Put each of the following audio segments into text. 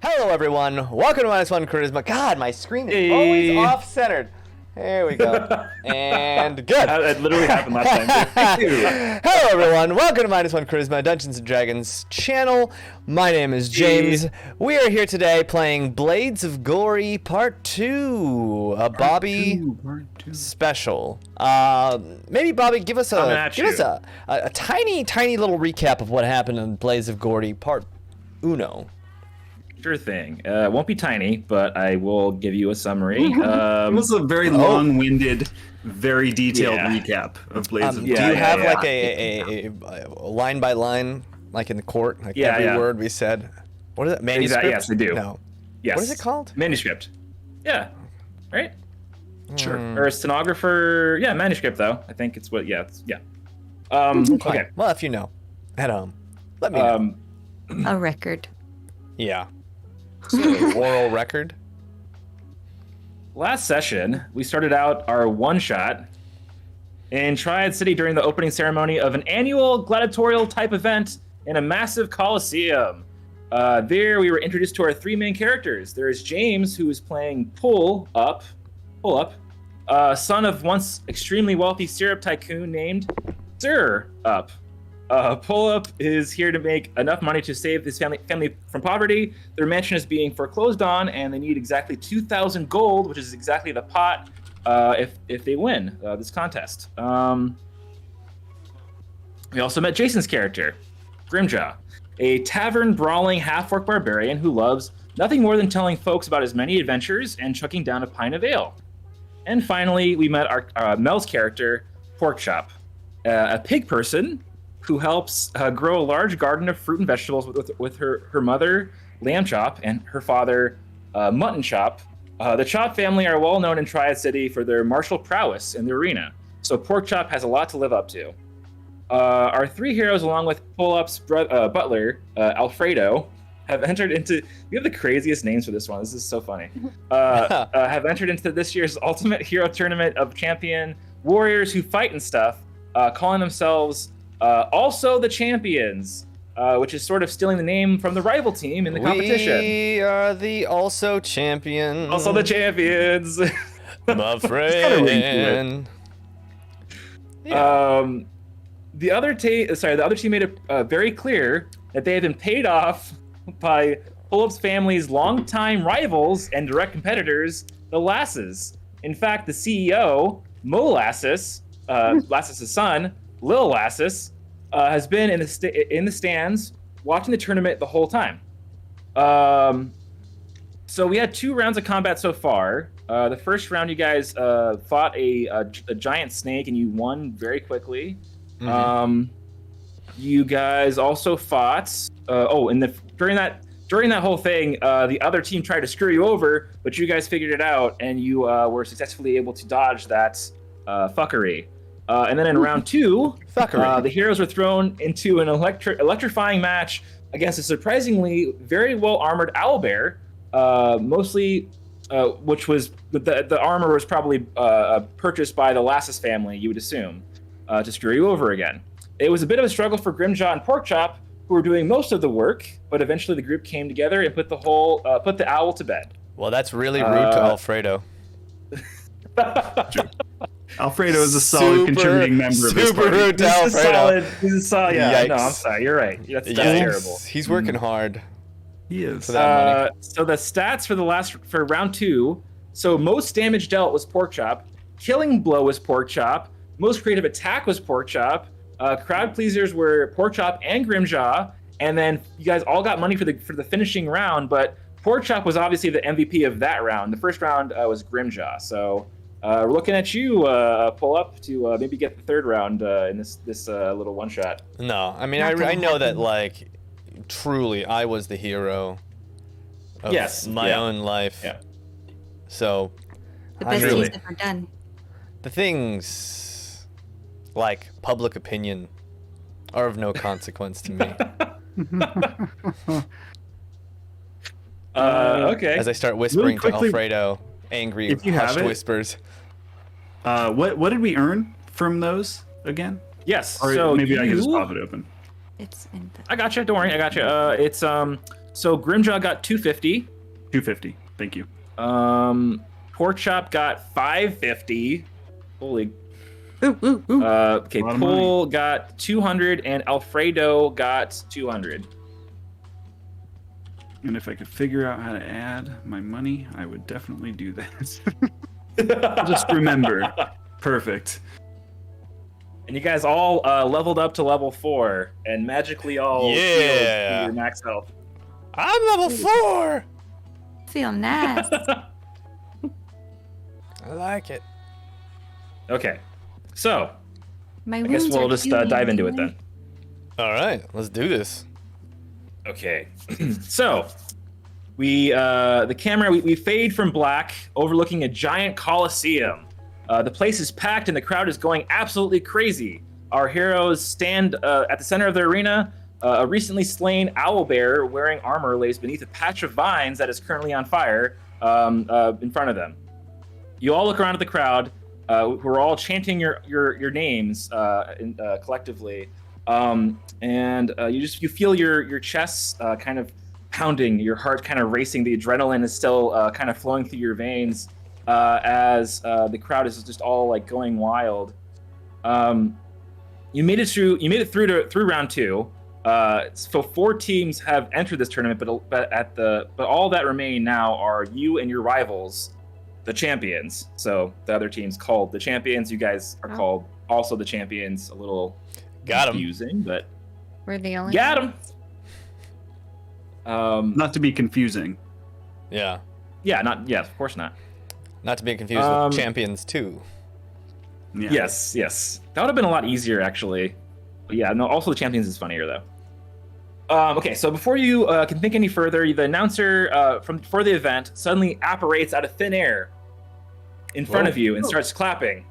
Hello everyone, welcome to MinusOneCharisma. God, my screen is always off-centered. There we go. And good. That literally happened last time too. Hello everyone, welcome to MinusOneCharisma, Dungeons & Dragons channel. My name is Jaymes. We are here today playing Blades of Gory Part 2, a Bobby special. Maybe Bobby, give us a tiny little recap of what happened in Blades of Gory Part 1. Sure thing. It won't be tiny, but I will give you a summary. It was a very long-winded, very detailed recap of Blades of Gory. Do you have like a line by line, like in the court, like every word we said? What is it? Manuscript? Yes, I do. No. Yes. What is it called? Manuscript. Yeah. Right? Sure. Or a stenographer. Yeah, manuscript though. I think it's what. Yeah. Okay. Well, if you know, at home, let me know. A record. Yeah. Oral record. Last session, we started out our one-shot in Triad City during the opening ceremony of an annual gladiatorial type event in a massive coliseum. There, we were introduced to our three main characters. There is Jaymes, who is playing Pull Up, son of once extremely wealthy syrup tycoon named Sir Up. Pull Up is here to make enough money to save his family from poverty. Their mansion is being foreclosed on, and they need exactly 2,000 gold, which is exactly the pot if they win this contest. We also met Jason's character, Grimjaw, a tavern-brawling half-orc barbarian who loves nothing more than telling folks about his many adventures and chucking down a pint of ale. And finally, we met our Mel's character, Porkchop, a pig person who helps grow a large garden of fruit and vegetables with her mother, Lamb Chop, and her father, Mutton Chop. The Chop family are well known in Triad City for their martial prowess in the arena, so Pork Chop has a lot to live up to. Our three heroes, along with Pull-Up's butler, Alfredo, have entered into... We have the craziest names for this one. This is so funny. Have entered into this year's Ultimate Hero Tournament of Champion Warriors who fight and stuff, calling themselves... also the champions, which is sort of stealing the name from the rival team in the competition. We are the also champions. Also the champions. My friend. The other team made it very clear that they had been paid off by Pull-Up's family's longtime rivals and direct competitors, the Lasses. In fact, the CEO, Mo Lasses, Lasses' son, Lil Lassus, has been in the stands watching the tournament the whole time. So we had 2 rounds of combat so far. The first round, you guys fought a giant snake, and you won very quickly. Mm-hmm. You guys also fought. During that whole thing, the other team tried to screw you over, but you guys figured it out, and you were successfully able to dodge that fuckery. And then in round 2, the heroes were thrown into an electrifying match against a surprisingly very well-armored owlbear, which was the armor was probably purchased by the Lassus family, you would assume, to screw you over again. It was a bit of a struggle for Grimjaw and Porkchop, who were doing most of the work, but eventually the group came together and put the owl to bed. Well, that's really rude to Alfredo. Alfredo is a solid contributing member of this party. Rude to Alfredo. He's a solid. Yeah, no, I'm sorry. You're right. That's terrible. He's working hard. He is. For that money. So the stats for round 2. So most damage dealt was Porkchop. Killing blow was Porkchop. Most creative attack was Porkchop. Crowd pleasers were Porkchop and Grimjaw. And then you guys all got money for the finishing round. But Porkchop was obviously the MVP of that round. The first round was Grimjaw. So. We're looking at you, Pull Up, to maybe get the third round in this little one shot. No, I mean I know that like truly I was the hero of my own life. Yeah. So the best things ever done. The things like public opinion are of no consequence to me. Okay. As I start whispering to Alfredo, angry hushed whispers. What did we earn from those again? Yes. Or so maybe I can just pop it open. It's in the... I got you. Don't worry. I got you. It's So Grimjaw got 250. 250. Thank you. Porkchop got 550. Holy. Ooh, ooh. Okay, A lot of Pole got 200 and Alfredo got 200. And if I could figure out how to add my money, I would definitely do that. Just remember. Perfect. And you guys all leveled up to level 4 and magically all Yeah. healed to your max health. I'm level 4. Feel nice. I like it. Okay, so My I guess wounds we'll are just healing, dive into it anyway. then. All right, let's do this. Okay, so the camera we fade from black, overlooking a giant coliseum. The place is packed and the crowd is going absolutely crazy. Our heroes stand at the center of the arena. A recently slain owlbear wearing armor lays beneath a patch of vines that is currently on fire in front of them. You all look around at the crowd, who are all chanting your names collectively, and you feel your chest kind of pounding, your heart kind of racing. The adrenaline is still kind of flowing through your veins as the crowd is just all like going wild. You made it through round 2. So 4 teams have entered this tournament, but all that remain now are you and your rivals, the champions. So the other team's called the champions. You guys are called also the champions. A little confusing, but We're the only got them. Not to be confusing. Yeah, Of course not. not to be confused with champions too. Yeah. Yes. That would have been a lot easier, actually. But yeah, no, also the champions is funnier, though. Okay, so before you can think any further, the announcer for the event suddenly apparates out of thin air in front of you and starts clapping.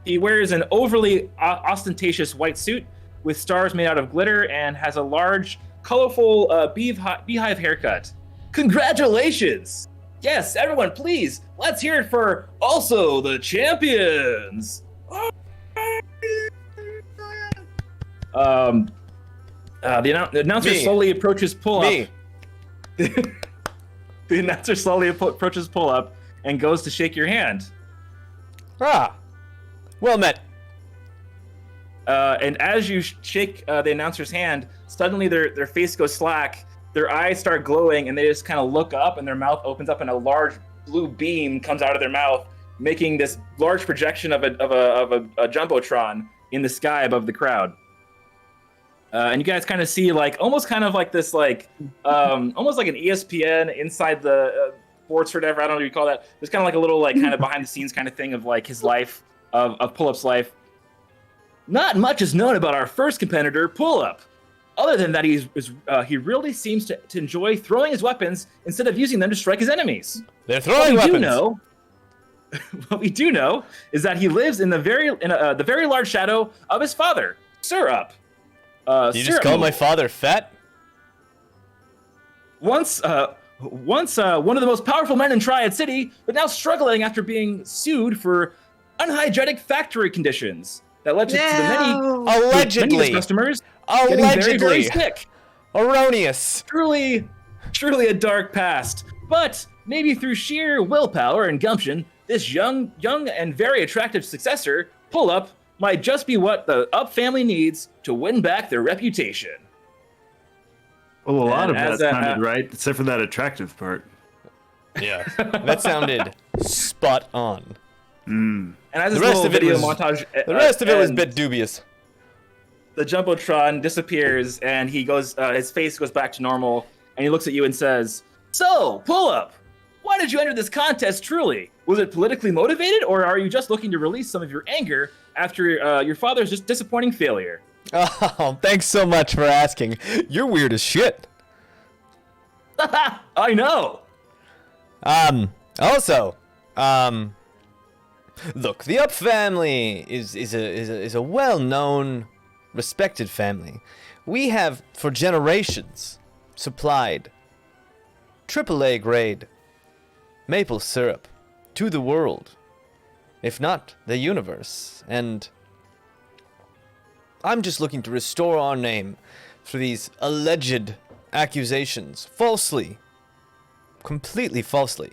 He wears an overly ostentatious white suit with stars made out of glitter and has a large, colorful beehive haircut. Congratulations! Yes, everyone, please, let's hear it for also the champions! The announcer slowly approaches pull up. The announcer slowly approaches pull up and goes to shake your hand. Well met. And as you shake the announcer's hand, suddenly their face goes slack, their eyes start glowing, and they just kind of look up, and their mouth opens up, and a large blue beam comes out of their mouth, making this large projection of a jumbotron in the sky above the crowd. And you guys kind of see almost like this almost like an ESPN inside the sports or whatever. I don't know what you call that. There's kind of like a little kind of behind the scenes kind of thing of his life of Pull-Up's life. Not much is known about our first competitor, Pull-Up. Other than that, he really seems to enjoy throwing his weapons instead of using them to strike his enemies. They're throwing weapons. What we do know is that he lives in the very large shadow of his father, Syrup. Did you just call my father fat? Once one of the most powerful men in Triad City, but now struggling after being sued for unhygienic factory conditions that led to the many of his customers getting very, very sick. Erroneous. Truly a dark past. But maybe through sheer willpower and gumption, this young and very attractive successor, Pull-Up, might just be what the Up family needs to win back their reputation. Well, a lot And of that sounded right, except for that attractive part. Yeah, that sounded spot on. And as The this rest little of it video was montage, the rest of it was a ends, bit dubious. the Jumbotron disappears, and he goes. His face goes back to normal, and he looks at you and says, "So, Pull-Up, why did you enter this contest? Truly, was it politically motivated, or are you just looking to release some of your anger after your father's just disappointing failure?" Oh, thanks so much for asking. You're weird as shit. I know. Also, look, the Up family is a well-known, respected family. We have for generations supplied AAA grade maple syrup to the world, if not the universe, and I'm just looking to restore our name for these alleged accusations, falsely, completely falsely,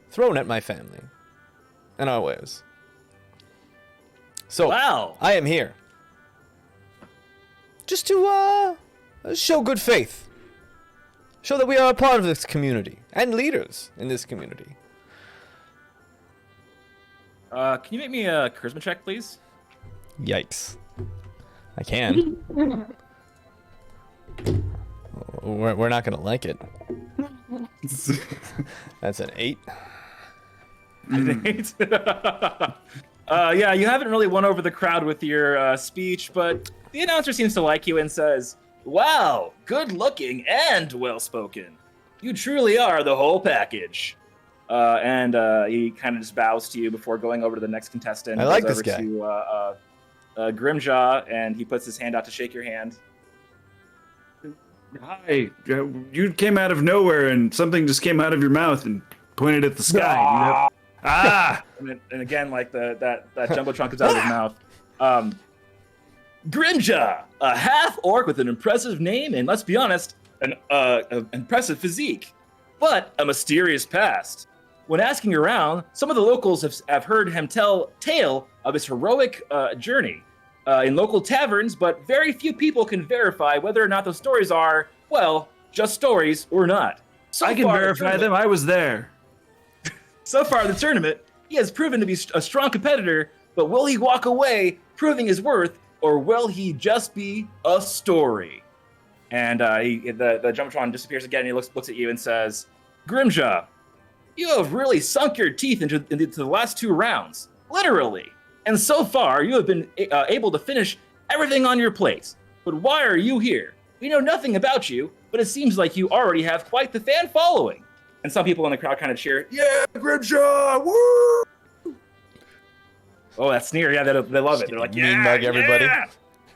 thrown at my family and our ways. So, Wow. I am here just to show good faith. Show that we are a part of this community and leaders in this community. Can you make me a charisma check, please? Yikes. I can. We're not gonna like it. That's an 8. Yeah, you haven't really won over the crowd with your speech, but the announcer seems to like you and says, "Wow, good looking and well spoken. You truly are the whole package." And he kind of just bows to you before going over to the next contestant. I like Goes this over guy. To Grimjaw, and he puts his hand out to shake your hand. Hi, you came out of nowhere and something just came out of your mouth and pointed at the sky. And again, like that jumbotron comes out of his mouth. Grimjaw, a half orc with an impressive name and, let's be honest, an impressive physique, but a mysterious past. When asking around, some of the locals have heard him tell tale of his heroic journey in local taverns, but very few people can verify whether or not those stories are, well, just stories or not. I can verify them. I was there. So far in the tournament, he has proven to be a strong competitor, but will he walk away proving his worth, or will he just be a story? And the Jumbotron disappears again, and he looks at you and says, "Grimjaw, you have really sunk your teeth into the last 2 rounds, literally. And so far, you have been able to finish everything on your plate. But why are you here? We know nothing about you, but it seems like you already have quite the fan following." And some people in the crowd kind of cheer, "Yeah, Grimjaw, woo!" Oh, that sneer, yeah, they love it. They're like, "Yeah, mean mug everybody." yeah."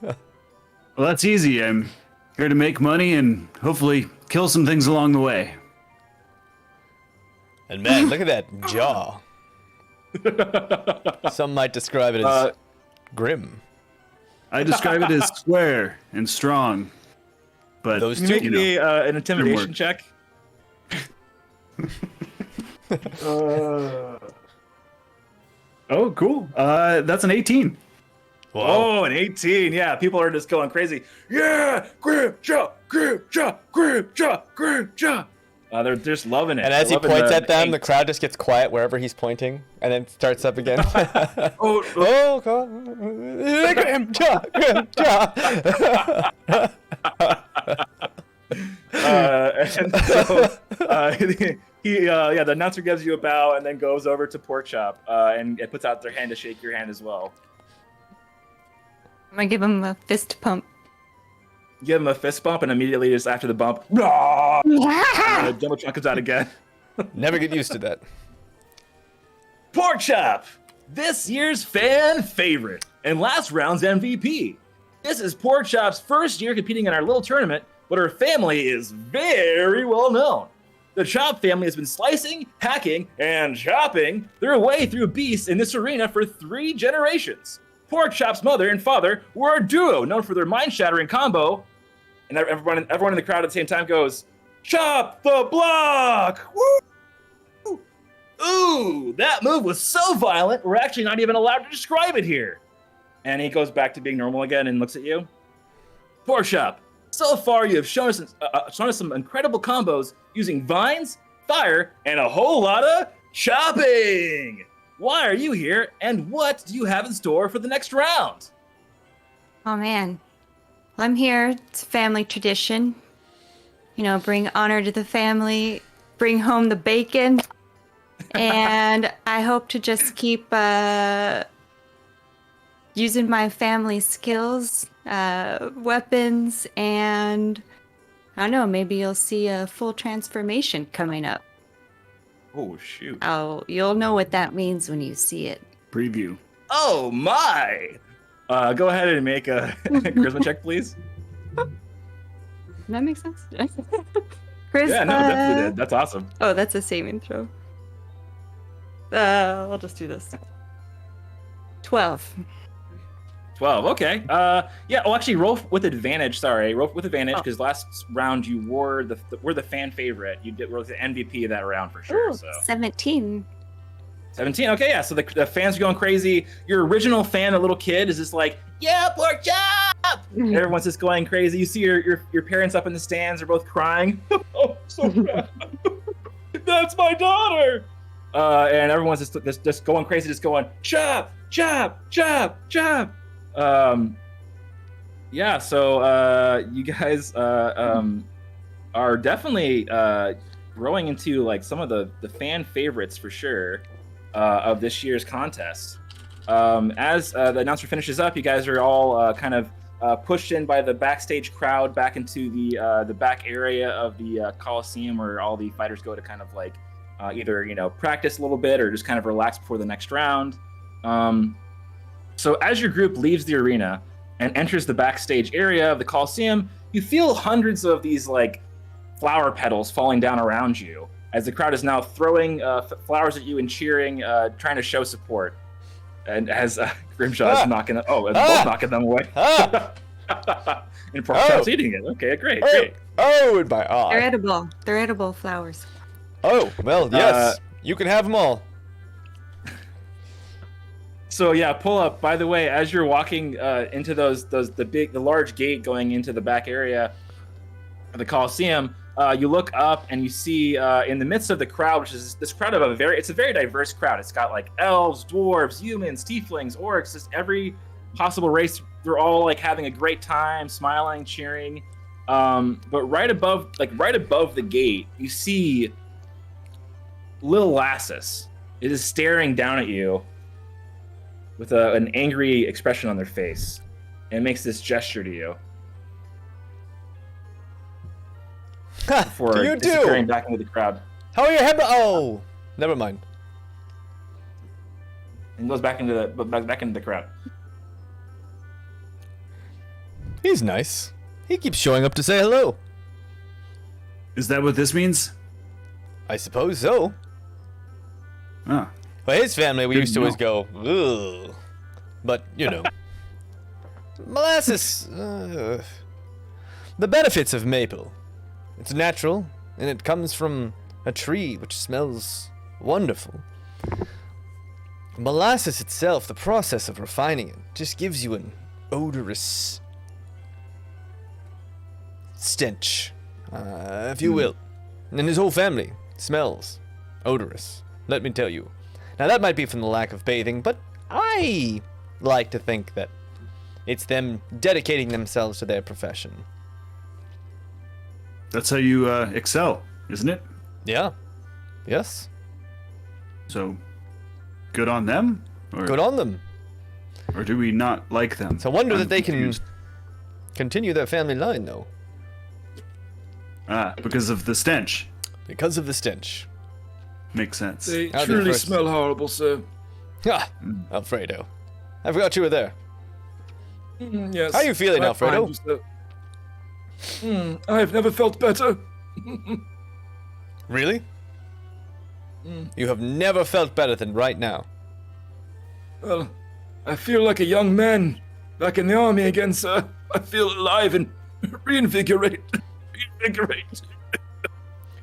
Well, that's easy. I'm here to make money and hopefully kill some things along the way. And man, look at that jaw. Some might describe it as grim. I describe it as square and strong. But Those Can two, you make me an intimidation check? Oh, cool. That's an 18. Whoa. Oh, an 18. Yeah, people are just going crazy. Yeah, Grimjaw, Grimjaw, Grimjaw, Grimjaw. They're just loving it. And as he They're points loving at them, the hate. crowd just gets quiet wherever he's pointing, and then starts up again. Oh, God. Grimjaw, Grimjaw. And so the announcer gives you a bow and then goes over to Porkchop and it puts out their hand to shake your hand as well. I'm gonna give him a fist pump. Give him a fist bump, and immediately just after the bump, Jumbotron comes out again. Never get used to that. Porkchop, this year's fan favorite and last round's MVP. This is Porkchop's first year competing in our little tournament, but her family is very well known. The Chop family has been slicing, hacking, and chopping their way through beasts in this arena for 3 generations. Porkchop's mother and father were a duo known for their mind-shattering combo, and everyone in the crowd at the same time goes, "Chop the block!" Woo! Ooh, that move was so violent, we're actually not even allowed to describe it here. And he goes back to being normal again and looks at you. Porkchop, so far you have shown us some incredible combos using vines, fire, and a whole lot of chopping. Why are you here, and what do you have in store for the next round? Oh man. Well, I'm here. It's family tradition. You know, bring honor to the family, bring home the bacon, and I hope to just keep using my family skills, weapons, and I don't know, maybe you'll see a full transformation coming up. Oh, shoot. You'll know what that means when you see it. Preview. Oh, my! Go ahead and make a charisma check, please. Does that make sense? Chris, Yeah, no, definitely did. That's awesome. Oh, that's a saving throw. I'll just do this. 12. 12. Okay. Yeah. Oh, actually, roll with advantage. Sorry, roll with advantage because last round you were the fan favorite. You were the MVP of that round for sure. Ooh, So 17. 17. Okay. Yeah. So the fans are going crazy. Your original fan, a little kid, is just like, yeah, pork chop. Everyone's just going crazy. You see your parents up in the stands are both crying. Oh, so bad. That's my daughter. And everyone's just going crazy, just going chop, chop, chop, chop. Yeah, so you guys are definitely growing into like some of the fan favorites for sure of this year's contest. As the announcer finishes up, you guys are all kind of pushed in by the backstage crowd back into the back area of the Coliseum, where all the fighters go to kind of like either practice a little bit or just kind of relax before the next round. So as your group leaves the arena and enters the backstage area of the Coliseum, you feel hundreds of these like flower petals falling down around you as the crowd is now throwing flowers at you and cheering, trying to show support. And as Grimjaw is knocking them, both knocking them away. And Porkchop's eating it. Okay, great. Oh, in my eye. They're edible. They're edible flowers. Oh, well, yes. You can have them all. So yeah, pull up. By the way, as you're walking into the large gate going into the back area of the Coliseum, you look up and you see in the midst of the crowd, which is this crowd of it's a very diverse crowd. It's got like elves, dwarves, humans, tieflings, orcs, just every possible race. They're all like having a great time, smiling, cheering. But right above the gate, you see Lil Lassus. It is staring down at you with an angry expression on their face, and makes this gesture to you. Before disappearing back into the crowd. How are your head? Oh, never mind. And goes back into the crowd. He's nice. He keeps showing up to say hello. Is that what this means? I suppose so. Ah. But his family, we Good used to always go, ugh. But, molasses. The benefits of maple. It's natural, and it comes from a tree which smells wonderful. Molasses itself, the process of refining it, just gives you an odorous stench, if you will. And his whole family smells odorous, let me tell you. Now that might be from the lack of bathing, but I like to think that it's them dedicating themselves to their profession. That's how you excel, isn't it? Yeah. Yes. So, good on them? Or, Good on them. Or do we not like them? It's a wonder I'm that they confused. can continue their family line, though. Ah, because of the stench. Because of the stench. Makes sense. They I'll be truly first. smell horrible, sir. Ah, Alfredo. I forgot you were there. Yes. How are you feeling, I'm Alfredo? fine, sir. I've never felt better. Really? You have never felt better than right now. Well, I feel like a young man back in the army again, sir. I feel alive and reinvigorate.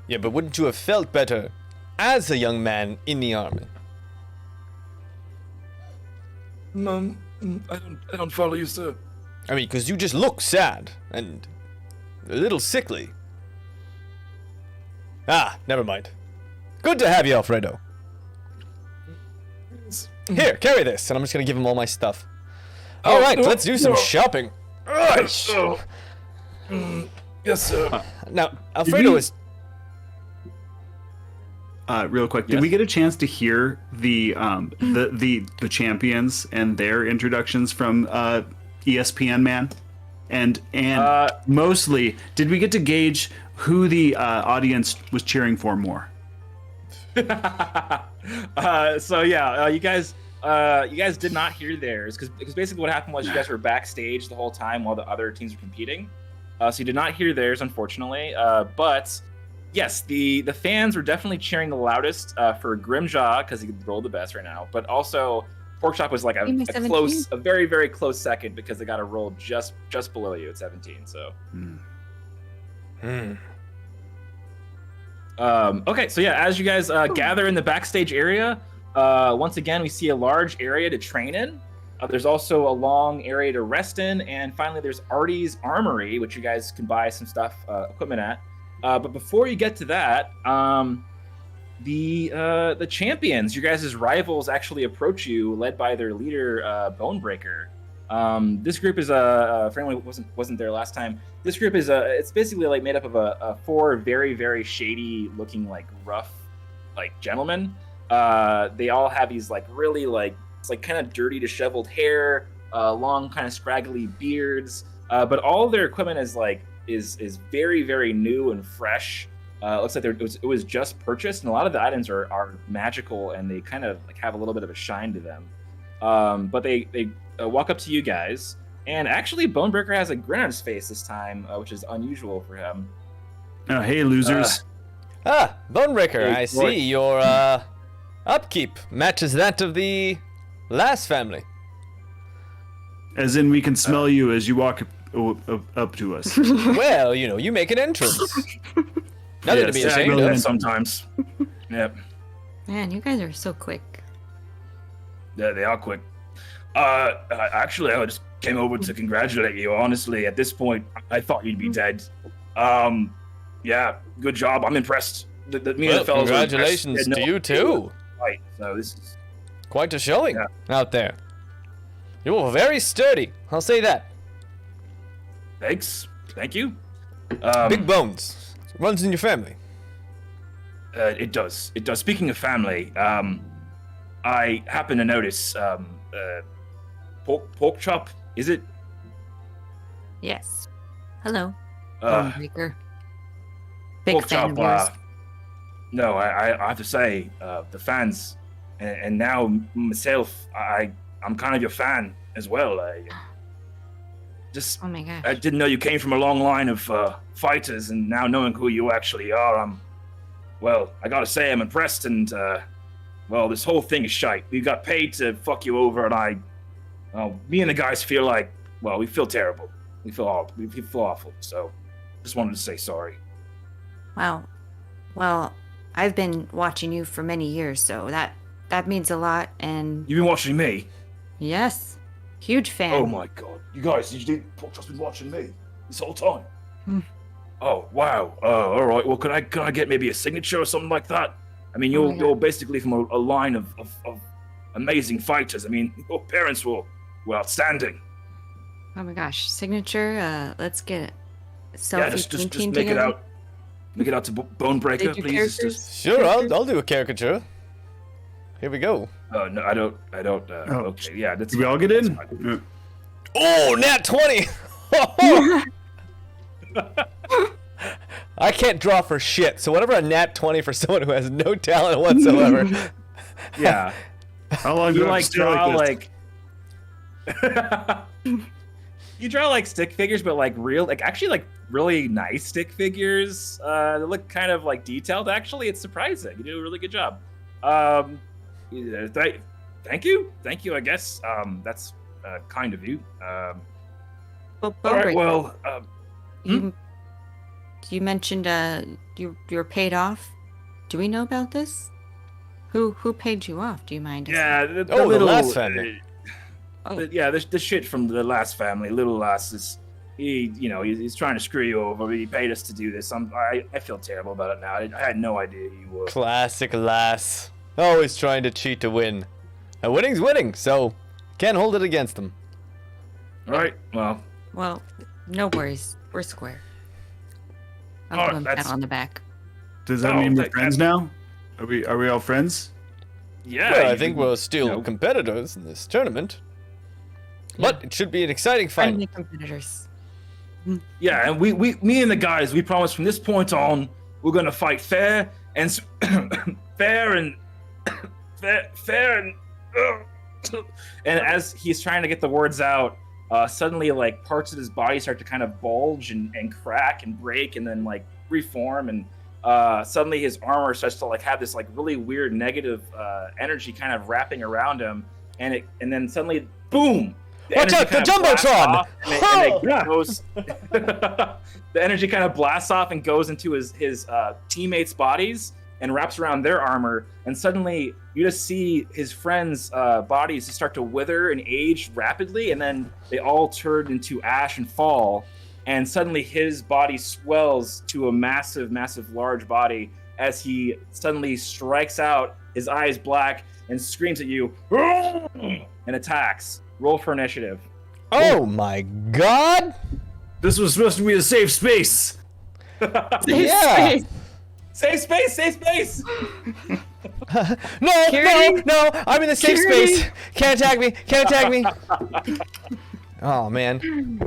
Yeah, but wouldn't you have felt better as a young man in the army? I don't follow you, sir. I mean, because you just look sad and a little sickly. Ah, never mind. Good to have you, Alfredo. Here, carry this, and I'm just gonna give him all my stuff. All right, no, let's do some no. shopping. Yes, sir. Now, Alfredo is. Real quick, did Yes. we get a chance to hear the champions and their introductions from ESPN Man? And mostly, did we get to gauge who the audience was cheering for more? So yeah, you guys did not hear theirs because basically what happened was you guys were backstage the whole time while the other teams were competing. So you did not hear theirs, unfortunately. But yes, the fans were definitely cheering the loudest for Grimjaw because he could roll the best right now. But also Porkchop was like Give me a 17. close, a very, very close second because they got a roll just below you at 17. So. Okay, so yeah, as you guys gather in the backstage area, once again we see a large area to train in. There's also a long area to rest in, and finally there's Artie's Armory, which you guys can buy some stuff, equipment at. But before you get to that, the champions, your guys' rivals, actually approach you, led by their leader, Bonebreaker. This group is for anyone who wasn't there last time. This group is it's basically like made up of a 4 very, very shady looking, like rough, like gentlemen. They all have these like really like, it's like kind of dirty, disheveled hair, long kind of scraggly beards. But all of their equipment is like is very, very new and fresh. It looks like it was just purchased, and a lot of the items are magical, and they kind of like have a little bit of a shine to them. But they walk up to you guys, and actually Bonebreaker has a grin on his face this time, which is unusual for him. Oh, hey, losers. Bonebreaker, Hey, I see your upkeep matches that of the last family. As in, we can smell you as you walk up to us. Well, you make an entrance. Nothing to be Yes, ashamed brilliant. of. Sometimes. Yep. Man, you guys are so quick. Yeah, they are quick. Actually, I just came over to congratulate you. Honestly, at this point, I thought you'd be dead. Yeah, good job. I'm impressed. Me and the fellows are impressed. Congratulations Yeah, to no, you too. Right. So this is Quite a showing out there. You were very sturdy. I'll say that. thanks. Thank you. Big bones. Runs in your family. It does. It does. Speaking of family, I happen to notice Porkchop. Is it? Yes. Hello, Uh, Bonebreaker. Big fan of Porkchop. yours. No, I have to say, the fans, and now myself, I'm kind of your fan as well. Oh my gosh. I didn't know you came from a long line of fighters, and now knowing who you actually are, well, I gotta say I'm impressed, and well, this whole thing is shite. We got paid to fuck you over, and me and the guys feel like, well, we feel terrible. We feel awful. So, just wanted to say sorry. Wow. Well, I've been watching you for many years, so that means a lot. And You've been watching me. yes, huge fan. Oh my god, you guys! You think Porkchop's been watching me this whole time? Oh wow. All right. Well, can I get maybe a signature or something like that? I mean, Oh my you're basically from a line of amazing fighters. I mean, your parents were outstanding. Oh my gosh, signature. Let's get a selfie Yeah, just painting make it together. out. Make it out to Bonebreaker, Did you please. characters? Sure, I'll do a caricature. Here we go. No, I don't. Okay, yeah, that's. Do we all get in? that's fine. Oh, nat 20! I can't draw for shit, so whatever a nat 20 for someone who has no talent whatsoever. Yeah, How long you do I have like to stay draw this? like. You draw like stick figures, but like real, like actually like really nice stick figures. They look kind of like detailed. Actually, it's surprising. You do a really good job. Thank you. I guess that's kind of you. Well, All right. Bonebreaker, Well, you mentioned you're paid off. Do we know about this? Who paid you off? Do you mind? yeah. The last family. The shit from the last family, little Lass, is he's trying to screw you over. He paid us to do this. I feel terrible about it now. I had no idea you were. Classic lass. Always trying to cheat to win. And winning's winning, so can't hold it against them. All right. Well. Well, no worries. We're square. Oh, I'll give him a pat that's- on the back. Does that Oh, mean we're that- friends now? Are we all friends? Yeah. Well, I you think can- we're still you know. competitors in this tournament. But it should be an exciting fight. Friendly competitors. Yeah, and me and the guys, we promise from this point on, we're gonna fight fair and fair and fair and. And as he's trying to get the words out, suddenly like parts of his body start to kind of bulge and crack and break and then like reform, and suddenly his armor starts to like have this like really weird negative energy kind of wrapping around him, and then suddenly, boom! Watch out, the Jumbotron! The energy kind of blasts off and goes into his teammates' bodies and wraps around their armor, and suddenly you just see his friends' bodies start to wither and age rapidly, and then they all turn into ash and fall, and suddenly his body swells to a massive, massive, large body as he suddenly strikes out, his eyes black, and screams at you and attacks. Roll for initiative. Oh my god! This was supposed to be a safe space. Yeah! Safe space! Safe space! No, I'm in the safe space. Can't attack me. Can't attack me. Oh man.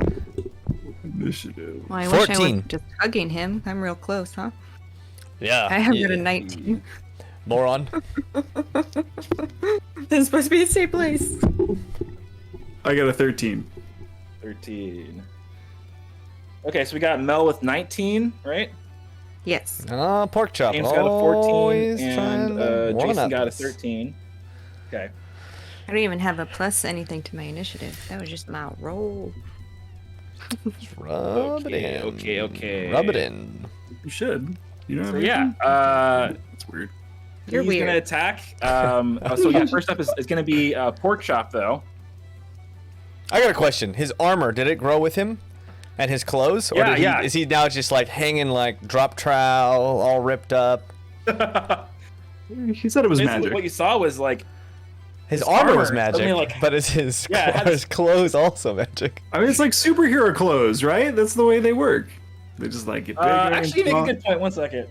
Initiative. Well, I wish I 14. was just hugging him. I'm real close, huh? Yeah. I have got a 19. Moron. This is supposed to be a safe place. I got a 13. 13. Okay, so we got Mel with 19, right? Yes. Pork chop. James got a 14, Always and trying to Jason one-up got a us. 13. Okay. I don't even have a plus anything to my initiative. That was just my roll. Rub it in. Okay. Rub it in. You should. You know So what I mean? yeah, That's weird. You're he's weird. gonna attack. So yeah, first up is gonna be Pork Chop, though. I got a question. His armor, did it grow with him? And his clothes? Or Yeah. is he now just like hanging like drop trowel, all ripped up? He said it was Basically, magic. what you saw was like His armor was armor magic, suddenly, like- but is his, Yeah, it had his clothes also magic? I mean, it's like superhero clothes, right? That's the way they work. They just like get bigger. actually, you and make a good point. 1 second.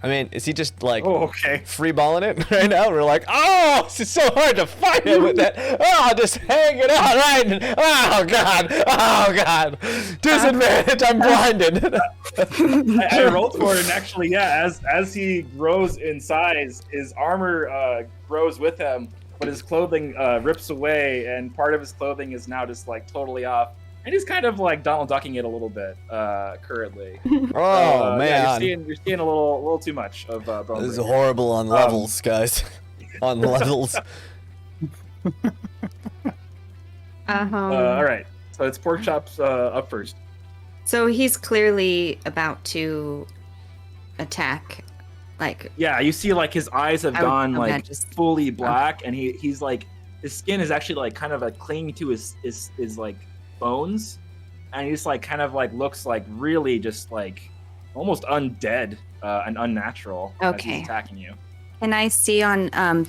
I mean, is he just like Oh, okay. free balling it right now? We're like, oh, it's so hard to fight him with that. Oh, just hang it out right. Oh god. Disadvantage. I'm blinded. I rolled for it, and actually, yeah, as he grows in size, his armor grows with him, but his clothing rips away, and part of his clothing is now just like totally off. And he's kind of like Donald Ducking it a little bit currently. Oh man, yeah, you're seeing a little too much of bone. this is breaking. horrible on levels, guys. On levels. All right, so it's Pork Chop's up first. So he's clearly about to attack. Like, Yeah, you see like his eyes have I would gone like imagine just- fully black, and he's like his skin is actually like kind of like clinging to his like bones, and he just like kind of like looks like really just like almost undead and unnatural as Okay. he's attacking you. can I see on on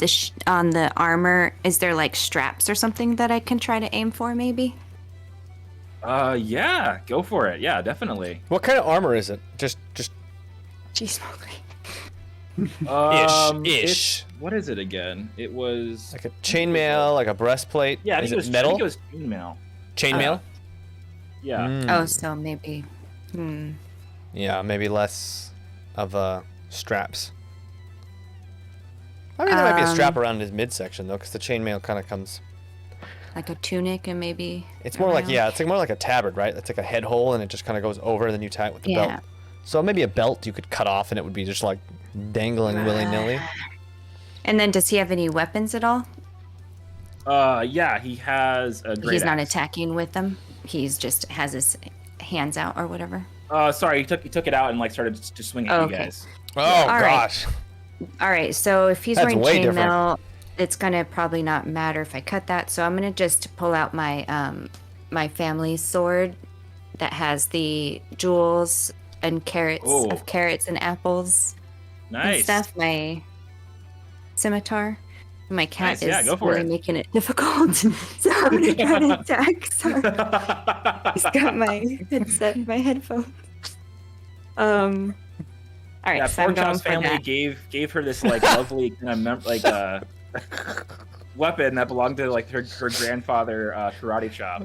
the armor? Is there like straps or something that I can try to aim for? Maybe. Yeah, go for it. Yeah, definitely. What kind of armor is it? Just Jeez, ish. What is it again? It was like a chainmail, like a breastplate. yeah. I is think it I metal? think it was chainmail. Chainmail. Yeah. Mm. Oh, so maybe. Yeah, maybe less of straps. I mean, there might be a strap around his midsection though, because the chainmail kind of comes. Like a tunic and maybe. It's more like around? it's like more like a tabard, right? It's like a head hole, and it just kind of goes over, and then you tie it with the Yeah. belt. So maybe a belt you could cut off, and it would be just like dangling willy nilly. And then, does he have any weapons at all? Yeah, he has a great He's not axe. attacking with them. He's just has his hands out or whatever. Sorry, he took it out and like started to swing at Oh, you okay. guys. Oh All right. gosh. All right, so if he's That's wearing way different. chainmail, it's gonna probably not matter if I cut that. So I'm gonna just pull out my my family sword that has the jewels and carrots Oh. of carrots and apples and Nice. stuff. My scimitar. My cat Nice, yeah, is go for really it. making it difficult. So I'm gonna try to attack. So he's got my headset and my headphones. All right, Yeah, so I'm Pork going Chop's for family that. gave her this like lovely kind of weapon that belonged to like her grandfather, Karate Chop.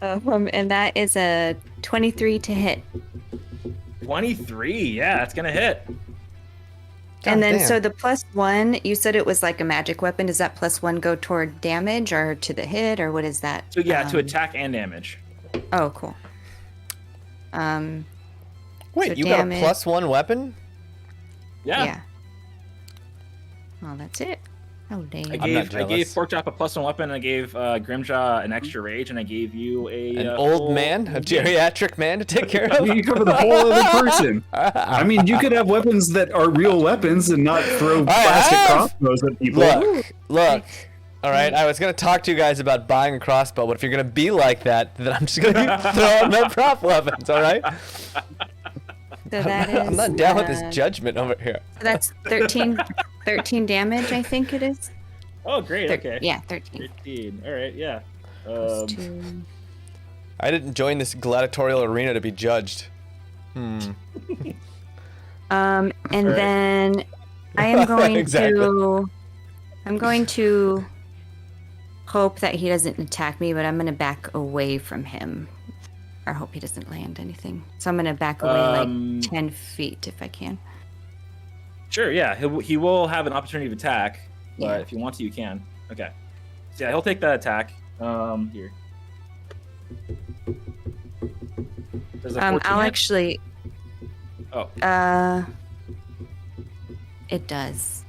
And that is a 23 to hit. 23, yeah, that's gonna hit. And then, damn. so the +1, you said it was like a magic weapon. Does that +1 go toward damage or to the hit, or what is that? So yeah, to attack and damage. Oh, cool. Wait, So you damage. got a +1 weapon? Yeah. Yeah. Oh, that's it. Oh, dang. I I'm not gave jealous. Porkchop a +1 weapon, and I gave Grimjaw an extra rage, and I gave you An a old full- man, a geriatric man to take care of. You cover the whole other person. I mean, you could have weapons that are real weapons and not throw plastic have. crossbows at people. Look. All right, I was gonna talk to you guys about buying a crossbow, but if you're gonna be like that, then I'm just gonna throw out my prop weapons. All right. So that is. I'm not down with this judgment over here. So that's 13 damage, I think it is. Oh, great. Okay. Yeah, 13. 15. All right. Yeah. Plus 2. I didn't join this gladiatorial arena to be judged. And then I am going Exactly. to. I'm going to hope that he doesn't attack me, but I'm going to back away from him. Or hope he doesn't land anything. So I'm going to back away like 10 feet if I can. Sure. Yeah. He will have an opportunity of attack, but Yeah. if you want to, you can. Okay. So yeah, he'll take that attack. Here. There's a 14 I'll hit? actually. Oh. It does.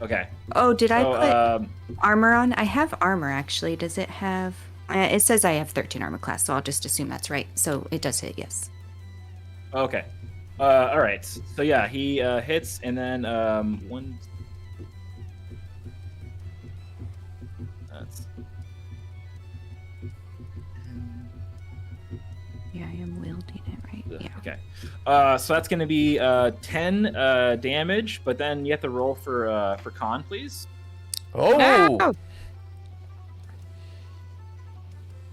Okay. Oh, did I So, put armor on? I have armor actually. Does it have? It says I have 13 armor class, so I'll just assume that's right. So it does hit, yes. Okay. All right. So yeah, he hits, and then one. That's... Yeah, I am wielding it right. Yeah. Okay. So that's going to be 10 damage, but then you have to roll for con, please. Oh. Ow!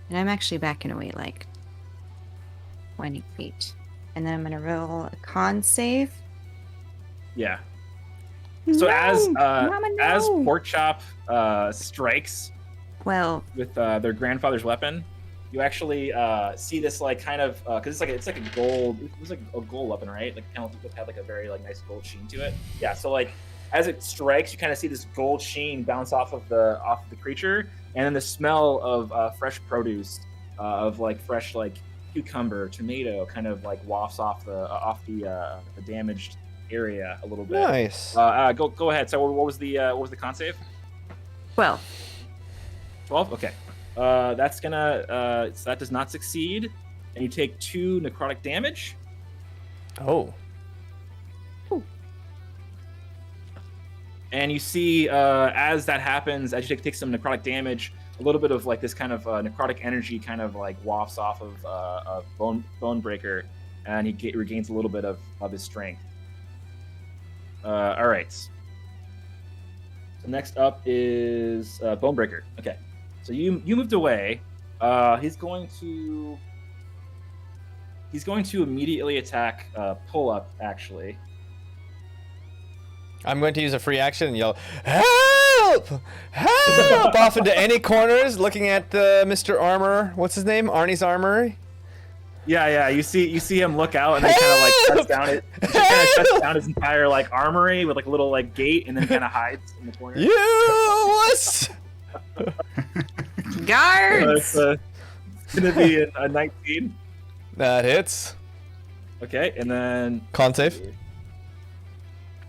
And I'm actually backing away like 20 feet. And then I'm going to roll a con save. Yeah. So as Mama, no. as Porkchop strikes Well, with their grandfather's weapon, you actually see this like kind of because it's like a gold, it's like a gold weapon, right? Like kind of had like a very like nice gold sheen to it. Yeah. So like as it strikes, you kind of see this gold sheen bounce off of the creature, and then the smell of fresh produce, of like fresh like cucumber, tomato, kind of like wafts off the damaged area a little bit. Nice. Go ahead. So what was the con save? 12. 12. Okay. That's gonna so that does not succeed, and you take 2 necrotic damage. Oh. And you see, as that happens, as you take some necrotic damage, a little bit of like this kind of necrotic energy kind of like wafts off of Bonebreaker, and he regains a little bit of his strength. All right. So next up is Bonebreaker. Okay. So you moved away. He's going to immediately attack Pull Up, actually. I'm going to use a free action and yell, "Help! Help!" off into any corners, looking at Mr. Armor. What's his name? Arnie's Armory. Yeah. You see him look out, and then kind of like shuts down it. He kind of shuts down his entire like armory with like a little like gate, and then kind of hides in the corner. You what? Guards! It's gonna be a 19. That hits. Okay, and then Con save.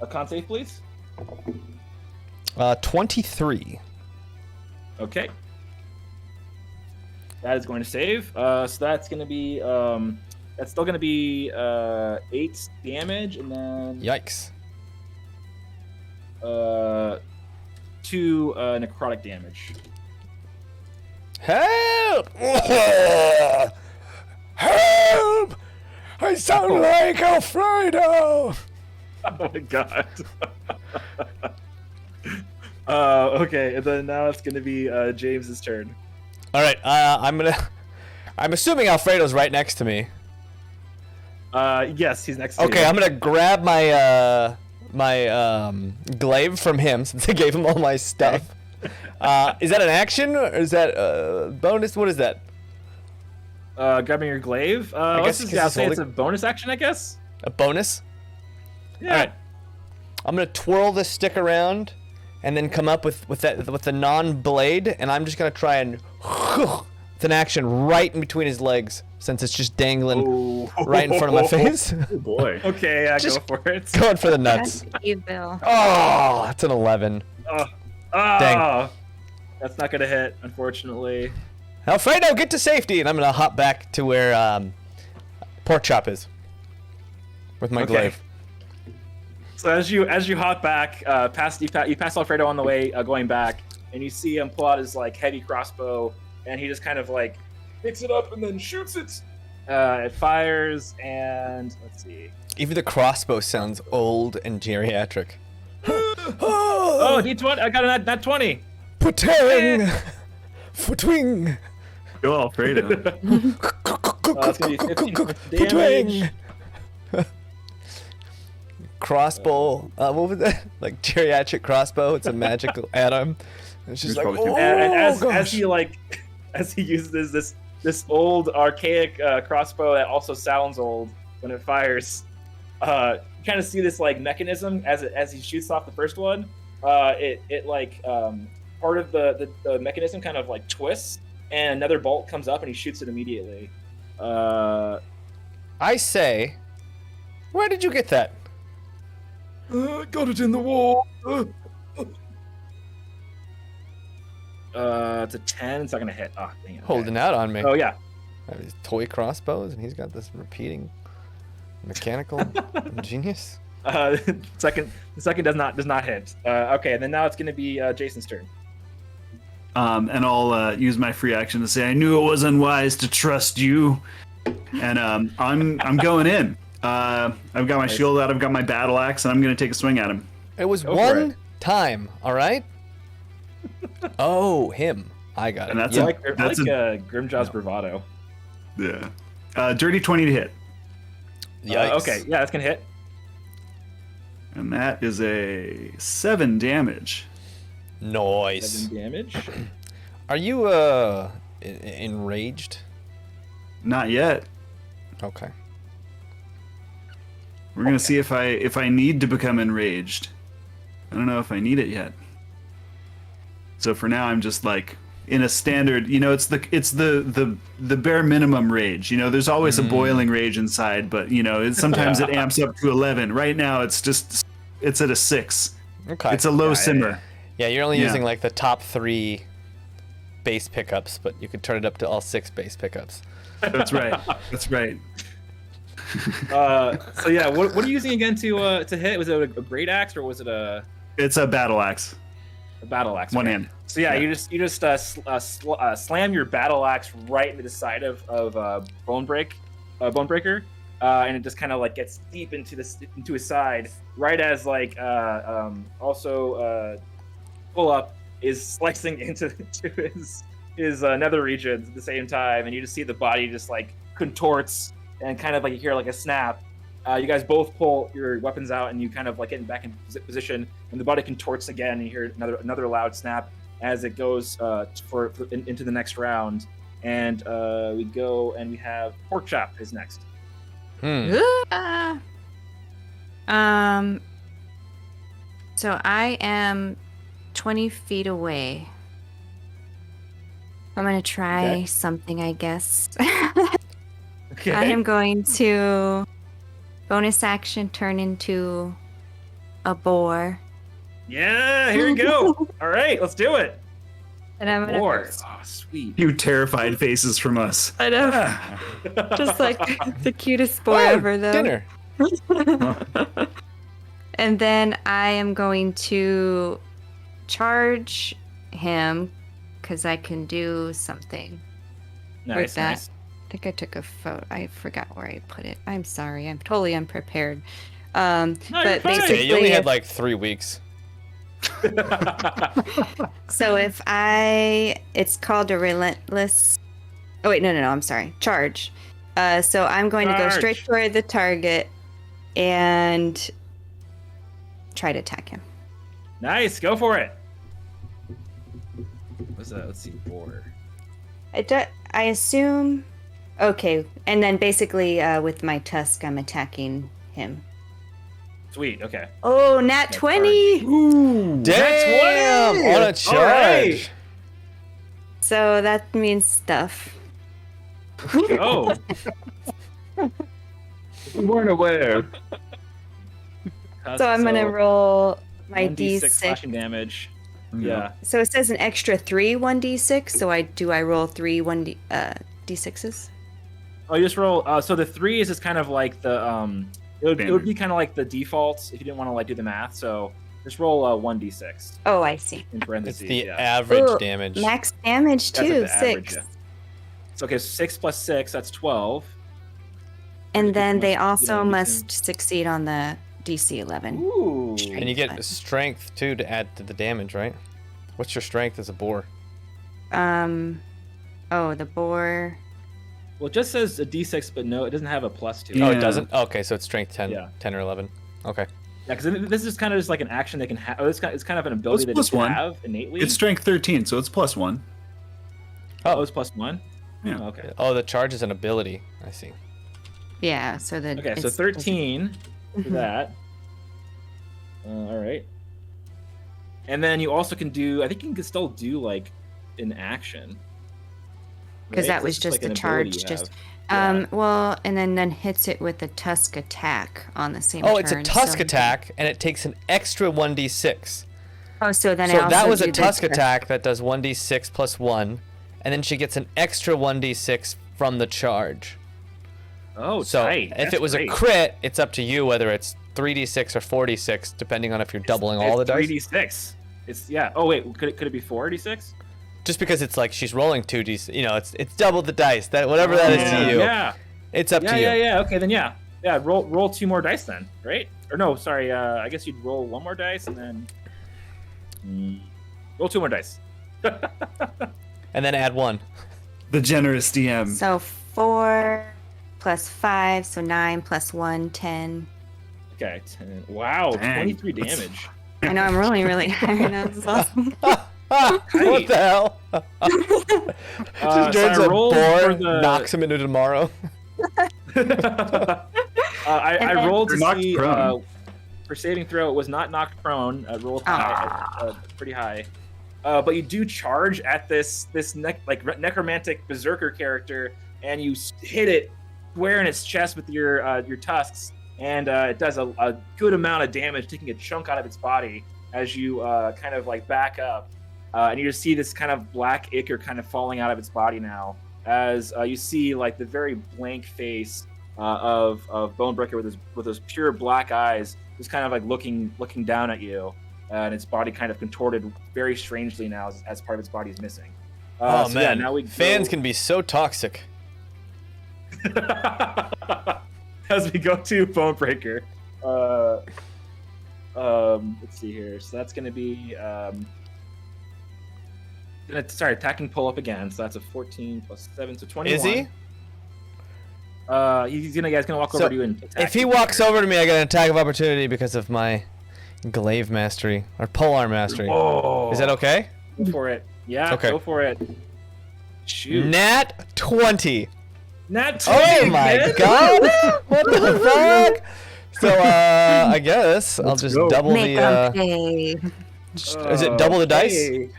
a con save, please. 23. Okay. That is going to save. So that's going to be that's still going to be 8 damage, and then Yikes. 2 necrotic damage. Help! Help! I sound like Alfredo! Oh my god. Okay, and then now it's going to be James's turn. All right, I'm assuming Alfredo's right next to me. Yes, he's next to you. Okay, I'm gonna grab my glaive from him since I gave him all my stuff. Is that an action or is that bonus? What is that? Grabbing your glaive. guess Let's just 'cause he's say it's a holding- bonus action, I guess. A bonus? Yeah. All right. I'm gonna twirl this stick around, and then come up with the non-blade, and I'm just gonna try and with It's an action right in between his legs, since it's just dangling Oh. right in front of my face. Oh boy. Okay, yeah, Just go for it. Going for the nuts. That's evil. Oh, that's an 11. Oh, Dang. That's not gonna hit, unfortunately. Alfredo, get to safety, and I'm gonna hop back to where Pork Chop is with my glaive. So as you hop back, you pass Alfredo on the way going back, and you see him pull out his like heavy crossbow, and he just kind of like picks it up and then shoots it. It fires, and let's see. Even the crossbow sounds old and geriatric. Oh, D20! I got a nat 20. Patang! Futwing! Go Alfredo. It's gonna be 15 damage. Patwing! Crossbow. What was that? Like geriatric crossbow. It's a magical atom. It's just like, There's oh, probably And gosh. as he uses this old archaic crossbow that also sounds old when it fires, you kind of see this like mechanism as he shoots off the first one. It like part of the mechanism kind of like twists, and another bolt comes up and he shoots it immediately. I say, where did you get that? Got it in the wall. It's a 10. It's not gonna hit. Oh, dang it. Okay. Holding out on me. Oh yeah. I have these toy crossbows, and he's got this repeating mechanical genius. The second does not hit. Okay, and then now it's gonna be Jason's turn. And I'll use my free action to say, I knew it was unwise to trust you. And I'm going in. I've got my shield out, I've got my battle axe, and I'm going to take a swing at him. It was Go for one it. time, all right? Oh, him. I got it. And that's Yeah. a- I like That's Grimjaw's bravado. Yeah. Dirty 20 to hit. Yikes. Okay, yeah, that's gonna hit. And that is a 7 damage. Nice. 7 damage. Are you enraged? Not yet. Okay. We're gonna see if I need to become enraged. I don't know if I need it yet. So for now, I'm just like in a standard. You know, it's the bare minimum rage. You know, there's always a boiling rage inside, but you know, sometimes it amps up to 11. Right now, it's at a 6. Okay. It's a low simmer. Yeah, you're only Yeah. using like the top 3 base pickups, but you could turn it up to all 6 base pickups. That's right. That's right. So yeah, what are you using again to hit? Was it a great axe or was it a It's a battle axe. battle axe? One Okay. hand. So yeah, Yeah. you just slam your battle axe right into the side of Bonebreaker, and it just kind of like gets deep into his side, right as like pull up is slicing into his nether regions at the same time, and you just see the body just like contorts and kind of like you hear like a snap. You guys both pull your weapons out and you kind of like get back in position, and the body contorts again, and you hear another loud snap as it goes into the next round. And we go and we have Pork Chop is next. Ah. So I am 20 feet away. I'm gonna try Okay. something, I guess. Okay. I am going to bonus action turn into a boar. Yeah, here we go. All right, let's do it. And I'm gonna More. Oh, sweet. You terrified faces from us. I know. Just like the cutest boar ever, though. Dinner. And then I am going to charge him because I can do something with Nice, that. nice. I think I took a photo. I forgot where I put it. I'm sorry. I'm totally unprepared. But you're fine. basically, Yeah, you only had if- like 3 weeks. so if it's called a relentless. Oh wait, no, I'm sorry. Charge. So I'm going to go straight Charge. toward the target and try to attack him. Nice, go for it. What's that? Let's see, 4. I assume. Okay, and then basically with my tusk, I'm attacking him. Sweet, okay. Oh, nat 20! Damn! On a charge. All right. So that means stuff. Oh, We weren't aware. So I'm gonna roll my 1d6 d6. slashing damage. Yeah. So it says an extra 3 1d6. So I roll 3 d6s? Oh, you just roll. So the 3 is just kind of like the it would be kind of like the default if you didn't want to like do the math. So just roll 1d6 Oh, I see. in parentheses. It's the yeah. average Ooh, damage. Max damage That's too, like the average, 6. yeah. So okay, 6 plus 6, that's 12. And then they You also know, must succeed on the DC 11. Ooh. And you get Fine. strength too to add to the damage, right? What's your strength as a boar? Oh, the boar. Well, it just says a d6, but no, it doesn't have a plus to it. Oh, Yeah. it doesn't? Okay, so it's strength 10, Yeah. 10 or 11. Okay. Yeah, because this is kind of just like an action they can have. It's kind of an ability that plus they can 1. have innately. It's strength 13, so it's +1. Oh, it's +1. Yeah. Oh, okay. Oh, the charge is an ability. I see. Yeah, so that. Okay, so it's- 13 for Mhm. that. All right. And then you also can do. I think you can still do like an action. Because right? that was It's just like the an ability charge. you Just have. Yeah. well, and then hits it with a tusk attack on the same. Oh, it's a turn, tusk so- attack, and it takes an extra 1d6. Oh, so then I So also that was a do the tusk turn. attack that does 1d6 plus 1, and then she gets an extra 1d6 from the charge. Oh, So tight. if That's it was great. a crit, it's up to you whether it's 3d6 or 4d6, depending on if you're doubling all the It's dice. 3d6. It's yeah. Oh wait, could it be 4d6? Just because it's like she's rolling 2d, it's double the dice. That whatever that is to you, Yeah. it's up Yeah, to you. yeah. Okay, then yeah. Roll 2 more dice then, right? Or no, sorry. I guess you'd roll 1 more dice and then roll 2 more dice. And then add 1. The generous DM. So 4 plus 5, so 9 plus 1, 10. Okay. 10. Wow, Dang. 23 damage. I know I'm rolling really high right now. This is awesome. What the hell? Just turns I a rolled boar, for the- knocks him into tomorrow. I rolled to You're knocked see prone. for saving throw. It was not knocked prone. I rolled high, pretty high. But you do charge at this necromantic berserker character, and you hit it square in its chest with your tusks, and it does a good amount of damage, taking a chunk out of its body as you kind of like back up, and you just see this kind of black ichor kind of falling out of its body now, as you see like the very blank face of Bonebreaker with those pure black eyes, just kind of like looking down at you. And its body kind of contorted very strangely now as part of its body is missing. Oh so man, yeah, now we fans go- can be so toxic. as we go to Bonebreaker. Let's see here. So that's going to be attacking pull up again. So that's a 14 plus 7, so 21. Is he? He's gonna walk So, over to you and attack If he you. walks over to me, I get an attack of opportunity because of my glaive mastery or polearm mastery. Oh, Is that okay? Go for it. Yeah, Okay. go for it. Shoot. Nat 20. Nat 20, Oh my man. god! What the fuck? So I guess I'll just go. double Make the. 'em pay. Is it double the dice? Okay.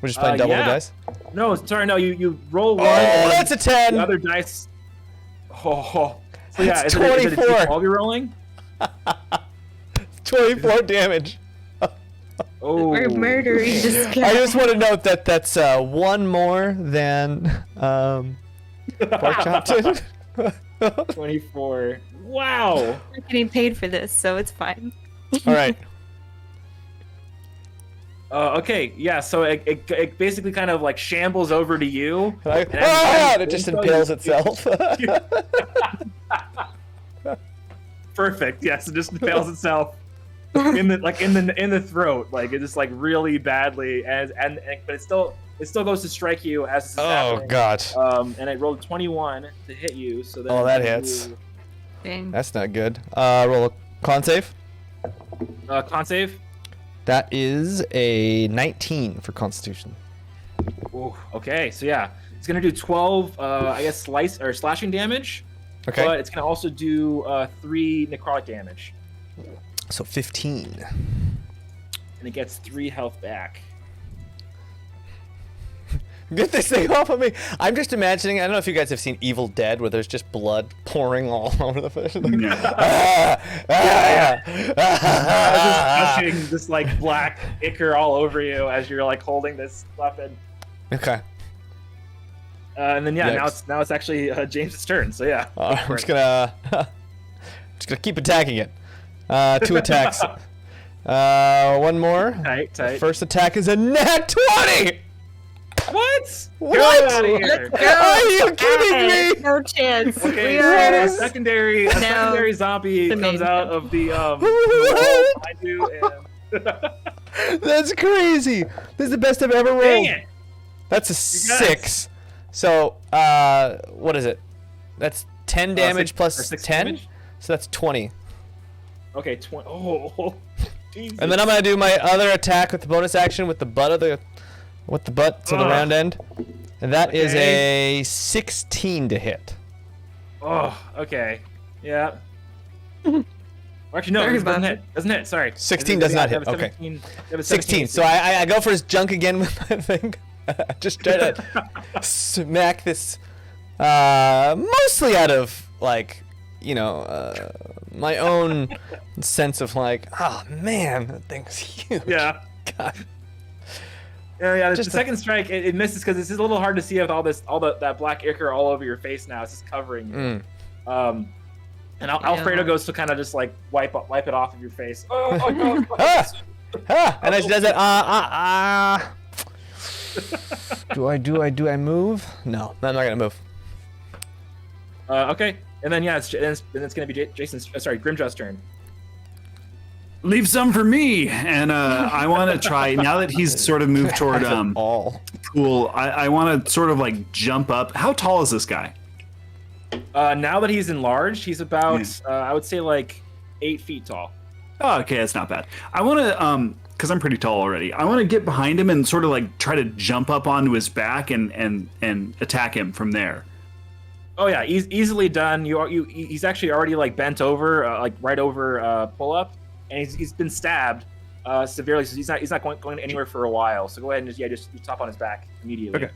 We're just playing double yeah. the dice. No, sorry, no. You roll one. Oh, and that's a the 10. other dice. Oh, so yeah, That's is it a 24. D12 you're rolling? 24 damage. Oh, We're murdering this I guy. just want to note that that's one more than pork chop did. 24. Wow. We're getting paid for this, so it's fine. All right. Okay, yeah. So it basically kind of like shambles over to you. And it just impales itself. Perfect. Yes, it just impales itself in the throat, like it just like really badly, but it still goes to strike you as this is Oh happening. god. And I rolled 21 to hit you. So then Oh, that you hits. do, Dang. That's not good. Roll a con save. con save. That is a 19 for Constitution. Ooh, okay, so yeah, it's gonna do 12, I guess, slashing damage. Okay. But it's gonna also do 3 necrotic damage, So 15. and it gets 3 health back. Get this thing off of me! I'm just imagining. I don't know if you guys have seen Evil Dead, where there's just blood pouring all over the fish. Like, just touching this like black ichor all over you as you're like holding this weapon. Okay. And then now it's actually James' turn. So yeah. I'm just gonna keep attacking it. 2 attacks. One more. Tight. First attack is a nat 20. What? What? Get out of here. Are you kidding me? No chance. Okay, We so are a secondary zombie The comes main out of the wall What? behind you and That's crazy. This is the best I've ever rolled. dang it. That's a You 6. So, what is it? That's 10 damage plus 6 10. damage? So that's 20. Okay, 20. Oh, Jesus. And then I'm gonna do my other attack with the bonus action with the butt of the, to the round end, and that is Okay. a 16 to hit. Oh, okay. Yeah. Or actually, no, Sorry it doesn't about hit. Doesn't hit. Sorry. 16 does not You have hit, a okay. 17 you have a 16. So I go for his junk again with my thing. Just try to smack this, mostly out of like, my own sense of like, oh man, that thing's huge. Yeah. God. Yeah. The Just second strike, it misses because it's a little hard to see with all that black ichor all over your face now. It's just covering you. And Alfredo goes to kind of just like wipe it off of your face. Oh my God. And as he does that, Do I move? No, I'm not gonna move. Okay. And then it's gonna be Grimjaw's turn. Leave some for me, and I want to try now that he's sort of moved toward All. pool. I want to sort of like jump up. How tall is this guy? Now that he's enlarged, he's about I would say like 8 feet tall. Oh, okay, that's not bad. I want to because I'm pretty tall already. I want to get behind him and sort of like try to jump up onto his back and attack him from there. Oh yeah, easily done. He's actually already like bent over, like right over pull up, and he's been stabbed severely. So he's not going anywhere for a while. So go ahead and just top on his back immediately. Okay.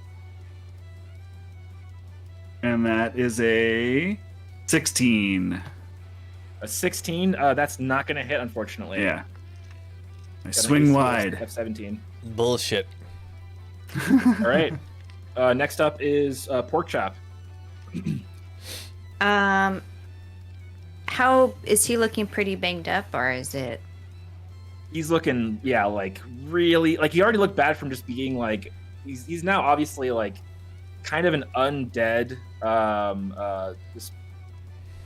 And that is a 16. A 16. That's not going to hit, unfortunately. Yeah. I Got an swing AC wide. of 17. Bullshit. All right. Next up is Pork Chop. How is he looking? Pretty banged up, or is it? He's looking, like really, like he already looked bad from just being like, he's now obviously like kind of an undead.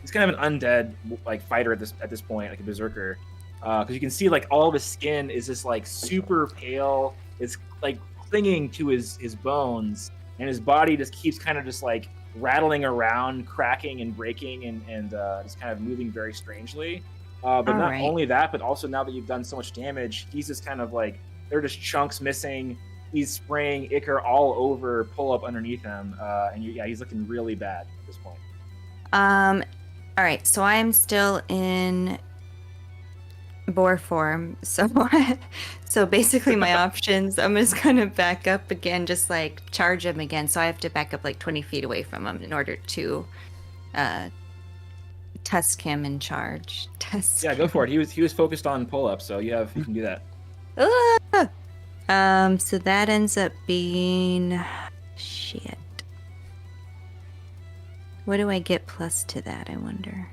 He's kind of an undead like fighter at this point, like a berserker, because you can see like all of his skin is just like super pale. It's like clinging to his bones, and his body just keeps kind of just like rattling around, cracking and breaking, and just kind of moving very strangely. But All not right. only that, but also now that you've done so much damage, he's just kind of like, there are just chunks missing. He's spraying ichor all over pull up underneath him, and he's looking really bad at this point. All right, so I'm still in boar form. So basically my options, I'm just gonna back up again, just like charge him again. So I have to back up like 20 feet away from him in order to tusk him and charge. Yeah, go for it. He was focused on pull up, so you can do that. So that ends up being shit. What do I get plus to that, I wonder?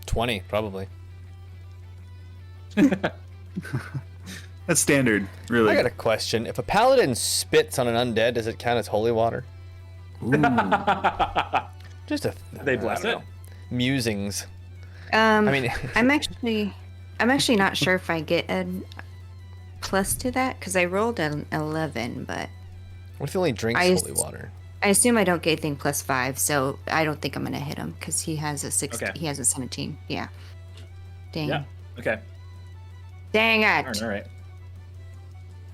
20, probably. That's standard, really. I got a question. If a paladin spits on an undead, does it count as holy water? Ooh. Just a. They I bless don't it. know. Musings. I mean, I'm actually not sure if I get a plus to that because I rolled an 11, but what if he only drinks I- holy water? I assume I don't get anything plus 5, so I don't think I'm gonna hit him because he has a 16. Okay. He has a 17. Yeah. Dang. Yeah. Okay. Dang it. All right.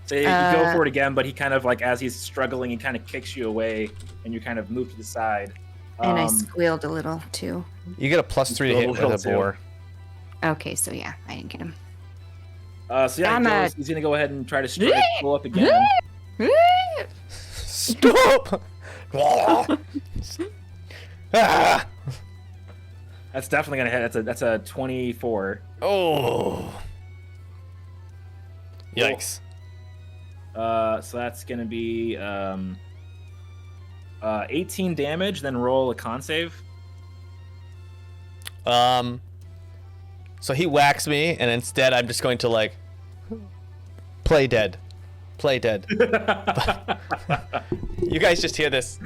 So you go for it again, but he kind of like, as he's struggling, he kind of kicks you away, and you kind of move to the side. And I squealed a little too. You get a +3 to hit with a too. boar. Okay, so yeah, I didn't get him. So yeah, Damn it. he's gonna go ahead and try to strike pull up again. Stop! Ah! That's definitely gonna hit. That's a 24. Oh. Yikes. So that's gonna be 18 damage. Then roll a con save. So he whacks me, and instead I'm just going to like play dead. Play dead. You guys just hear this.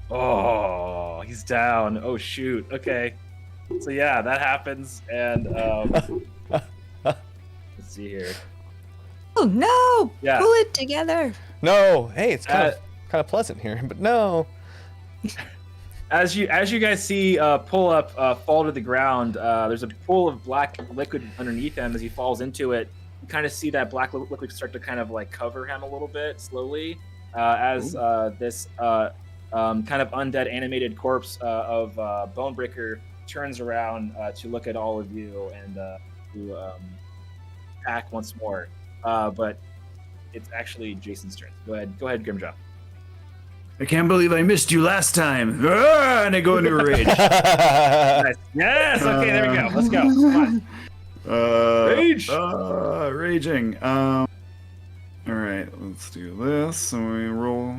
Oh, he's down. Oh shoot. Okay. So yeah, that happens, and let's see here. Oh no! Yeah. Pull it together. No. Hey, it's kind of pleasant here, but no. As you guys see pull up fall to the ground, there's a pool of black liquid underneath him. As he falls into it, you kind of see that black liquid start to kind of like cover him a little bit slowly as this kind of undead animated corpse of Bonebreaker turns around to look at all of you and to attack once more. But it's actually Jason's turn. Go ahead, Grimjaw. I can't believe I missed you last time. Ah, and I go into a rage. Nice. Yes. Okay. There we go. Let's go. Come on. Rage. Raging. All right. Let's do this. And we roll.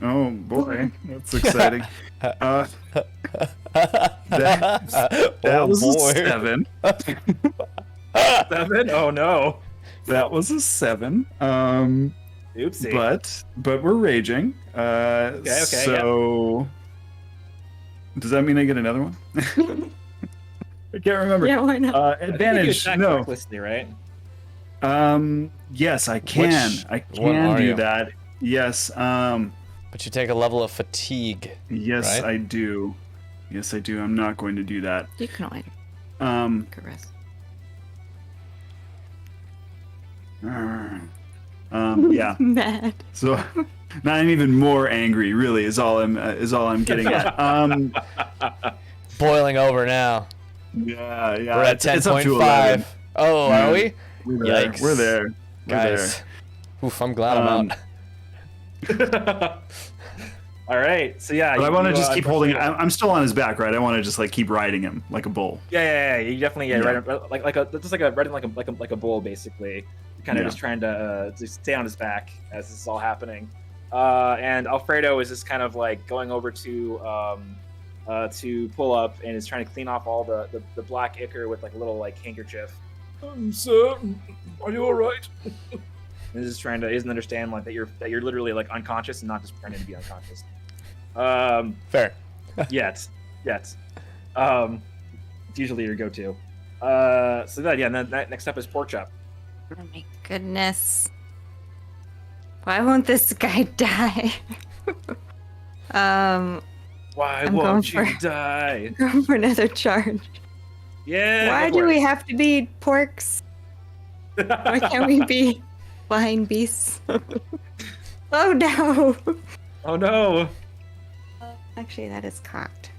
Oh boy, that's exciting. That was a 7. 7? Oh no. That was a 7. Oopsie. But we're raging. Okay, So does that mean I get another one? I can't remember. Yeah, why not? Advantage. No. Recklessly, right? Yes, I can. I one can are do you? that. Yes. But you take a level of fatigue. Yes, right? I do. Yes, I do. I'm not going to do that. You can only caress. Yeah. Mad. So now I'm even more angry. Really, is all I'm getting at. Boiling over now. Yeah. We're at It's up to 11. 10.5. Oh, are we? We're there. Yikes. We're there. Guys. Oof, I'm glad I'm out. All right. So yeah. But I want to you, just keep holding. I'm still on his back, right? I want to just like keep riding him like a bull. Yeah. You definitely Yeah. right, like riding like a bull basically. You're kind of Yeah. just trying to stay on his back as this is all happening. And Alfredo is just kind of like going over to pull up and is trying to clean off all the black ichor with like a little like handkerchief. Sir, are you all right? And is trying to isn't understand like that you're literally like unconscious and not just pretending to be unconscious. Fair. Yet. It's usually your go-to. So that and then next up is Pork Chop. Oh my goodness. Why won't this guy die? Why I'm won't going you die? Going for another charge. Yeah. Why go do for we it. have to be porks? Why can't we be flying beasts? Oh no! Oh no! Actually, that is cocked.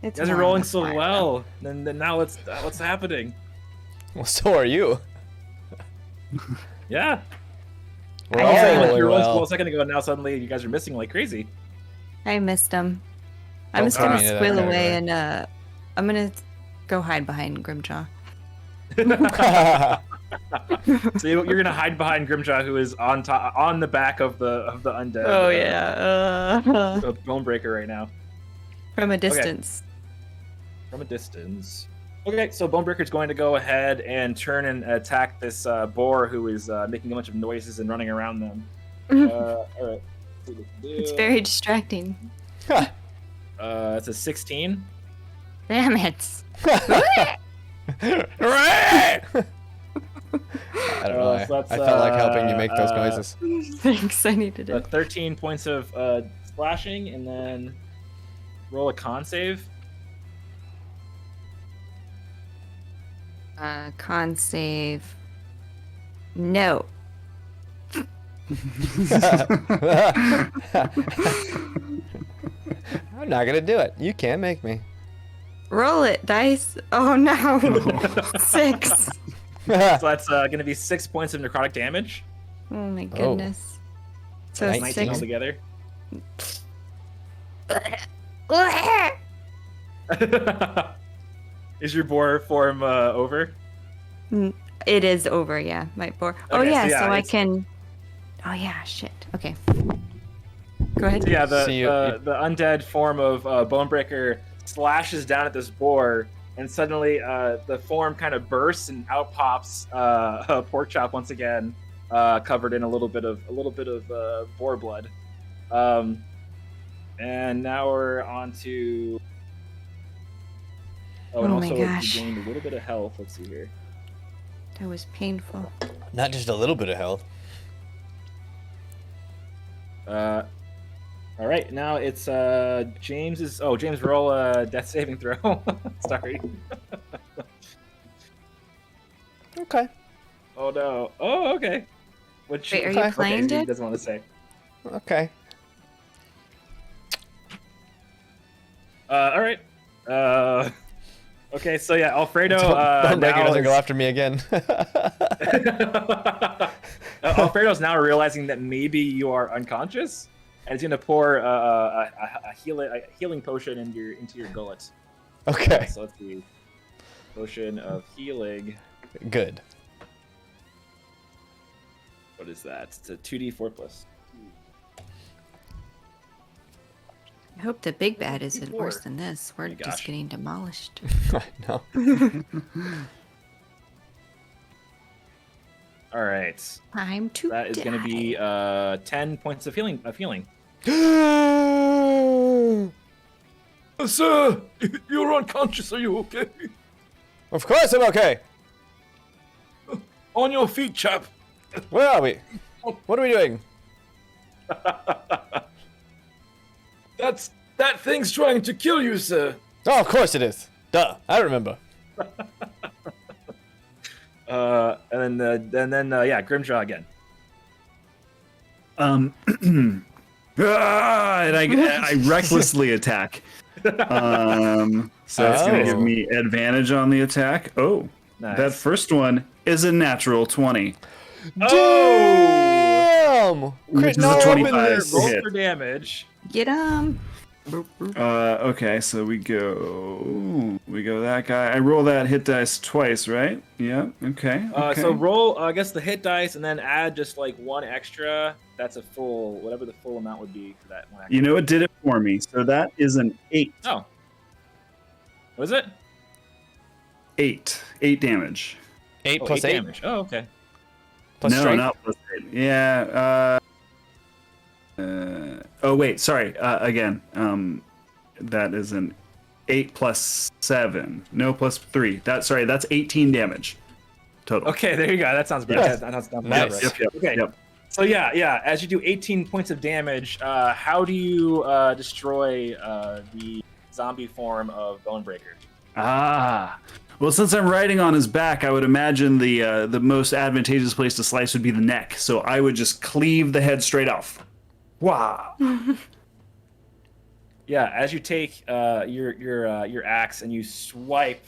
You It's guys are more rolling on the so fly, well. Then now what's happening? Well, so are you. Yeah. We're I all was saying, like, rolling you were rolling so well well. a second ago, and now suddenly you guys are missing like crazy. though. I missed him. I'm Don't just tell gonna me that, squill okay, away right. and I'm gonna go hide behind Grimjaw. So you're gonna hide behind Grimjaw, who is on the back of the undead. Oh yeah. Bonebreaker right now. From a distance. From a distance. Okay, so Bonebreaker's going to go ahead and turn and attack this boar who is making a bunch of noises and running around them. All right. It's very distracting. It's a 16. Damn it. Hooray! I don't know. So that's, I felt like helping you make those noises. Thanks, I needed it. 13 points of splashing, and then roll a con save. Con save. No. I'm not gonna do it. You can't make me. Roll it, dice. Oh no. 6. So that's going to be 6 points of necrotic damage. Oh my goodness. So 19 19 6. altogether. Is your boar form over? It is over, yeah. My boar. Oh Okay, yeah, so so, yeah, I it's- can. Oh yeah, shit. Okay. Go ahead. So yeah, So the undead form of Bonebreaker slashes down at this boar, and suddenly the form kind of bursts and out pops Pork Chop once again, covered in a little bit of boar blood. And now we're on to. Oh, and Oh my also gosh. you gained a little bit of health. Let's see here. That was painful. Not just a little bit of health. All right, now it's James's. Oh, James, roll a death saving throw. Sorry. Okay. Oh no. Oh, okay. Which, Wait, are you Okay. playing okay, he it? doesn't want to say. Okay. All right. Okay, so yeah, Alfredo. Bonebreaker now doesn't go is- after me again. Alfredo's now realizing that maybe you are unconscious, and he's gonna pour a healing potion into your gullet. Okay. So let's see. Potion of healing. Good. What is that? It's a 2d4 plus. I hope the big bad isn't Four. worse than this. We're my just gosh. getting demolished. I know. All right. Time to That is going to be 10 points of healing. Sir, you're unconscious. Are you okay? Of course I'm okay. On your feet, chap. Where are we? What are we doing? That thing's trying to kill you, sir. Oh, of course it is. Duh. I remember. And then yeah, Grimjaw again. And I recklessly attack. So that's going to give me advantage on the attack. Oh, Nice. that first one is a natural 20. Damn! Which Crit is a no 25. openness. Roll hit. for damage. Get him. Okay, so we go that guy. I roll that hit dice twice, right? Yeah. Okay. So roll, I guess, the hit dice, and then add just like one extra. That's a full, whatever the full amount would be for that one. Extra. You know, it did it for me. So that is an 8. Oh. What is it? 8 damage. 8 Oh, plus 8 8 damage. Oh, okay. plus no, strength. not plus 8. Yeah. Oh wait, sorry. Again, that is an 8 plus 7. No, plus 3. That's 18 damage total. Okay, there you go. That sounds better. Yes. That sounds Nice. right. Yep. Okay. Yep. So yeah. As you do 18 points of damage, how do you destroy the zombie form of Bonebreaker? Ah. Well, since I'm riding on his back, I would imagine the most advantageous place to slice would be the neck. So I would just cleave the head straight off. Wow. Yeah, as you take your axe and you swipe,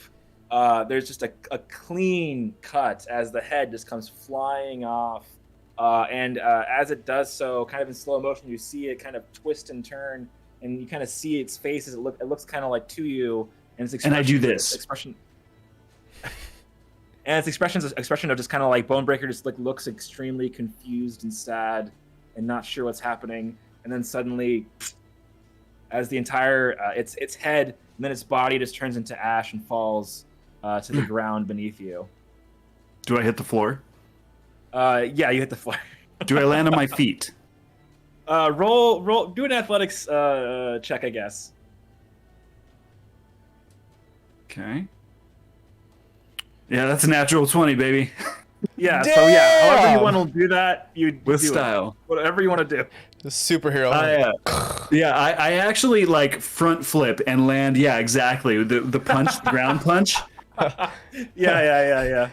there's just a clean cut as the head just comes flying off, and as it does so, kind of in slow motion, you see it kind of twist and turn, and you kind of see its face as it looks kind of like to you, and its expression. And I do this. Expression. And its expression of just kind of like Bonebreaker just like looks extremely confused and sad, and not sure what's happening, and then suddenly, as the entire its head and then its body just turns into ash and falls to the ground beneath you. Do I hit the floor? Yeah, you hit the floor. Do I land on my feet? Roll. Do an athletics check, I guess. Okay. Yeah, that's a natural 20, baby. Yeah. So yeah, however you Damn! want to do that, you With do it. style. Whatever you want to do. The superhero. I actually like front flip and land. Yeah, exactly. The punch, the ground punch. Yeah.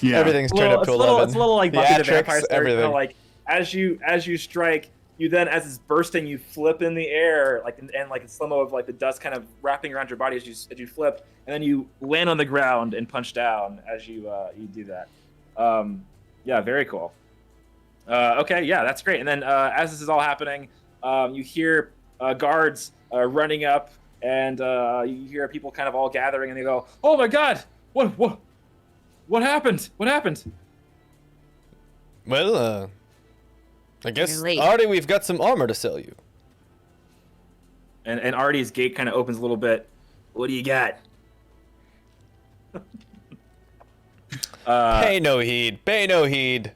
Yeah. Everything's turned up to 11. It's a little like The Buffy the Atrix, Vampire Slayer. everything. Kind of like as you strike, you then as it's bursting, you flip in the air like and like a slow-mo of like the dust kind of wrapping around your body as you flip, and then you land on the ground and punch down as you do that. Yeah, very cool. Okay, yeah, that's great. And then as this is all happening, you hear guards running up, and you hear people kind of all gathering, and they go, "Oh my God! What happened? What happened?" Well, I guess, You're late. Artie, we've got some armor to sell you. And Artie's gate kind of opens a little bit. What do you got? Pay no heed. Pay no heed.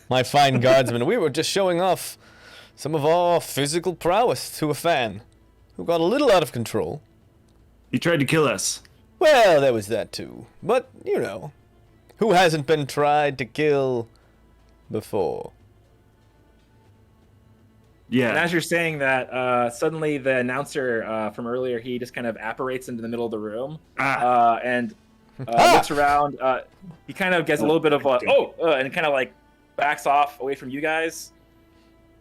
My fine guardsmen, we were just showing off some of our physical prowess to a fan who got a little out of control. He tried to kill us. Well, there was that too. But, you know, who hasn't been tried to kill before? And Yeah. as you're saying that, suddenly the announcer from earlier, he just kind of apparates into the middle of the room and looks around. He kind of gets a little bit of and kind of like backs off away from you guys.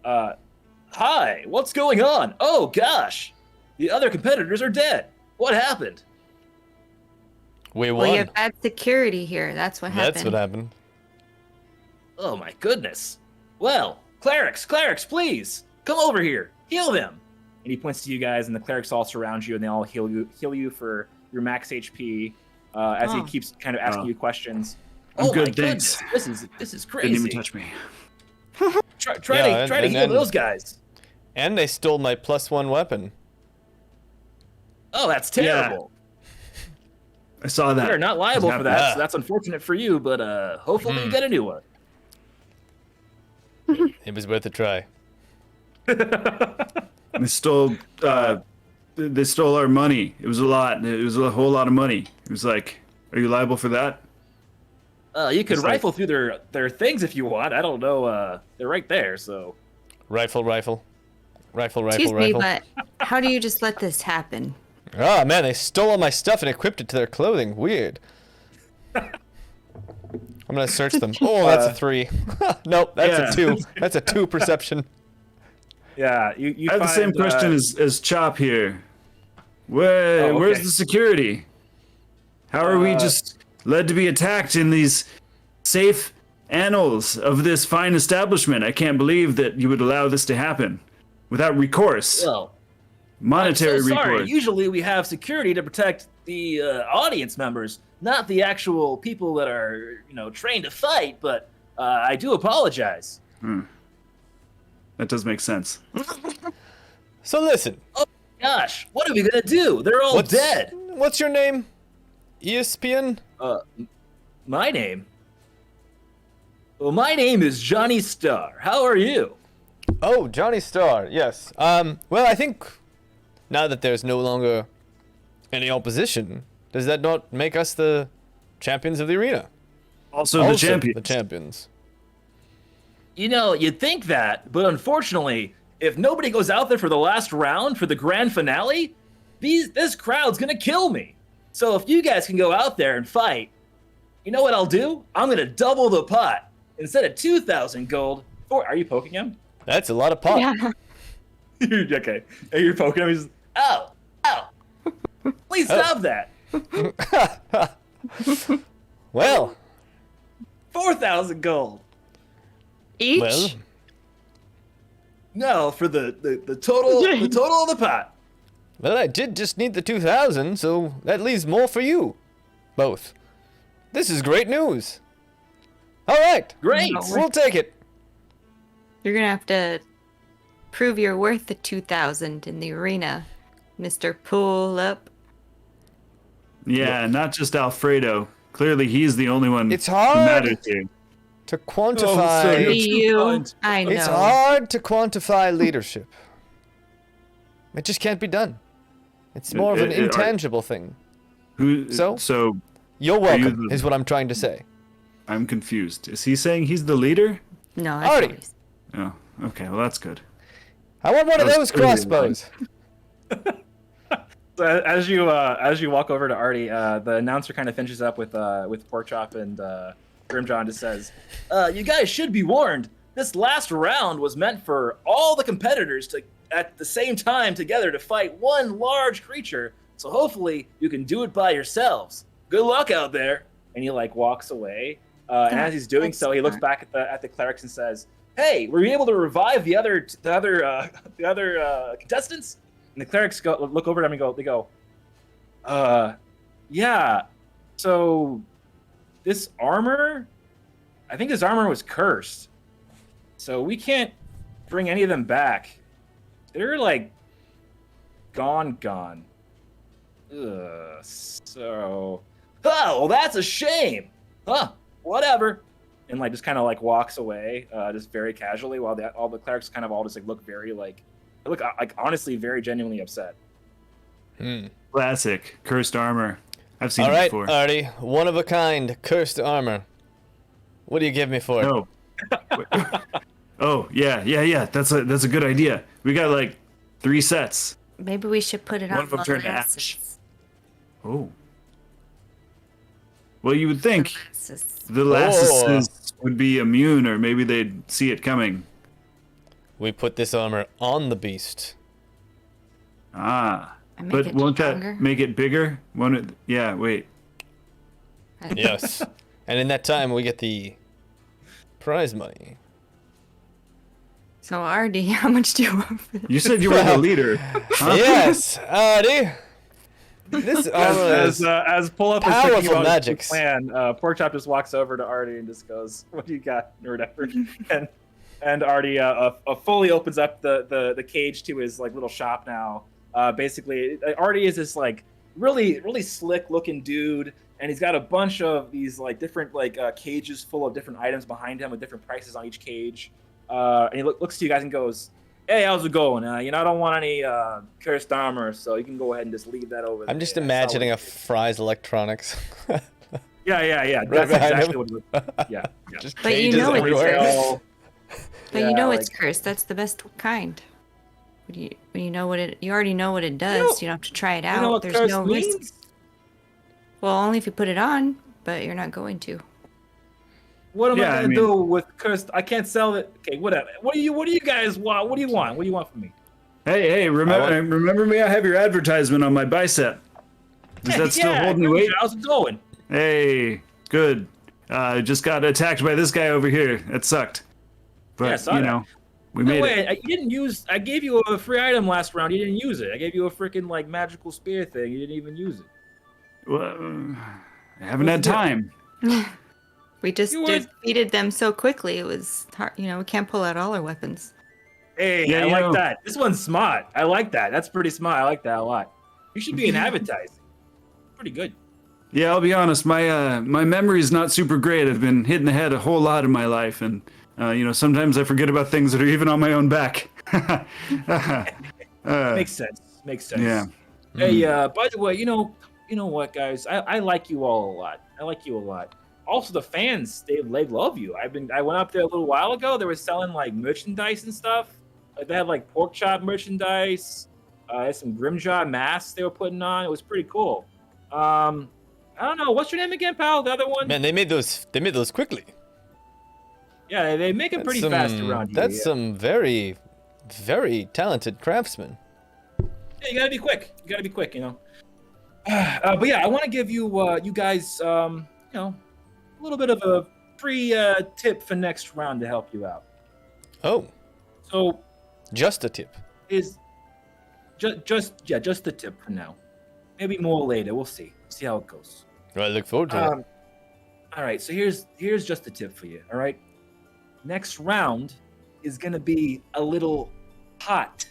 Hi, what's going on? Oh gosh, the other competitors are dead. What happened? We Well, you won. have bad security here. That's what happened. That's what happened. Oh my goodness. Well, clerics, please come over here. Heal them. And he points to you guys, and the clerics all surround you, and they all heal you for your max HP. As he Oh. keeps kind of asking you questions. I'm Oh good, my thanks. goodness, this is crazy. Didn't even touch me. Try Yeah, to and heal then- those guys. And they stole my +1 weapon. Oh, that's terrible. I saw that. You're not liable for that, Yeah. so that's unfortunate for you. But hopefully you get a new one. It was worth a try. They stole. They stole our money. It was a lot. It was a whole lot of money. It was like, are you liable for that? You could It's like- rifle through their things if you want. I don't know. They're right there, so. Rifle. Excuse me, but how do you just let this happen? Oh man, they stole all my stuff and equipped it to their clothing. Weird. I'm gonna search them. Oh, that's a 3. Nope, that's a Yeah. 2. That's a 2 perception. Yeah, you I have the same find, question as Chop here. Where's okay. the security? How are we just led to be attacked in these safe annals of this fine establishment? I can't believe that you would allow this to happen without recourse, Well, monetary I'm so sorry. recourse. Usually we have security to protect the audience members, not the actual people that are, trained to fight. But I do apologize. That does make sense. So listen, Gosh, what are we gonna do? They're all dead. What's your name? ESPN? My name? Well, my name is Johnny Starr. How are you? Oh, Johnny Starr. Yes. Well, I think now that there's no longer any opposition, does that not make us the champions of the arena? Also, the champion. The champions. You'd think that, but unfortunately, if nobody goes out there for the last round, for the grand finale, this crowd's gonna kill me. So if you guys can go out there and fight, you know what I'll do? I'm gonna double the pot. Instead of 2,000 gold, are you poking him? That's a lot of pot. Yeah. Okay. And you're poking him, he's ow. Please stop that. Well, 4,000 gold. Each? well, No, for the total of the pot. well, I did just need the 2,000, so that leaves more for you. Both. This is great news. All right. Great. We'll take it. You're gonna have to prove you're worth the 2,000 in the arena, Mr. Pull Up. Yeah, not just Alfredo. Clearly, he's the only one It's who hard. matters here. To Oh, quantify. sorry. Be you. kind. I know. It's hard to quantify leadership. It just can't be done. It's more of an intangible thing. Who? So? So You're Are you welcome, the- is what I'm trying to say. I'm confused. Is he saying he's the leader? No, that's Artie. what he's- Oh, okay. Well, that's good. I want one of That those was clearly crossbows. So as you walk over to Artie, the announcer kind of finishes up with Porkchop and Grimjaw and just says, "You guys should be warned. This last round was meant for all the competitors to at the same time together to fight one large creature. So hopefully you can do it by yourselves. Good luck out there." And he walks away. And as he's doing That's so, he looks smart. back at the clerics and says, "Hey, were you able to revive the other contestants?" And the clerics look over at him and go, yeah. So this armor, I think this armor was cursed, so we can't bring any of them back. They're like gone. So, well, that's a shame. Whatever. And like just kind of like walks away, just very casually, while all the clerics kind of all just like look very like honestly very genuinely upset. Classic cursed armor. I've seen All it right, before. Artie, one of a kind, cursed armor. What do you give me for it? No. Oh yeah. That's a good idea. We got like 3 sets. Maybe we should put it One on of them turned to glasses. ash. Oh. Well, you would think Glasses. the lasses would be immune, or maybe they'd see it coming. We put this armor on the beast. Ah. I make But it won't stronger. that make it bigger? Won't it? Yeah, wait. Yes. And in that time, we get the prize money. So Artie, how much do you want for this? You said you were the leader. Huh? Yes, Artie. This armor is As pull up is powerful thinking about magics. his plan, Porkchop just walks over to Artie and just goes, "What do you got?" or whatever. and Artie fully opens up the cage to his like little shop now. Basically, Artie is this like really slick looking dude, and he's got a bunch of these like different like cages full of different items behind him with different prices on each cage. And he looks to you guys and goes, "Hey, how's it going? I don't want any cursed armor, so you can go ahead and just leave that over there." I'm just That's imagining all a it is." Fry's Electronics. Yeah. Right That's behind exactly him. what it is. Yeah. Just But you cages know it's everywhere. Retail. But Yeah, you know it's like- cursed. That's the best kind. When you know what it, you already know what it does. You don't have to try it out. You know what There's curse no means? risk. Well, only if you put it on, but you're not going to. What am Yeah, I I gonna mean- do with cursed? I can't sell it. Okay, whatever. What do you guys want? What do you want? What do you want from me? Hey, remember me? I have your advertisement on my bicep. Does that still hold any weight? How's it going? Hey, good. Just got attacked by this guy over here. That sucked. But, Yeah, I saw that. we No made way. it. You didn't use. I gave you a free item last round. You didn't use it. I gave you a freaking like magical spear thing. You didn't even use it. Well, I haven't had What's the time. We just You defeated them so quickly. It was hard. You know, we can't pull out all our weapons. Hey, Yeah, I you like know. that. This one's smart. I like that. That's pretty smart. I like that a lot. You should be in advertising. Pretty good. Yeah, I'll be honest. My memory's not super great. I've been hitting the head a whole lot in my life, and sometimes I forget about things that are even on my own back. Makes sense. Makes sense. Yeah. Hey, by the way, you know what, guys? I like you all a lot. I like you a lot. Also, the fans, they love you. I went up there a little while ago. They were selling like merchandise and stuff. Like they had like pork chop merchandise. Had some Grimjaw masks they were putting on. It was pretty cool. I don't know. What's your name again, pal? The other one? Man, they made those quickly. Yeah, they make it pretty fast around here. That's yeah. some very, very talented craftsmen. Yeah, you gotta be quick. You gotta be quick, you know. But yeah, I want to give you, you guys, a little bit of a free tip for next round to help you out. Oh, So just a tip. is just the tip for now. Maybe more later. We'll see. See how it goes. Well, I look forward to it. All right. So here's just the tip for you. All right. Next round is gonna be a little hot,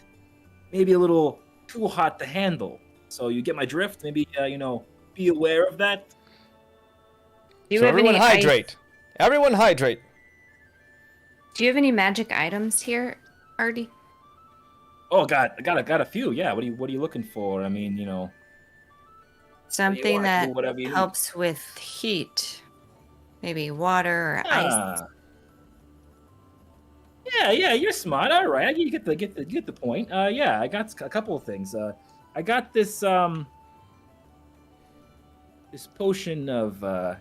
maybe a little too hot to handle. So you get my drift. Maybe be aware of that. Do you So have everyone any hydrate. Everyone hydrate. Do you have any magic items here, Artie? Oh God, I got a few. Yeah. What are you looking for? I mean, Something want, that whatever you need. helps with heat. Maybe water or ice. Ah. Yeah, you're smart. All right, you get the point. Yeah, I got a couple of things. I got this this potion of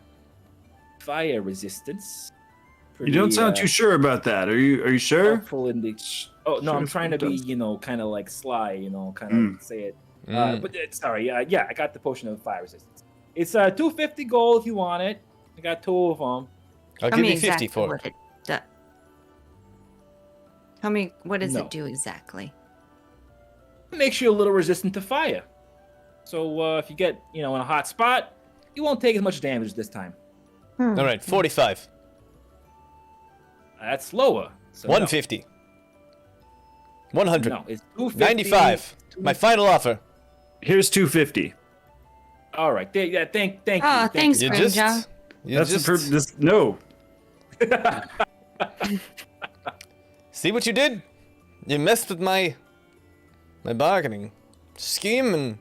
fire resistance. You don't sound too sure about that. Are you sure? helpful in the. Oh no, I'm Sure, trying to it be does. kind of like sly, kind of say it. Mm. But sorry, yeah, I got the potion of fire resistance. It's 250 gold if you want it. I got 2 of them. I'll Tell give me you 50 exactly for what it. it does. Tell me, what does No. it do exactly? It makes you a little resistant to fire. So if you get, in a hot spot, you won't take as much damage this time. All right, 45. That's lower. So no. 150. 100. No, it's 250. 95. My final offer. Here's 250. All right. Thank you. Oh, Thank thanks, you. Grimjaw. No. See what you did? You messed with my bargaining scheme, and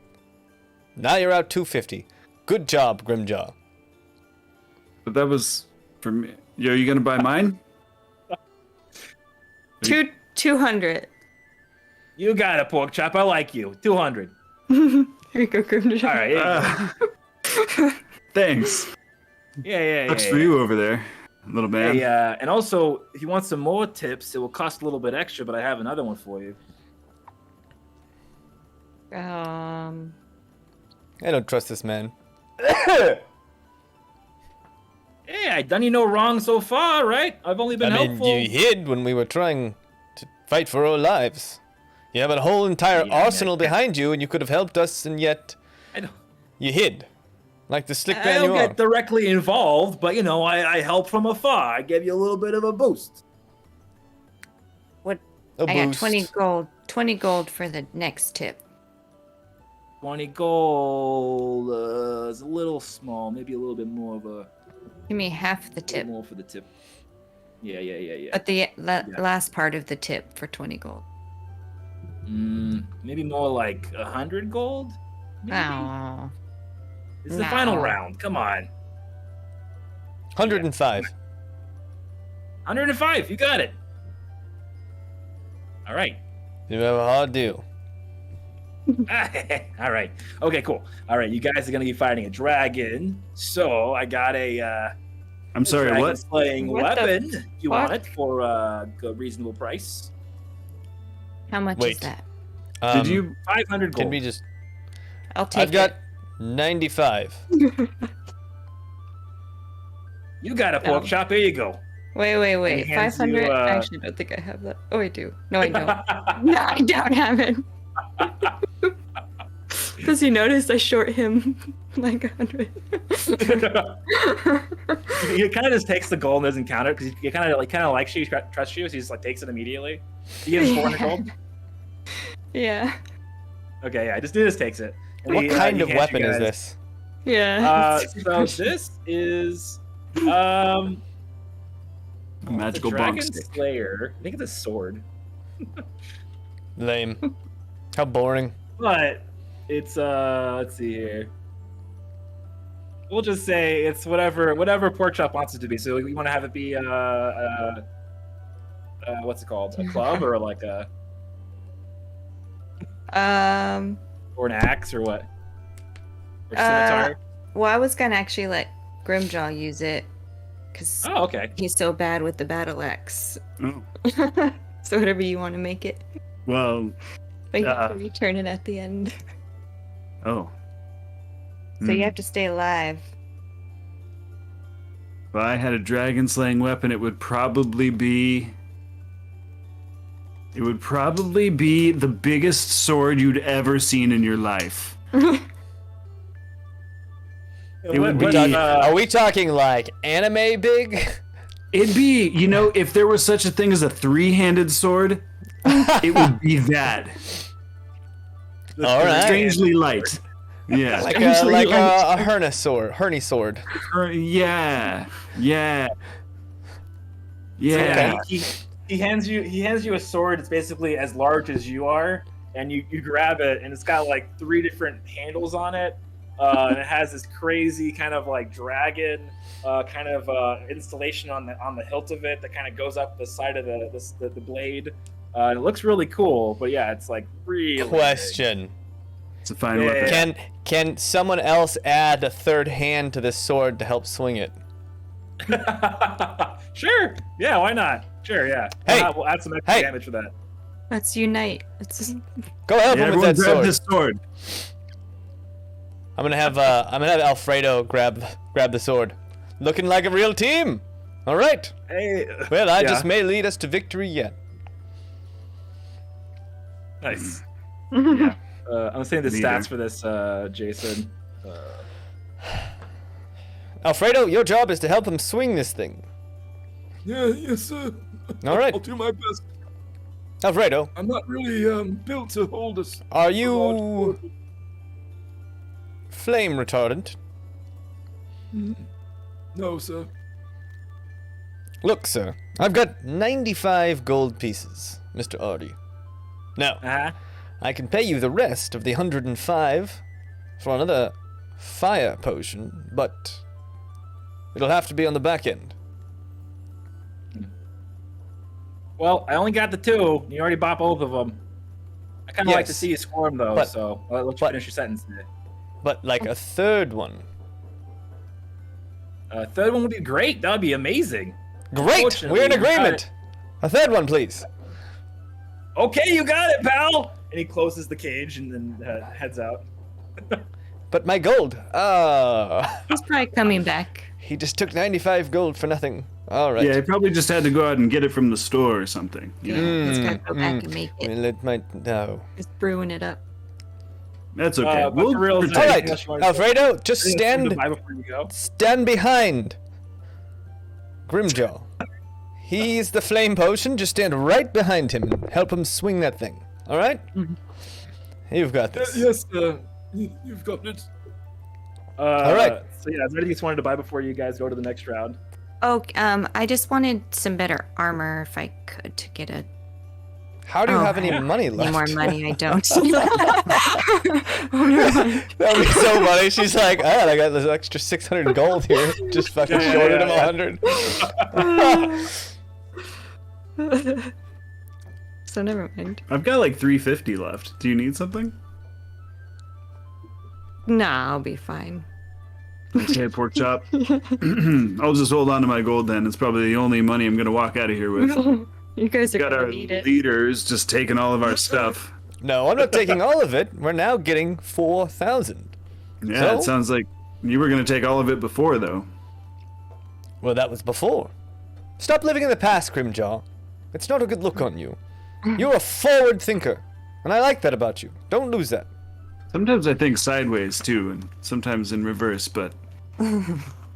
now you're out 250. Good job, Grimjaw. But that was for me. Are you gonna buy mine? 200. You got it, pork chop. I like you. 200. Here you go, Grimjaw. All right. Thanks. Yeah. Looks for you over there, little man. Hey, and also, if you want some more tips, it will cost a little bit extra, but I have another one for you. I don't trust this man. Hey, I done you no wrong so far, right? I've only been I mean, helpful. you hid when we were trying to fight for our lives. You have a whole entire Yeah, arsenal behind you, and you could have helped us, and yet I don't, you hid. Like the slick I man don't you get are. directly involved, but I help from afar. I give you a little bit of a boost. What? A I got boost. 20 gold. 20 gold for the next tip. 20 gold is a little small. Maybe a little bit more of a Give me half the tip. more for the tip. Yeah. But the last part of the tip for 20 gold. Maybe more like 100 gold. Maybe? Oh. This is the final No. round. Come on. 105. 105. You got it. All right. You have a hard deal. All right. Okay, cool. All right, you guys are gonna be fighting a dragon. So I got a I'm sorry, dragon what? slaying What the weapon. You want fuck? it for a reasonable price? How much is Wait. that? Did you? 500 gold. Can we just... I'll take I've got it. 95. You got a pork No. chop. There you go. Wait. He hands 500? you, I actually don't think I have that. Oh, I do. No, I don't. No, I don't have it. Does he notice I short him like 100? He kind of just takes the gold and doesn't count it because he kind of likes you, trusts you, so he just like takes it immediately. You give him 400 gold. Yeah. Okay, yeah, just takes it. And What he, kind he of hands weapon you is guys- this? Yeah. So this is A the magical Dragon bonk stick. Slayer. I think it's a sword, Lame. How boring. but it's let's see here. We'll just say it's whatever pork chop wants it to be. So we want to have it be what's it called? A club or like a or an axe or what? Or scimitar? Well, I was gonna actually let Grimjaw use it because Oh, okay. he's so bad with the battle axe. Oh. So whatever you want to make it, Well, but you have to return it at the end. oh. So you have to stay alive. If I had a dragon slaying weapon, it would probably be the biggest sword you'd ever seen in your life. It would be- Are we talking like anime big? It'd be, if there was such a thing as a three-handed sword, it would be that. All right. Strangely light. Yeah. Like strangely light. a herny sword. Yeah. Okay. He hands you a sword. It's basically as large as you are, and you grab it, and it's got like 3 different handles on it, and it has this crazy kind of like dragon installation on the hilt of it that kind of goes up the side of the blade. It looks really cool, but yeah, it's like really big. Question. It's a fine Yeah. weapon. Can someone else add a third hand to this sword to help swing it? Sure. Yeah, why not? Sure, yeah. Hey. We'll add some extra Hey. damage for that. Let's unite. Go help Yeah, him with everyone that grab sword. this sword. I'm gonna have Alfredo grab the sword. Looking like a real team. All right. Hey. Well, I Yeah. just may lead us to victory yet. Nice. Yeah. I'm saying the Neither. stats for this, Jason. Alfredo, your job is to help him swing this thing. Yeah, yes, sir. All right. I'll do my best. Alfredo, I'm not really built to hold us. are you flame retardant? No, sir. Look, sir, I've got 95 gold pieces, Mr. Artie. Now, Uh-huh. I can pay you the rest of the 105 for another fire potion, but it'll have to be on the back end. Well, I only got the 2. You already bought both of them. I kind of like to Yes. see you score them, though, But- so I'll let you but- finish your sentence. But like a third one. Third one would be great. That would be amazing. Great! Unfortunately, We're in you got agreement! A third one, please. Okay, you got it, pal! And he closes the cage and then heads out. But my gold. He's probably coming back. He just took 95 gold for nothing. All right. Yeah, he probably just had to go out and get it from the store or something. You know? He's got to go back and make it. Well, it might. No. He's brewing it up. That's okay. But We'll for real, pretend- All Anything right, else you wanna say? Alfredo, just Anything else you stand. wanna buy before you go? Stand behind Grimjaw. He's the flame potion. Just stand right behind him and help him swing that thing. All right? You've got this. Yes, sir. You've got it. All right. So yeah, is there anything you just wanted to buy before you guys go to the next round? Oh, I just wanted some better armor if I could to get a How do you Oh, have any money any left? more money. I don't. Oh, never mind. That would be so funny. She's like, I got this extra 600 gold here. Just fucking Yeah, shorted yeah, him yeah. 100. So never mind. I've got like 350 left. Do you need something? Nah, I'll be fine. Okay, pork chop. I'll just hold on to my gold then. It's probably the only money I'm gonna walk out of here with. You guys are Got gonna our need it. leaders just taking all of our stuff. No, I'm not taking all of it. We're now getting 4,000. Yeah, So? it sounds like you were gonna take all of it before though. Well, that was before. Stop living in the past, Grimjaw. It's not a good look on you. You're a forward thinker, and I like that about you. Don't lose that. Sometimes I think sideways too, and sometimes in reverse, but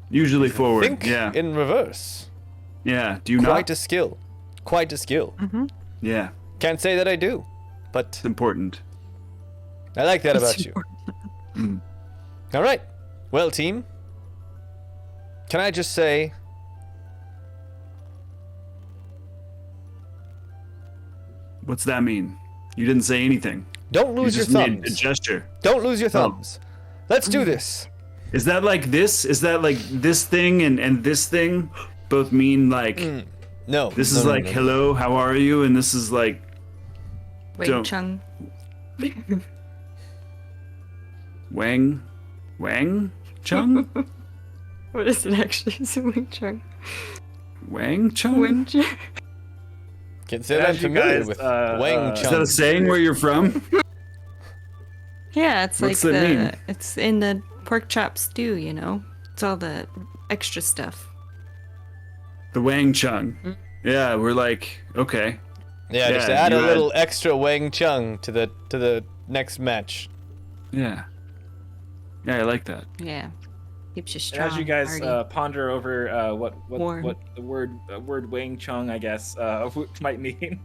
usually forward. Think Yeah, in reverse. yeah. Do you Quite not? a skill. Quite a skill. Yeah, Can't say that I do, but it's important. I like that about you. All right. Well, team, can I just say What's that mean? You didn't say anything. don't You lose your just made a thumbs. gesture. Don't lose your thumbs. Let's do this. Is that like this? Is that like this thing and this thing both mean like No. this no, is no, like no. hello, how are you? And this is like Wait, Don't- Chung. Wang Chung? What is it actually? Is it Wing Chung? Wang Chung? Wing Chung? Can't say that I'm As you familiar guys, with uh, Wang Is Chung. that a saying where you're from? Yeah, it's What's like that the mean? it's in the pork chop stew. You know, it's all the extra stuff. The Wang Chung. Yeah, we're like, okay. Yeah, just Yeah, add a you little extra Wang Chung to the next match. Yeah. Yeah, I like that. Yeah, keeps you And strong. as you guys Artie. ponder over what Warm. the word Wang Chung, I guess, which might mean,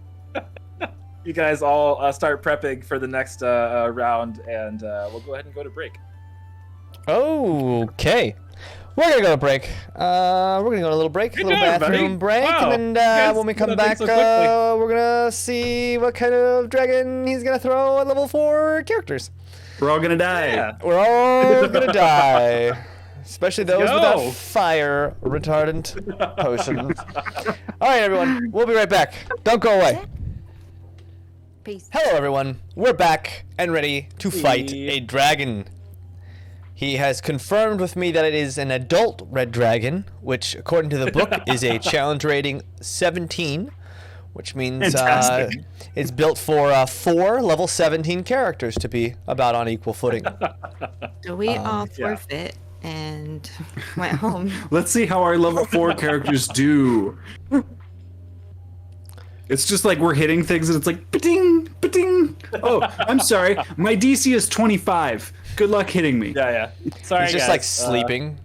you guys all start prepping for the next round, and we'll go ahead and go to break. Okay. We're gonna go to break. We're gonna go to a little break, a Good little job, bathroom buddy. break, Wow. and You then guys when we did come that back, thing so quickly. we're gonna see what kind of dragon he's gonna throw at level 4 characters. We're all gonna die. Yeah. We're all gonna die, especially those go. without fire retardant potions. All right, everyone, we'll be right back. Don't go away. Peace. Hello, everyone. We're back and ready to fight a dragon. He has confirmed with me that it is an adult red dragon, which, according to the book, is a challenge rating 17, which means Fantastic. it's built for 4 level 17 characters to be about on equal footing. So we all yeah. forfeit and went home. Let's see how our level 4 characters do. It's just like we're hitting things and it's like ba-ding, ba-ding. Oh, I'm sorry. My DC is 25. Good luck hitting me. Yeah. Sorry, He's just guys. like sleeping.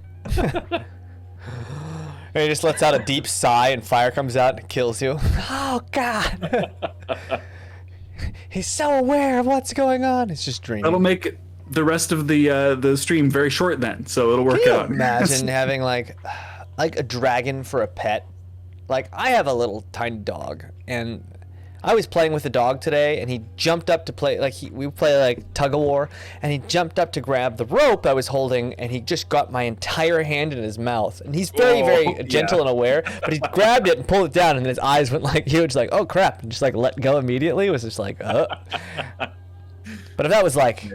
And he just lets out a deep sigh and fire comes out and kills you. Oh god. He's so aware of what's going on. He's just dreaming. That'll make the rest of the stream very short then, so it'll work Can you out. imagine having like a dragon for a pet? Like, I have a little tiny dog, and I was playing with the dog today, and he jumped up to play, like, we play, like, tug-of-war, and he jumped up to grab the rope I was holding, and he just got my entire hand in his mouth. And he's very gentle and aware, but he grabbed it and pulled it down, and then his eyes went, like, huge, like, oh, crap, and just, like, let go immediately. It was just like, But if that was, like,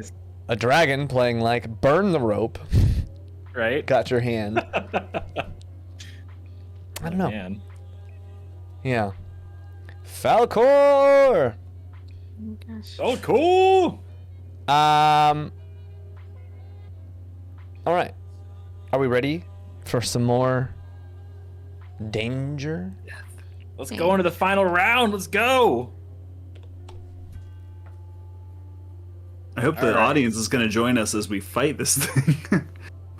a dragon playing, like, burn the rope, Right? got your hand. I don't know. Man. Yeah. Falcor! Oh, cool! Alright. Are we ready for some more danger? Let's go into the final round. Let's go. I hope the audience is going to join us as we fight this thing.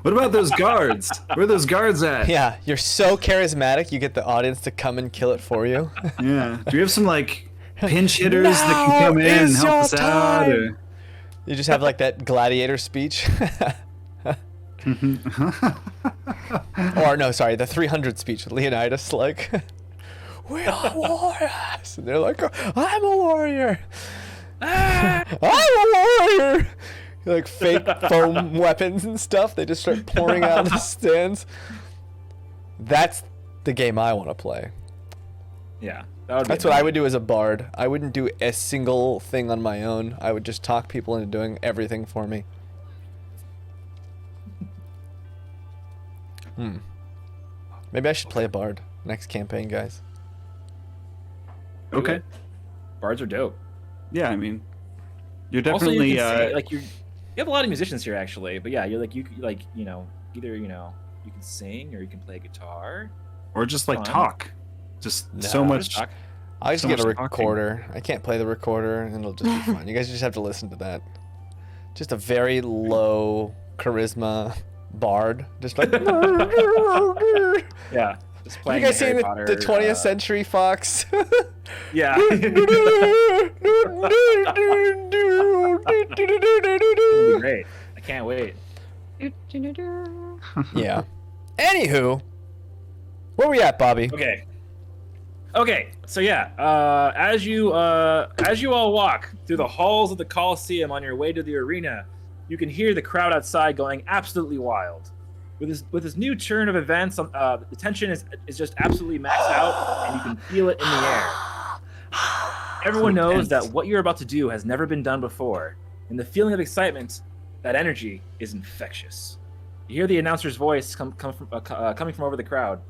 What about those guards? Where are those guards at? Yeah, you're so charismatic, you get the audience to come and kill it for you. Yeah. Do we have some, like, pinch hitters that can come in and help us out? Or... You just have, like, that gladiator speech. Or, no, sorry, the 300 speech with Leonidas, like, we are warriors! And they're like, I'm a warrior! I'm a warrior! Like fake foam weapons and stuff. They just start pouring out of the stands. That's the game I want to play. Yeah. That's what I would do as a bard. I wouldn't do a single thing on my own. I would just talk people into doing everything for me. Maybe I should play a bard next campaign, guys. Okay. Bards are dope. Yeah, I mean, you're Also, definitely you can sing, like you have a lot of musicians here actually, but yeah, you're like either you can sing or you can play guitar. or just like Fun. talk. Just No. so much. Talk. I'll just So get a much talking. recorder. I can't play the recorder, and it'll just be fun. You guys just have to listen to that. Just a very low charisma bard, just like. Yeah. Just Have playing you guys Harry seen Potter, the 20th Century Fox? Yeah. It'll be great. I can't wait. Yeah. Anywho, where we at, Bobby? Okay. So yeah, as you all walk through the halls of the Coliseum on your way to the arena, you can hear the crowd outside going absolutely wild. With this new turn of events, the tension is just absolutely maxed out, and you can feel it in the air. Everyone knows that what you're about to do has never been done before, and the feeling of excitement, that energy, is infectious. You hear the announcer's voice coming from over the crowd.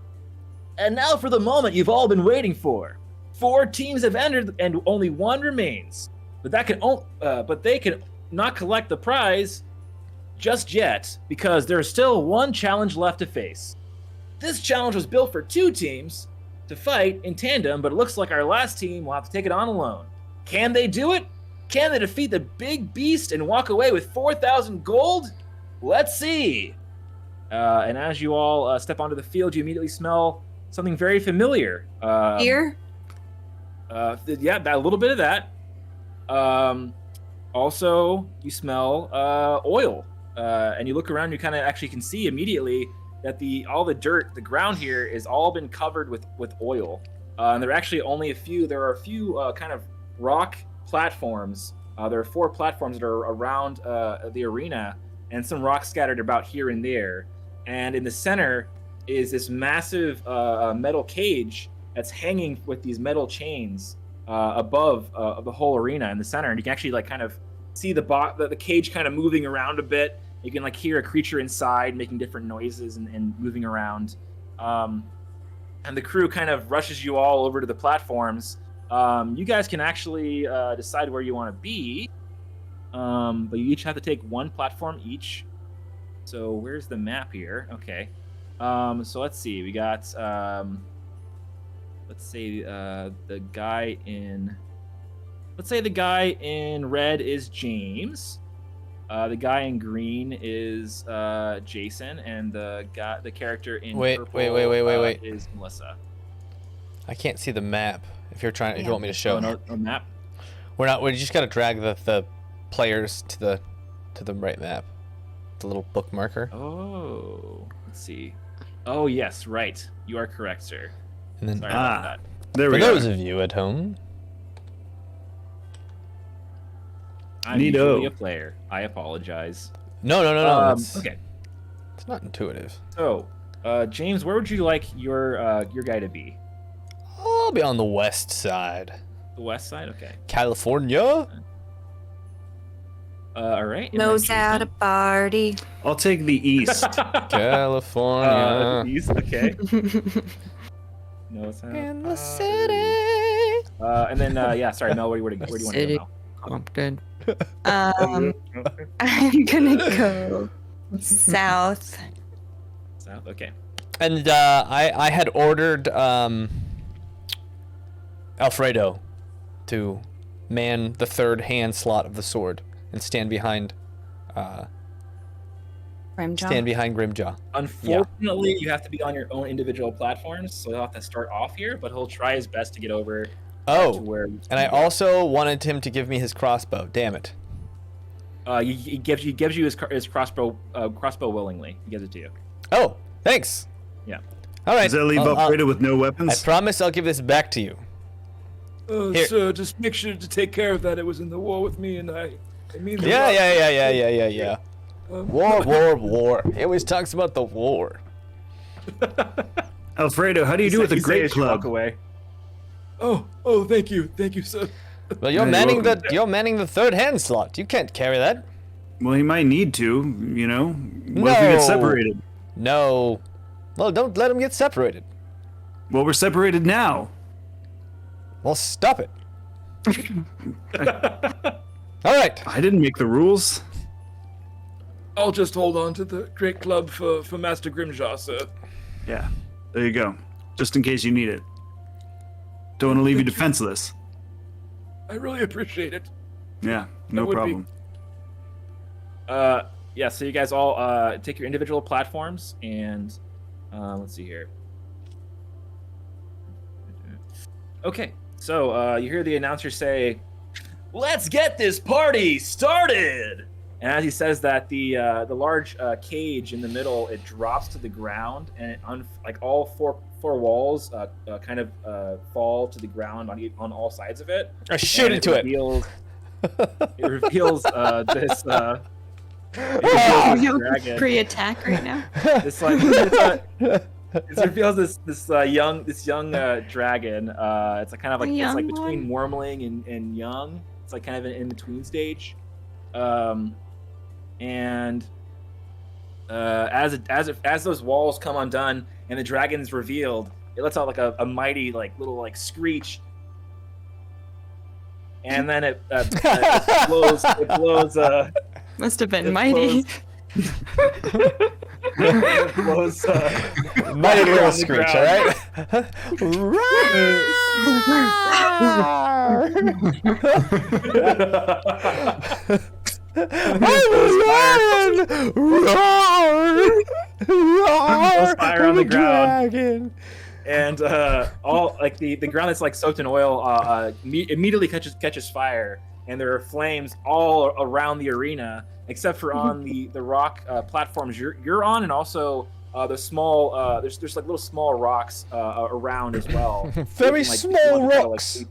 And now for the moment you've all been waiting for. 4 teams have entered, and only 1 remains. But they can not collect the prize just yet, because there's still 1 challenge left to face. This challenge was built for 2 teams to fight in tandem, but it looks like our last team will have to take it on alone. Can they do it? Can they defeat the big beast and walk away with 4,000 gold? Let's see. And as you all step onto the field, you immediately smell something very familiar. Here? Yeah, a little bit of that. Also, you smell oil. And you look around, you kind of actually can see immediately that all the dirt, the ground here, is all been covered with oil. And there are actually only a few. There are a few kind of rock platforms. There are 4 platforms that are around the arena, and some rocks scattered about here and there. And in the center is this massive metal cage that's hanging with these metal chains above the whole arena in the center. And you can actually like kind of see the cage kind of moving around a bit. You can like hear a creature inside making different noises and moving around. And the crew kind of rushes you all over to the platforms. You guys can actually decide where you want to be. But you each have to take 1 platform each. So where's the map here? Okay. So let's see. We got let's say the guy in red is Jaymes. The guy in green is Jason, and the character in purple wait. is Melissa. I can't see the map. If you're trying, if you want me to show. Oh, no map. We're not. We just gotta drag the players to the right map. The little bookmarker. Oh, let's see. Oh yes, right. You are correct, sir. And then Sorry about that. There for we those go. of you at home, I'm usually a player. I apologize. no. Okay. It's not intuitive. So, Jaymes, where would you like your guy to be? I'll be on the west side. The west side. Okay. California. All right. and Knows then how to Jason? party. I'll take the east. California. East. Okay. Knows how to In the party. city. And then yeah. Sorry, Mel. Where do you want to City. go, Compton. Mel? I'm gonna go south. South. Okay. And I had ordered Alfredo to man the third hand slot of the sword and stand behind Grimjaw. Unfortunately, you have to be on your own individual platforms, so he'll have to start off here. But he'll try his best to get over to Oh, where. and I also wanted him to give me his crossbow. Damn it. He gives you his crossbow willingly. He gives it to you. Oh, thanks. Yeah. All right. Does that leave Alfredo with no I weapons? promise I'll give this back to you. Here. Sir, just make sure to take care of that. It was in the war with me, and I mean. Yeah. War. He always talks about the war. Alfredo, how do you do with a You say great as you walk club? away. Oh, thank you, sir. Well, you're Yeah, you're manning the third hand slot. You can't carry that. Well, he might need to, you know. What if we No. get separated? No. Well, don't let him get separated. Well, we're separated now. Well, stop it. All right. I didn't make the rules. I'll just hold on to the great club for Master Grimjaw, sir. Yeah, there you go. Just in case you need it. Don't want to leave you defenseless. I really appreciate it. Yeah, no would be- problem. Yeah. So you guys all take your individual platforms and let's see here. Okay. So you hear the announcer say, "Let's get this party started!" And as he says that, the large cage in the middle, it drops to the ground, and it like all four walls kind of fall to the ground on all sides of it. I shoot And into it. It reveals this. Oh, this you dragon. pre-attack right now. This like it reveals this young dragon. It's like kind of like it's like young between wormling and young. It's like kind of an in between stage. And as those walls come undone and the dragon is revealed, it lets out like a mighty like little like screech, and then it blows. It blows. Must have been It mighty. It blows. Mighty little around the screech, ground. all right? Roar! fire on the ground. Dragon. And all like the ground that's like soaked in oil immediately catches fire, and there are flames all around the arena, except for on the rock platforms you're on, and also the small there's like little small rocks around as well. Very You can, small if you want to rocks.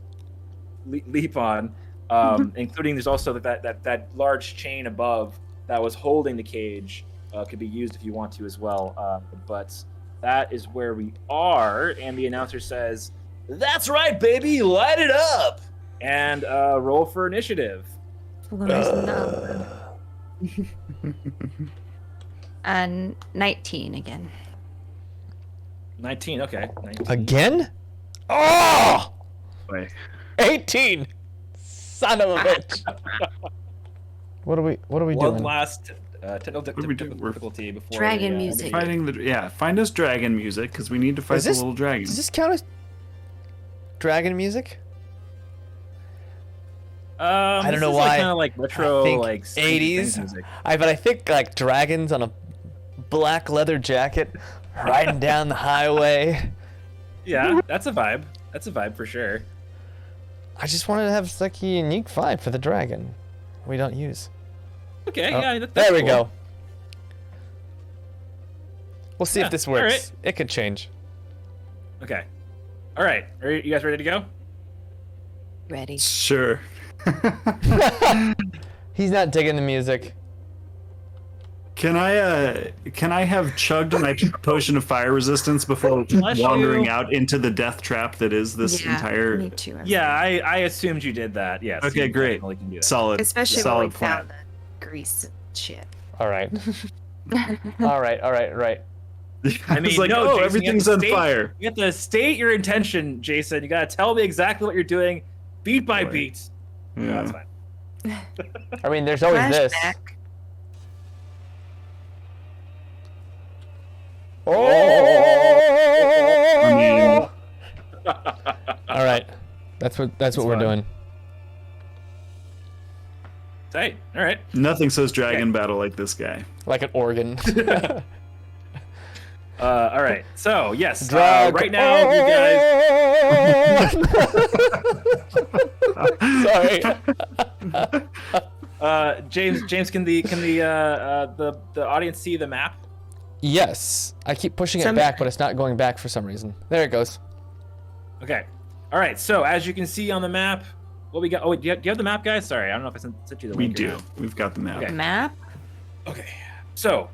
leap on, including there's also that large chain above that was holding the cage. Could be used if you want to as well, but that is where we are. And the announcer says, "That's right, baby, light it up!" And roll for initiative. Floor's number. And 19 again. 19. Okay. 19. Again? Oh! Wait. 18. Son of a bitch. What are we One doing? last do we do? difficulty before Dragon we, music. Fighting find us dragon music because we need to fight Is the this- little dragon. Does this count as dragon music. I don't know why. Kind of like retro, I think like 80s. music. But I think like dragons on a black leather jacket riding down the highway. Yeah, that's a vibe. That's a vibe for sure. I just wanted to have like a unique vibe for the dragon we don't use. Okay, Oh, yeah, that's there we cool. go. We'll see Yeah, if this works. alright. It could change. Okay. All right. Are you guys ready to go? Ready. Sure. He's not digging the music. Can I have chugged my potion of fire resistance before Bless wandering you. out into the death trap that is this Yeah, entire me too. Yeah, I assumed you did that. Yes. Okay, you great. definitely can do that. solid Especially when solid we plan. found the grease shit. All right. All right. I mean, It's like, no, oh, Jason, you everything's have on to state- fire. You have to state your intention, Jason. You gotta tell me exactly what you're doing, beat by Boy. beat. Yeah. No, that's fine. I mean, there's always this. Flashback. Oh! All right. That's what we're fine. doing. Tight. All right. Nothing says dragon battle like this guy. Like an organ. All right. So yes, Drag right now you guys. Sorry. James, can the audience see the map? Yes. I keep pushing it Some- back, but it's not going back for some reason. There it goes. Okay. All right. So as you can see on the map, what we got? Oh, wait, do you have the map, guys? Sorry, I don't know if I sent you the We link. or do. not. We've got the map. Okay. Map? Okay. So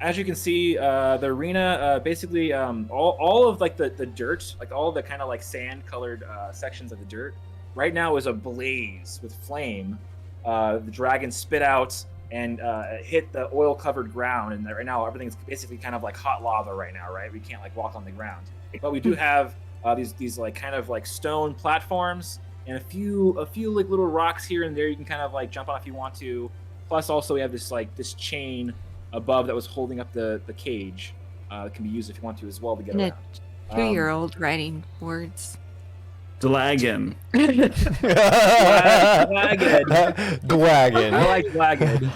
as you can see, the arena basically all of like the dirt, like all of the kind of like sand colored sections of the dirt, right now is ablaze with flame. The dragon spit out and hit the oil covered ground, and right now everything's basically kind of like hot lava right now, right? We can't like walk on the ground, but we do have these like kind of like stone platforms and a few like little rocks here and there you can kind of like jump on if you want to. Plus, also we have this chain above that was holding up the cage that can be used if you want to as well to get And a around. 2-year-old writing words. Dlagon. Dwagon. I like Blackhead.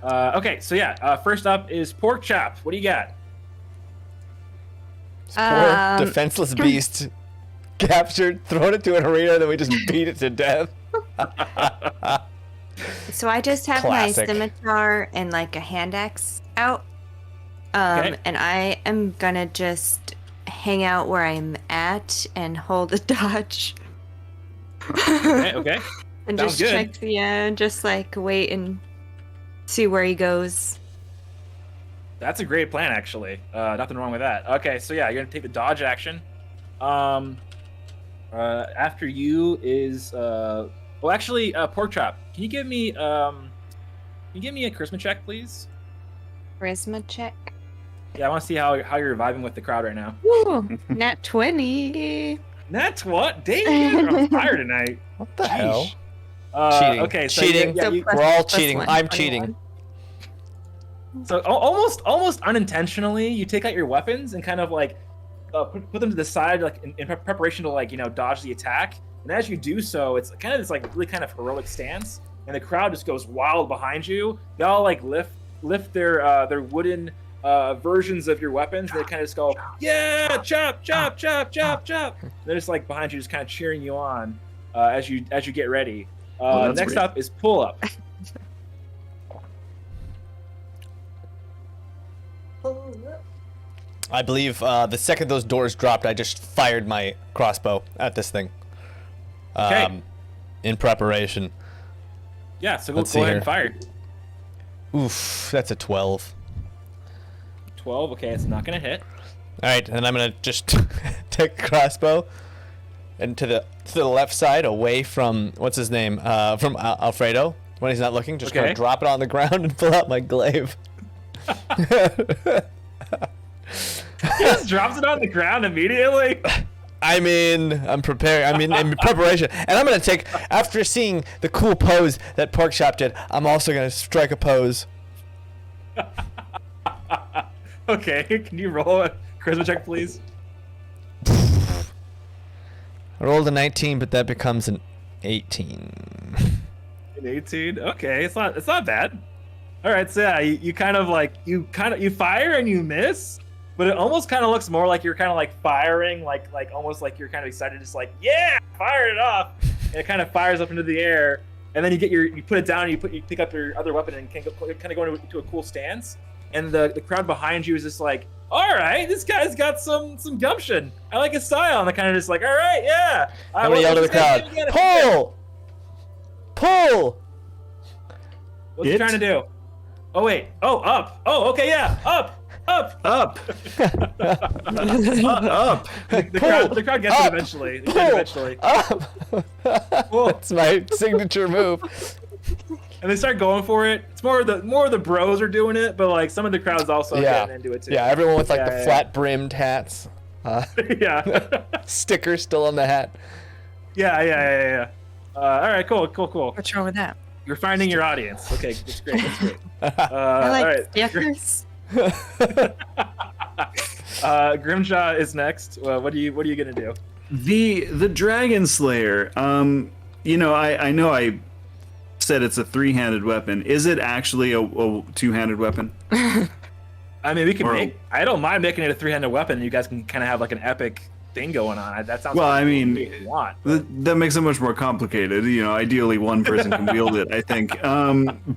Okay, so yeah, first up is Pork Chop. What do you got? Poor defenseless beast. Captured, thrown into an arena, then we just beat it to death. So I just have Classic. my scimitar and like a hand axe out. Okay. And I am gonna just hang out where I'm at and hold a dodge. Okay. And Sounds just good. check the end, just like wait and see where he goes. That's a great plan, actually. Nothing wrong with that. Okay, so yeah, you're gonna take the dodge action. After you is well, actually, Pork Chop. Can you give me a charisma check, please? Charisma check. Yeah, I want to see how you're vibing with the crowd right now. Woo! Nat 20. That's what? Dang, you're on fire tonight. What the hell? Cheating. Cheating. Okay, so Cheating. Yeah, So you, plus- We're all plus cheating. one, I'm 21. cheating. so almost unintentionally, you take out your weapons and kind of like put them to the side, like in preparation to like dodge the attack. And as you do so, it's kind of this like really kind of heroic stance, and the crowd just goes wild behind you. They all like lift their wooden versions of your weapons. And they kind of just go, yeah, chop, chop, chop, chop, chop. And they're just like behind you, just kind of cheering you on as you get ready. that's Next great. up is pull up. I believe the second those doors dropped, I just fired my crossbow at this thing. Okay. In preparation. Yeah, so Let's go see ahead here. and fire. Oof, that's a 12. 12. Okay, it's not gonna hit. All right, and I'm gonna just take a crossbow and to the left side, away from what's his name, from Alfredo when he's not looking. Just Okay. gonna drop it on the ground and pull out my glaive. He just drops it on the ground immediately. I mean, I'm preparing. I mean, in preparation, and I'm gonna take after seeing the cool pose that Pork Chop did. I'm also gonna strike a pose. Okay, can you roll a charisma check, please? I rolled a 19, but that becomes an 18. An 18. Okay, it's not bad. All right, so yeah, you fire and you miss, but it almost kind of looks more like you're kind of like firing, like almost like you're kind of excited, just like yeah, fire it off, and it kind of fires up into the air, and then you put it down, and you pick up your other weapon and kind of go into a cool stance, and the crowd behind you is just like, all right, this guy's got some gumption. I like his style, and they're kind of just like, all right, yeah. I'm gonna yell to the crowd, pull, pull. What's he trying to do? Oh wait. Oh, up. Oh, okay, yeah. Up. Up. Up. The crowd gets it eventually. They get it eventually. Up. That's my signature move. And they start going for it. It's more of the bros are doing it, but like some of the crowd's also getting into it too. Yeah, everyone with like the flat brimmed hats. Yeah. Sticker still on the hat. Yeah. All right, cool. What's wrong with that? You're finding your audience. Okay, that's great. I like all right. stickers. Grimjaw is next. What are you gonna do? The Dragon Slayer. You know, I know I said it's a 3-handed weapon. Is it actually a 2-handed weapon? I mean, we can I don't mind making it a 3-handed weapon. You guys can kind of have like an epic thing going on. That sounds. Well, like I mean, you want. That makes it much more complicated. You know, ideally one person can wield it, I think.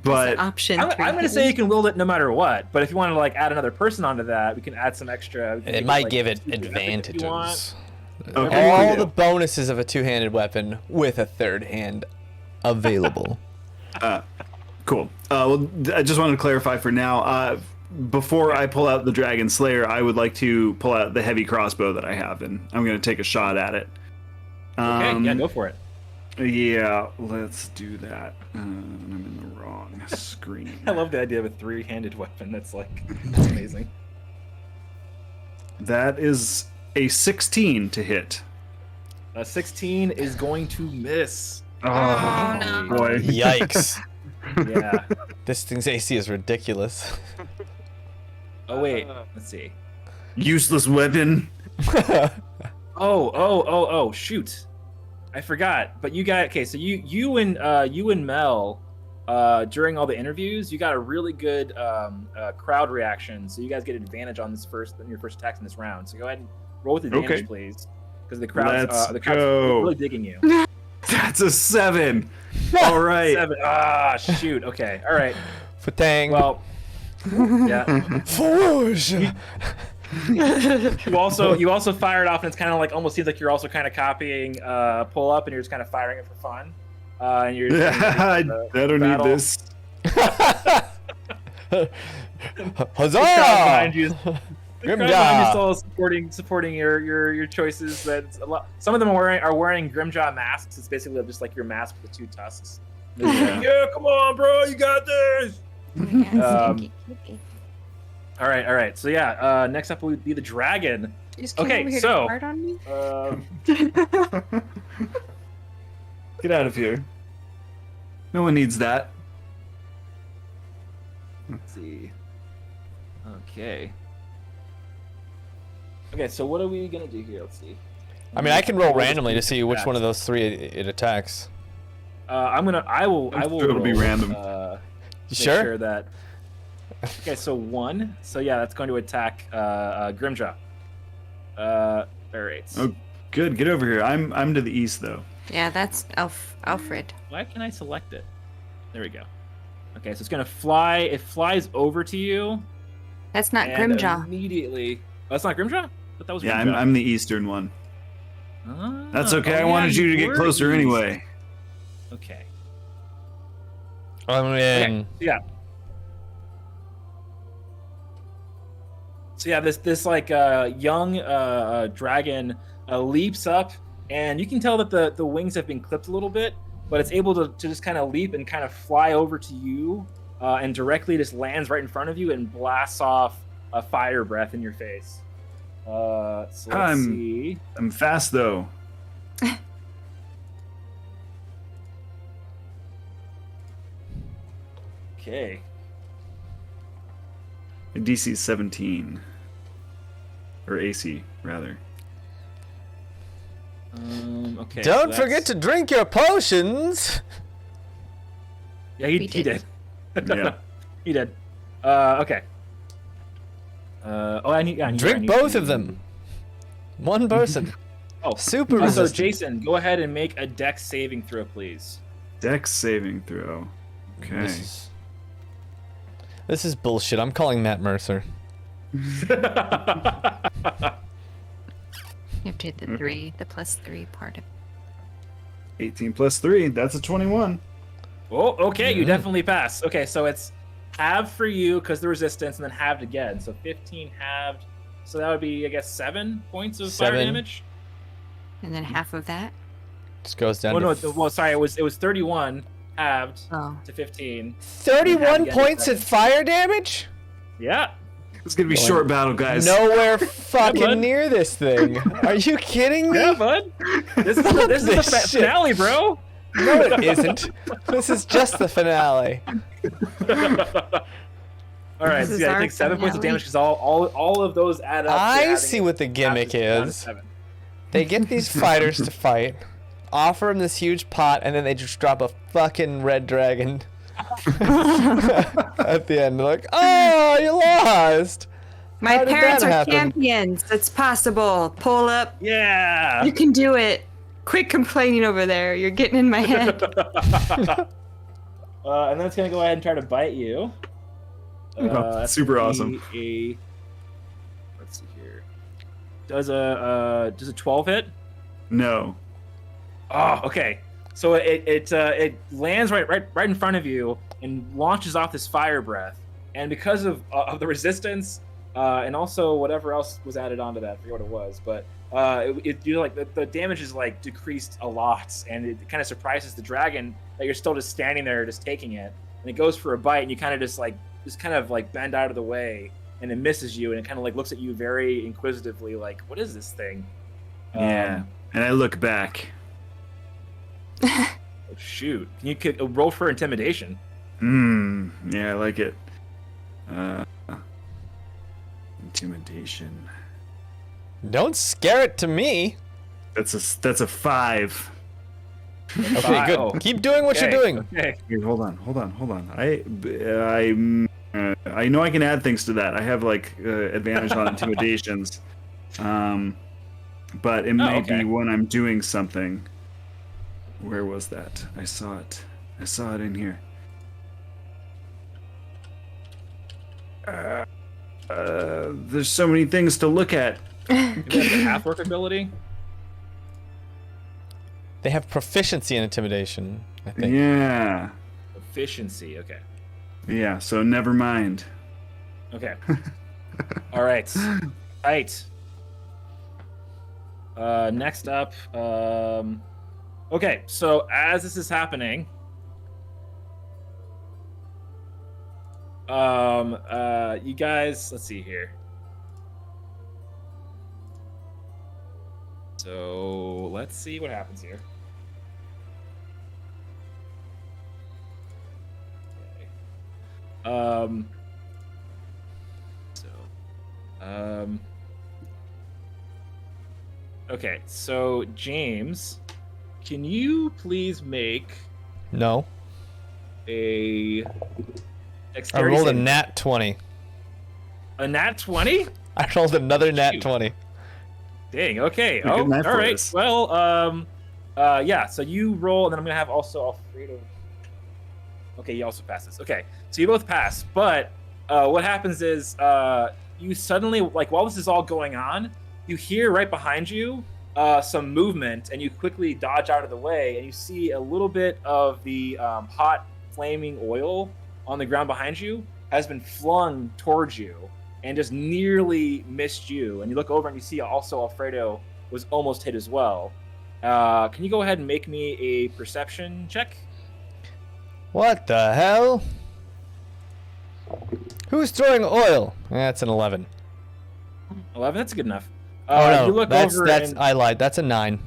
But Option. I'm going to say you can wield it no matter what. But if you want to like add another person onto that, we can add some extra. It might give it advantages. Okay. All the bonuses of a 2-handed weapon with a 3rd hand available. Cool. Well, I just wanted to clarify for now. Before I pull out the Dragon Slayer, I would like to pull out the heavy crossbow that I have, and I'm going to take a shot at it. Okay, yeah, go for it. Yeah, let's do that. I'm in the wrong screen. I love the idea of a 3-handed weapon. That's amazing. That is a 16 to hit. A 16 is going to miss. Oh, no. boy. Yikes. Yeah. This thing's AC is ridiculous. Oh wait, let's see. Useless weapon. Oh, shoot. I forgot. But you got so you and Mel during all the interviews, you got a really good crowd reaction. So you guys get advantage on your first attacks in this round. So go ahead and roll with advantage, please. Because the crowd's really digging you. That's a 7. All right. 7. Ah, shoot. Okay. All right. Fatang. Well, yeah. Forge. You also fire it off, and it's kind of like almost seems like you're also kind of copying pull up, and you're just kind of firing it for fun. And you're. I don't need this. Huzzah! Behind you. Grimjaw. Behind you still supporting your choices. That a lot. Some of them are wearing Grimjaw masks. It's basically just like your mask with the 2 tusks. Yeah, come on, bro, you got this. All right. So yeah, next up will be the dragon. Okay, so On me? Get out of here. No one needs that. Let's see. Okay, so what are we gonna do here? Let's see. I mean, I can roll randomly to see which one of those 3 it attacks. I will. Sure it'll be roll, random. Make Sure? sure that. Okay, so 1. So yeah, that's going to attack Grimjaw. All right. Oh, good. Get over here. I'm to the east though. Yeah, that's Alfred. Why can I select it? There we go. Okay, so it's gonna fly. It flies over to you. That's not and Grimjaw. Immediately. Oh, that's not Grimjaw? But that was Yeah, Grimjaw. I'm the eastern one. Ah, That's okay. oh, I yeah, wanted you to get were closer east. anyway. Okay. I mean, Okay. Yeah. So yeah, this like young dragon leaps up, and you can tell that the wings have been clipped a little bit, but it's able to just kind of leap and kind of fly over to you, and directly just lands right in front of you and blasts off a fire breath in your face. So let's see. I'm fast though. Okay. DC is 17. Or AC, rather. Okay. Don't forget to drink your potions. Yeah, he did. Yeah. He did. Okay. I need Drink both of them. One person. Oh, Super so resistant. Jason, go ahead and make a Dex saving throw, please. Dex saving throw. Okay. This is bullshit. I'm calling Matt Mercer. You have to hit the 3, the +3 part of it. 18 plus 3. That's a 21. Oh, okay, you definitely pass. Okay, so it's halved for you because the resistance, and then halved again. So 15 halved. So that would be, I guess, 7 points of fire 7. damage. And then half of that. Just goes down Oh to no, well, sorry, it was 31 halved Oh. to 15. 31 again, points of 7. fire damage? Yeah. It's gonna be short battle, guys. Nowhere fucking bud. near this thing. Are you kidding me? Yeah, bud. This is the This shit. finale, bro. No, it isn't. This is just the finale. All right, This so is yeah, I our think 7 points of finale. damage because all of those add up. to I adding see it what the gimmick down to is. 7. They get these fighters to fight, offer them this huge pot, and then they just drop a fucking red dragon at the end. They're like, oh, you lost. My How did parents that are happen? champions. It's possible. Pull up. Yeah. You can do it. Quit complaining over there. You're getting in my head. And then it's gonna go ahead and try to bite you. That's super gonna awesome. be let's see here. Does a 12 hit? No. Oh, okay. So it lands right in front of you and launches off this fire breath. And because of the resistance, and also whatever else was added onto that, I forget what it was, but the damage is like decreased a lot, and it kind of surprises the dragon that you're still just standing there, just taking it, and it goes for a bite, and you kind of just bend out of the way, and it misses you, and it kind of like looks at you very inquisitively, like, what is this thing? Yeah. And I look back. Oh, shoot! Can you roll for intimidation? Yeah, I like it. Intimidation. Don't scare it to me. That's a 5. Okay, good. Oh. Keep doing what you're Okay, doing. Okay. Here, hold on. I know I can add things to that. I have like advantage on intimidations, but it may okay. be when I'm doing something. Where was that? I saw it in here. There's so many things to look at. Maybe that's a half-work ability? They have proficiency in intimidation, I think. Yeah. Efficiency, okay. Yeah, so never mind. Okay. All right. Right. Next up, okay, so as this is happening, you guys, let's see here. So let's see what happens here. Okay. Okay, so Jaymes, can you please make No. a I dexterity rolled a saving- nat 20. a nat 20? I rolled another nat Shoot. 20. Dang, okay. Good Oh, night all for right. us. Well, yeah, so you roll, and then I'm going to have also Alfredo. Okay, you also pass this. Okay, so you both pass, but what happens is you suddenly, like, while this is all going on, you hear right behind you some movement, and you quickly dodge out of the way, and you see a little bit of the hot flaming oil on the ground behind you has been flung towards you and just nearly missed you. And you look over and you see also Alfredo was almost hit as well. Can you go ahead and make me a perception check? What the hell? Who's throwing oil? That's an 11. 11, that's good enough. Oh no, you look that's over and I lied. That's a 9.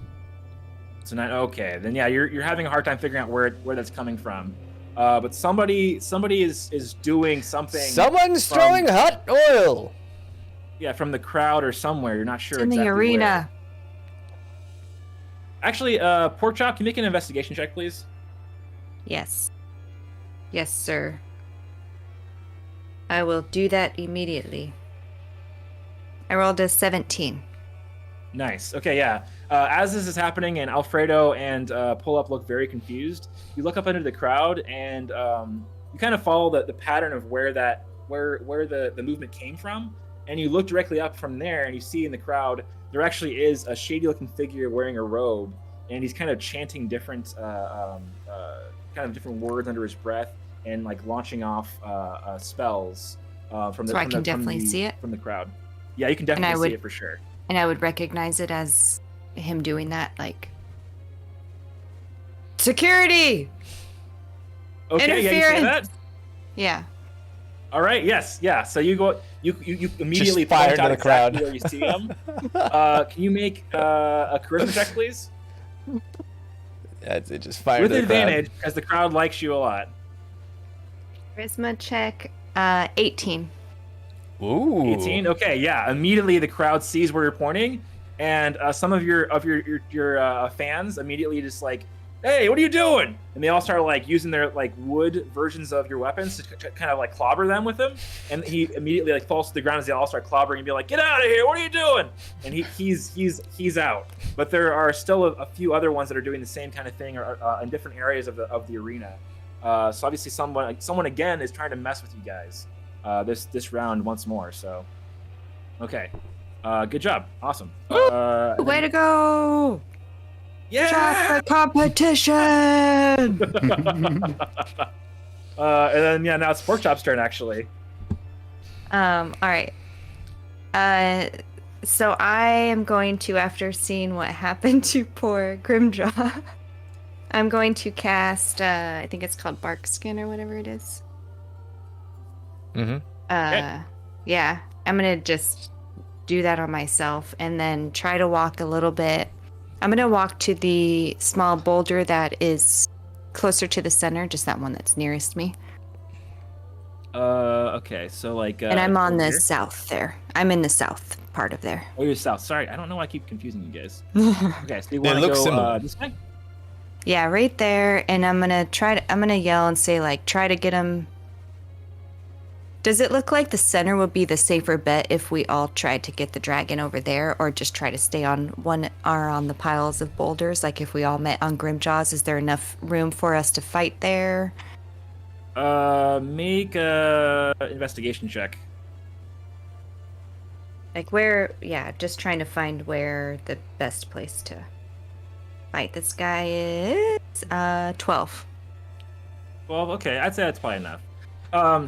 it's not okay. Then yeah, you're having a hard time figuring out where that's coming from. But somebody is doing something. Someone's from- throwing hot oil. Yeah, from the crowd or somewhere. You're not sure It's in the exactly arena. Actually, Pork Chop, can you make an investigation check, please? Yes. Yes, sir. I will do that immediately. I rolled a 17. Nice. Okay, yeah. As this is happening, and Alfredo and Pull Up look very confused, you look up into the crowd, and you kind of follow the pattern of where the movement came from, and you look directly up from there, and you see in the crowd there actually is a shady-looking figure wearing a robe, and he's kind of chanting different different words under his breath, and like launching off spells from the. So I can definitely see it from the crowd. Yeah, you can definitely see it for sure. And I would recognize it as him doing that, like, security. Okay, yeah, you say that. Yeah. All right. Yes. Yeah. So you go. You immediately Just fire point out into the crowd. exactly where you see him. Can you make a charisma check, please? That's it. Just fire With to the advantage, because the crowd likes you a lot. Charisma check, 18. crowd. Ooh. 18. Okay. Yeah. Immediately, the crowd sees where you're pointing, and some of your fans immediately just like, "Hey, what are you doing?" And they all start like using their like wood versions of your weapons to kind of like clobber them with them. And he immediately like falls to the ground as they all start clobbering and be like, "Get out of here! What are you doing?" And he's out. But there are still a few other ones that are doing the same kind of thing or in different areas of the arena. So obviously someone again is trying to mess with you guys this round once more. So okay, good job, awesome. Way to go! Yeah. Chocolate competition! And then now it's Pork Chop's turn actually. All right. So I am going to, after seeing what happened to poor Grimjaw, I'm going to cast, I think it's called Bark Skin or whatever it is. Mm-hmm. Okay. Yeah, I'm going to just do that on myself and then try to walk a little bit. I'm going to walk to the small boulder that is closer to the center, just that one that's nearest me. Okay, so like. And I'm on the here? south there. I'm in the south part of there. Oh, you're south. Sorry, I don't know why I keep confusing you guys. Okay, so you They want to look go similar. this way? Yeah, right there. And I'm gonna yell and say, like, try to get him. Does it look like the center would be the safer bet if we all tried to get the dragon over there, or just try to stay on one or on the piles of boulders? Like, if we all met on Grimjaws, is there enough room for us to fight there? Make a investigation check. Like, where? Yeah, just trying to find where the best place to fight this guy is. 12. Well, okay, I'd say that's probably enough.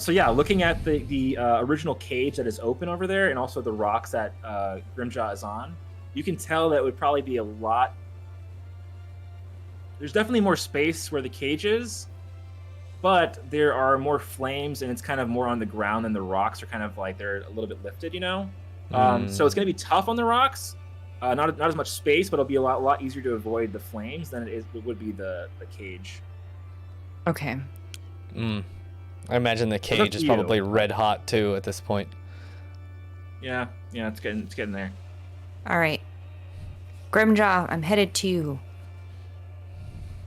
So yeah, looking at the original cage that is open over there, and also the rocks that Grimjaw is on, you can tell that it would probably be a lot. There's definitely more space where the cage is, but there are more flames, and it's kind of more on the ground, and the rocks are kind of like they're a little bit lifted, you know. So it's going to be tough on the rocks. Not as much space, but it'll be a lot easier to avoid the flames than it would be the cage. Okay. I imagine the cage is you. probably red hot too at this point. Yeah, it's getting there. All right. Grimjaw, I'm headed to you.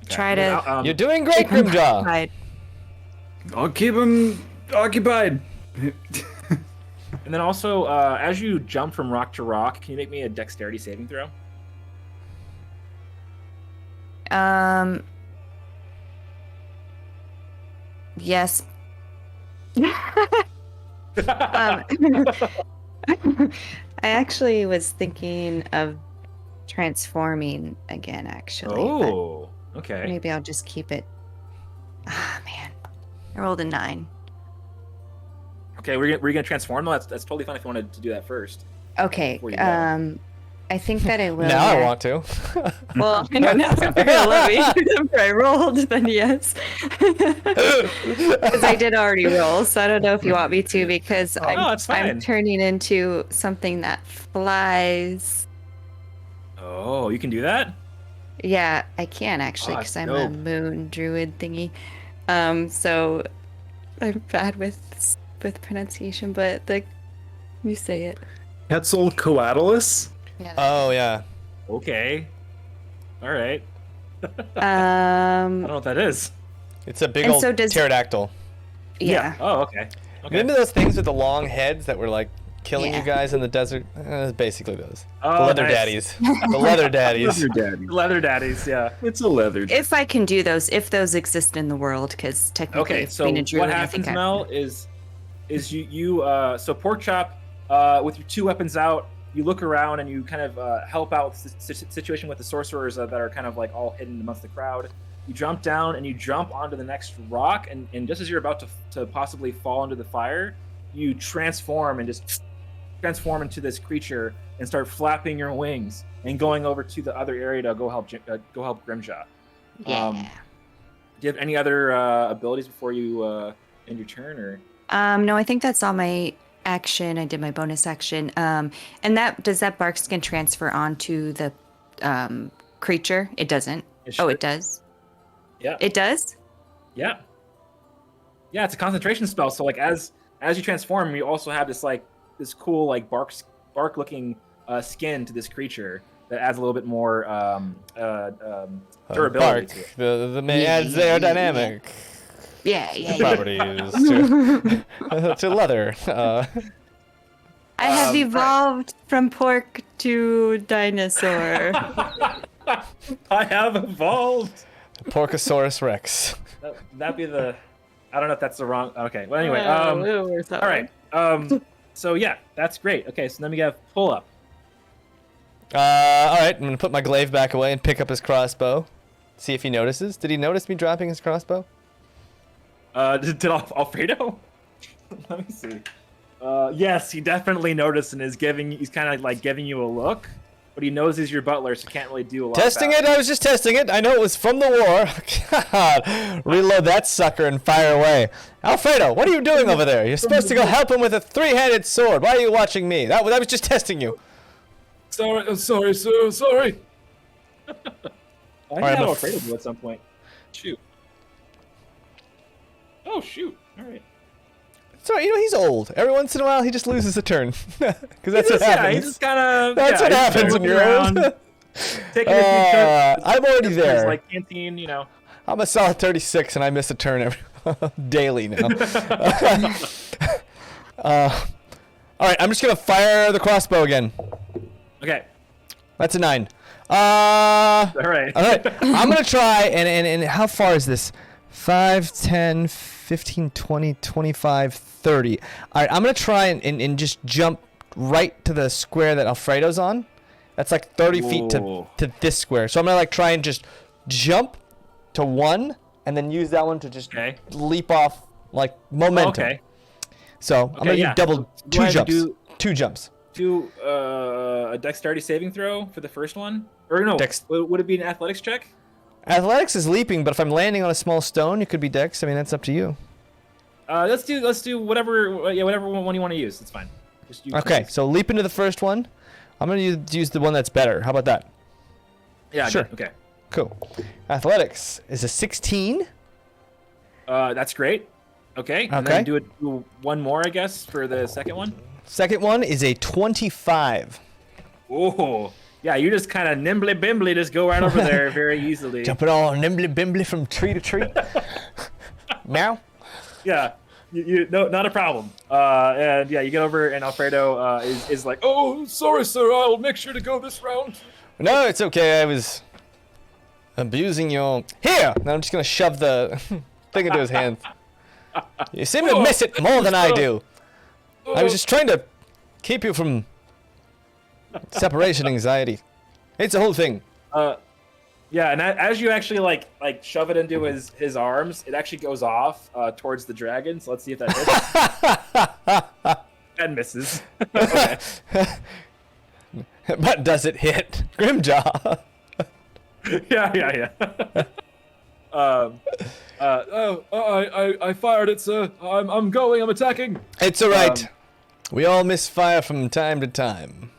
Okay. Try to. You're doing great, Grimjaw. Right. I'll keep him occupied. And then also, as you jump from rock to rock, can you make me a dexterity saving throw? Yes. I actually was thinking of transforming again, actually. Oh, but okay. maybe I'll just keep it. Ah, man. I rolled a 9. Okay, we're gonna transform. That's totally fine if you wanted to do that first. Okay. Before you go. I think that I will. Now I yeah. want to. Well, I don't know if you're gonna let me. If I rolled, then yes. Because I did already roll, so I don't know if you want me to, because it's fine. I'm turning into something that flies. Oh, you can do that? Yeah, I can actually, Oh, because that's I'm a dope. moon druid thingy. So I'm bad with pronunciation, but you say it. Quetzalcoatlus? Yeah. Oh yeah. Okay. All right. I don't know what that is. It's a big And old so does- pterodactyl. Yeah. Oh, okay. Remember those things with the long heads that were like killing you Yeah. guys in the desert? Basically those. Oh, the leather nice. daddies. The leather daddies. Leather daddy. Leather daddies, yeah. It's a leather. If I can do those, if those exist in the world, because technically, Okay, so being a druid, what I happens, think I- Mel, is you so pork chop with your 2 weapons out, you look around and you kind of help out with the situation with the sorcerers that are kind of like all hidden amongst the crowd. You jump down and you jump onto the next rock, and just as you're about to possibly fall into the fire, you transform and just transform into this creature and start flapping your wings and going over to the other area to go help Grimjaw. Yeah. Do you have any other abilities before you end your turn, or? No, I think that's all my action. I did my bonus action. And does that bark skin transfer onto the creature? It doesn't. Oh, it does. Yeah. It does. Yeah. Yeah, it's a concentration spell. So like as you transform, you also have this cool like bark looking skin to this creature that adds a little bit more durability Bark. to it. The adds aerodynamic Yeah. properties to leather. I have right. evolved from pork to dinosaur. I have evolved. Porcosaurus Rex. That'd be the. I don't know if that's the wrong. Okay. Well, anyway. All All right. So yeah, that's great. Okay, so then we have pull up. All right, I'm gonna put my glaive back away and pick up his crossbow. See if he notices. Did he notice me dropping his crossbow? Did Alfredo? Let me see. Yes, he definitely noticed and is he's kind of like giving you a look, but he knows he's your butler, so can't really do a lot. Testing about it? I was just testing it. I know it was from the war. God, reload that sucker and fire away. Alfredo, what are you doing over there? You're supposed to go help him with a 3-handed sword. Why are you watching me? I was just testing you. Sorry, sir. Sorry. I right, had I'm a- Alfredo do at some point. Shoot. Oh shoot! All right. So he's old. Every once in a while, he just loses a turn. Because that's what Yeah, happens. he just kind of. That's what happens when you're old. Taking a few turns. I'm already there. Like canteen, you know. I'm a solid 36, and I miss a turn daily now. All right, I'm just gonna fire the crossbow again. Okay. That's a 9. All right. All right. I'm gonna try and how far is this? 5, 10, 15, 20, 25, 30. All right, I'm gonna try and just jump right to the square that Alfredo's on. That's like 30 feet Ooh. to this square. So I'm gonna like try and just jump to 1 and then use that one to just Okay. leap off like momentum. Okay. So I'm gonna do double Do I 2 have to jumps. do- 2 jumps. Do a dexterity saving throw for the first one, or no? Dex- Would it be an athletics check? Athletics is leaping, but if I'm landing on a small stone, it could be dex. I mean, that's up to you. Let's do whatever. Yeah, whatever one you want to use. It's fine. Just use Okay, so leap into the first one. I'm gonna use the one that's better. How about that? Yeah. Sure. Good. Okay. Cool. Athletics is a 16. That's great. Okay. And Okay. then do one more, I guess, for the second one. Second one is a 25. Oh. Yeah, you just kind of nimbly bimbly just go right over there very easily. Jumping all nimbly bimbly from tree to tree. Meow. Yeah. You no, not a problem. And yeah, you get over, and Alfredo is like, Oh, sorry, sir. I'll make sure to go this round. No, it's okay. I was abusing your. Here! Now I'm just gonna shove the thing into his hand. You seem to miss it more than I do. I was just trying to keep you from separation anxiety. It's a whole thing. yeah, and as you actually like shove it into his arms, it actually goes off towards the dragon. So let's see if that hits. And misses. Okay. But does it hit Grimjaw? Yeah. I fired it, sir. I'm going. I'm attacking. It's alright. We all misfire from time to time.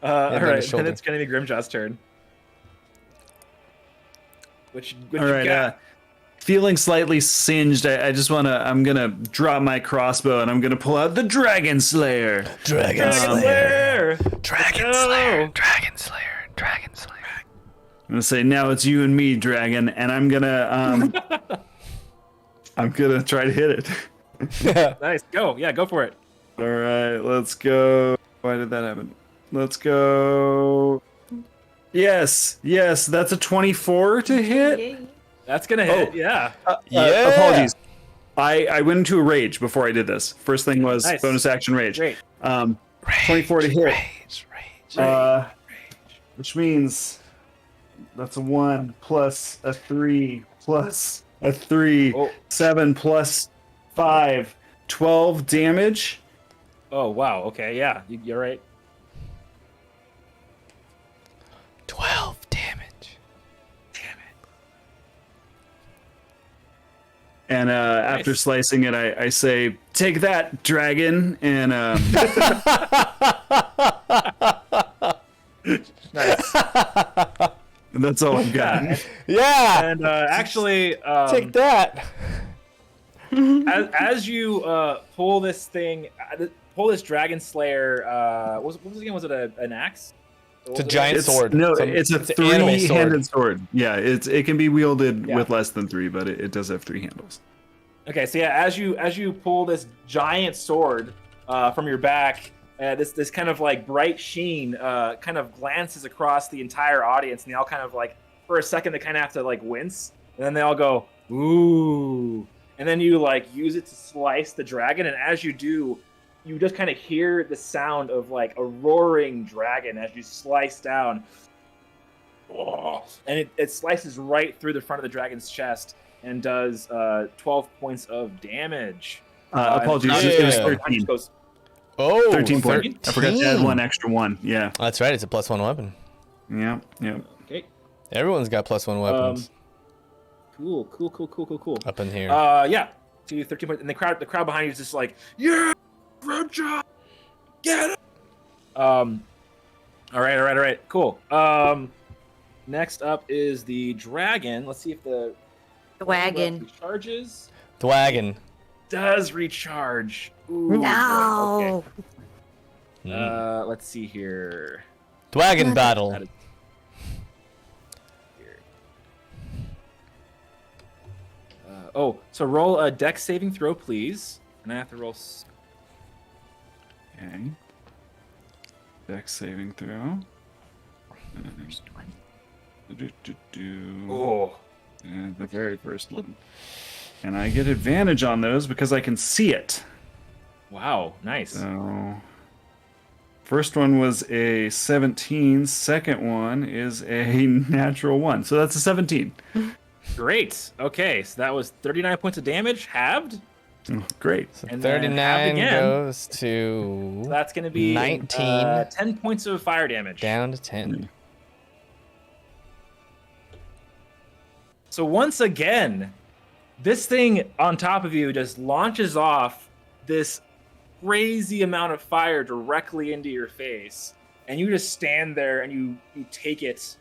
All then right, the shoulder. then it's gonna be Grimjaw's turn. Which All right. Feeling slightly singed, I'm gonna drop my crossbow and I'm gonna pull out the Dragon Slayer. Dragon Slayer! Dragon Let's Slayer. go. Dragon Slayer. Dragon Slayer. I'm gonna say now it's you and me, dragon, and I'm gonna try to hit it. Nice. Go. Yeah, go for it. All right, let's go. Why did that happen? Let's go. Yes, that's a 24 to hit. That's gonna hit. Yeah. Yeah. Apologies. I went into a rage before I did this. First thing was Nice. bonus action rage. Great. 24 to hit. Rage. Which means that's a 1 plus a 3 plus a 3. Oh. 7 plus 5. 12 damage. Oh wow. Okay. Yeah. You're right. 12 damage. And after Nice. slicing it, I say, "Take that, dragon!" And Nice. that's all I've got. Yeah. And actually, Take that. as you pull this thing, pull this dragon slayer. What was it again? Was it an axe? It's a giant sword. No, Some- it's a an anime three-handed sword. Yeah, it can be wielded Yeah. with less than 3, but it does have 3 handles. Okay, so yeah, as you pull this giant sword from your back, this kind of like bright sheen kind of glances across the entire audience, and they all kind of like, for a second, they kind of have to like wince, and then they all go ooh, and then you like use it to slice the dragon, and as you do, you just kind of hear the sound of like a roaring dragon as you slice down. Oh, and it slices right through the front of the dragon's chest and does 12 points of damage. Apologies, Yeah. it was Yeah. 13. Goes, Oh, 13 points. I forgot to add 13. one extra 1. Yeah. That's right. It's a +1 weapon. Yeah. okay, Everyone's got +1 weapons cool. up in here. Yeah, to 13 points, and the crowd behind you is just like, yeah, Grimjaw, get it. All right, cool. Next up is the dragon. Let's see if the Wagon. recharges. the wagon. Does recharge. Ooh, No. okay. Let's see here. The wagon battle. That is- here. So roll a dex saving throw, please. And I have to roll. Okay. Dex saving throw. Oh, And the very first one. And I get advantage on those because I can see it. wow, nice. So, first one was a 17. Second one is a natural 1. So that's a 17. Great. Okay, so that was 39 points of damage, halved. Oh, great. So And then 39 again. goes to So that's going to be 19. 10 points of fire damage. down to 10. So once again, this thing on top of you just launches off this crazy amount of fire directly into your face, and you just stand there and you take it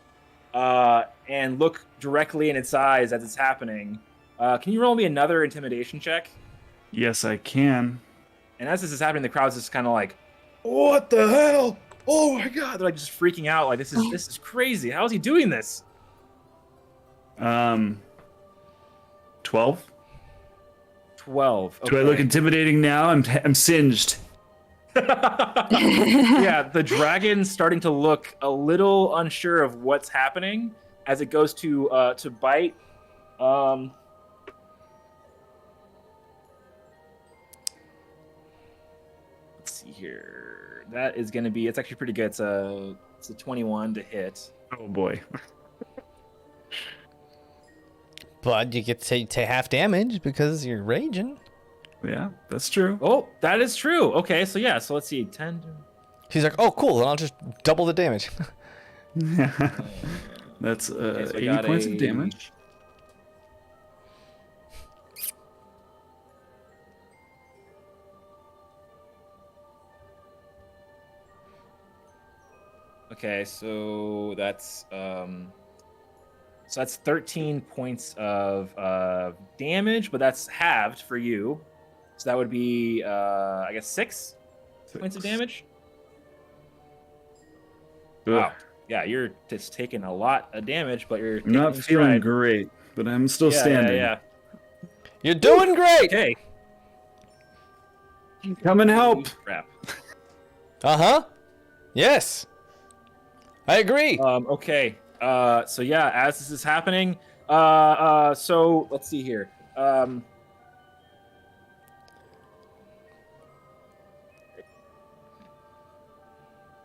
and look directly in its eyes as it's happening. Can you roll me another intimidation check? Yes, I can. And as this is happening, the crowd's just kind of like, "What the hell? Oh my god!" They're like just freaking out, like this is crazy. How is he doing this? 12. 12. Do I look intimidating now? I'm singed. Yeah, the dragon's starting to look a little unsure of what's happening as it goes to bite. Let's see here. That is going to be. It's actually pretty good. It's a 21 to hit. Oh boy. But you get to take half damage because you're raging. Yeah, that's true. Oh, that is true. Okay, so yeah. So let's see. 10. He's like, oh, cool. Then I'll just double the damage. That's Okay, so I 80 got points a- of damage. Okay, so that's 13 points of damage, but that's halved for you. So that would be I guess 6 points of damage. Ugh. Wow. Yeah, you're just taking a lot of damage, but you're I'm not taking feeling stride. great, but I'm still Yeah, standing. Yeah, You're doing great. Okay. Come and help. Crap. Uh-huh. Yes. I agree. Okay. So yeah, as this is happening, so let's see here.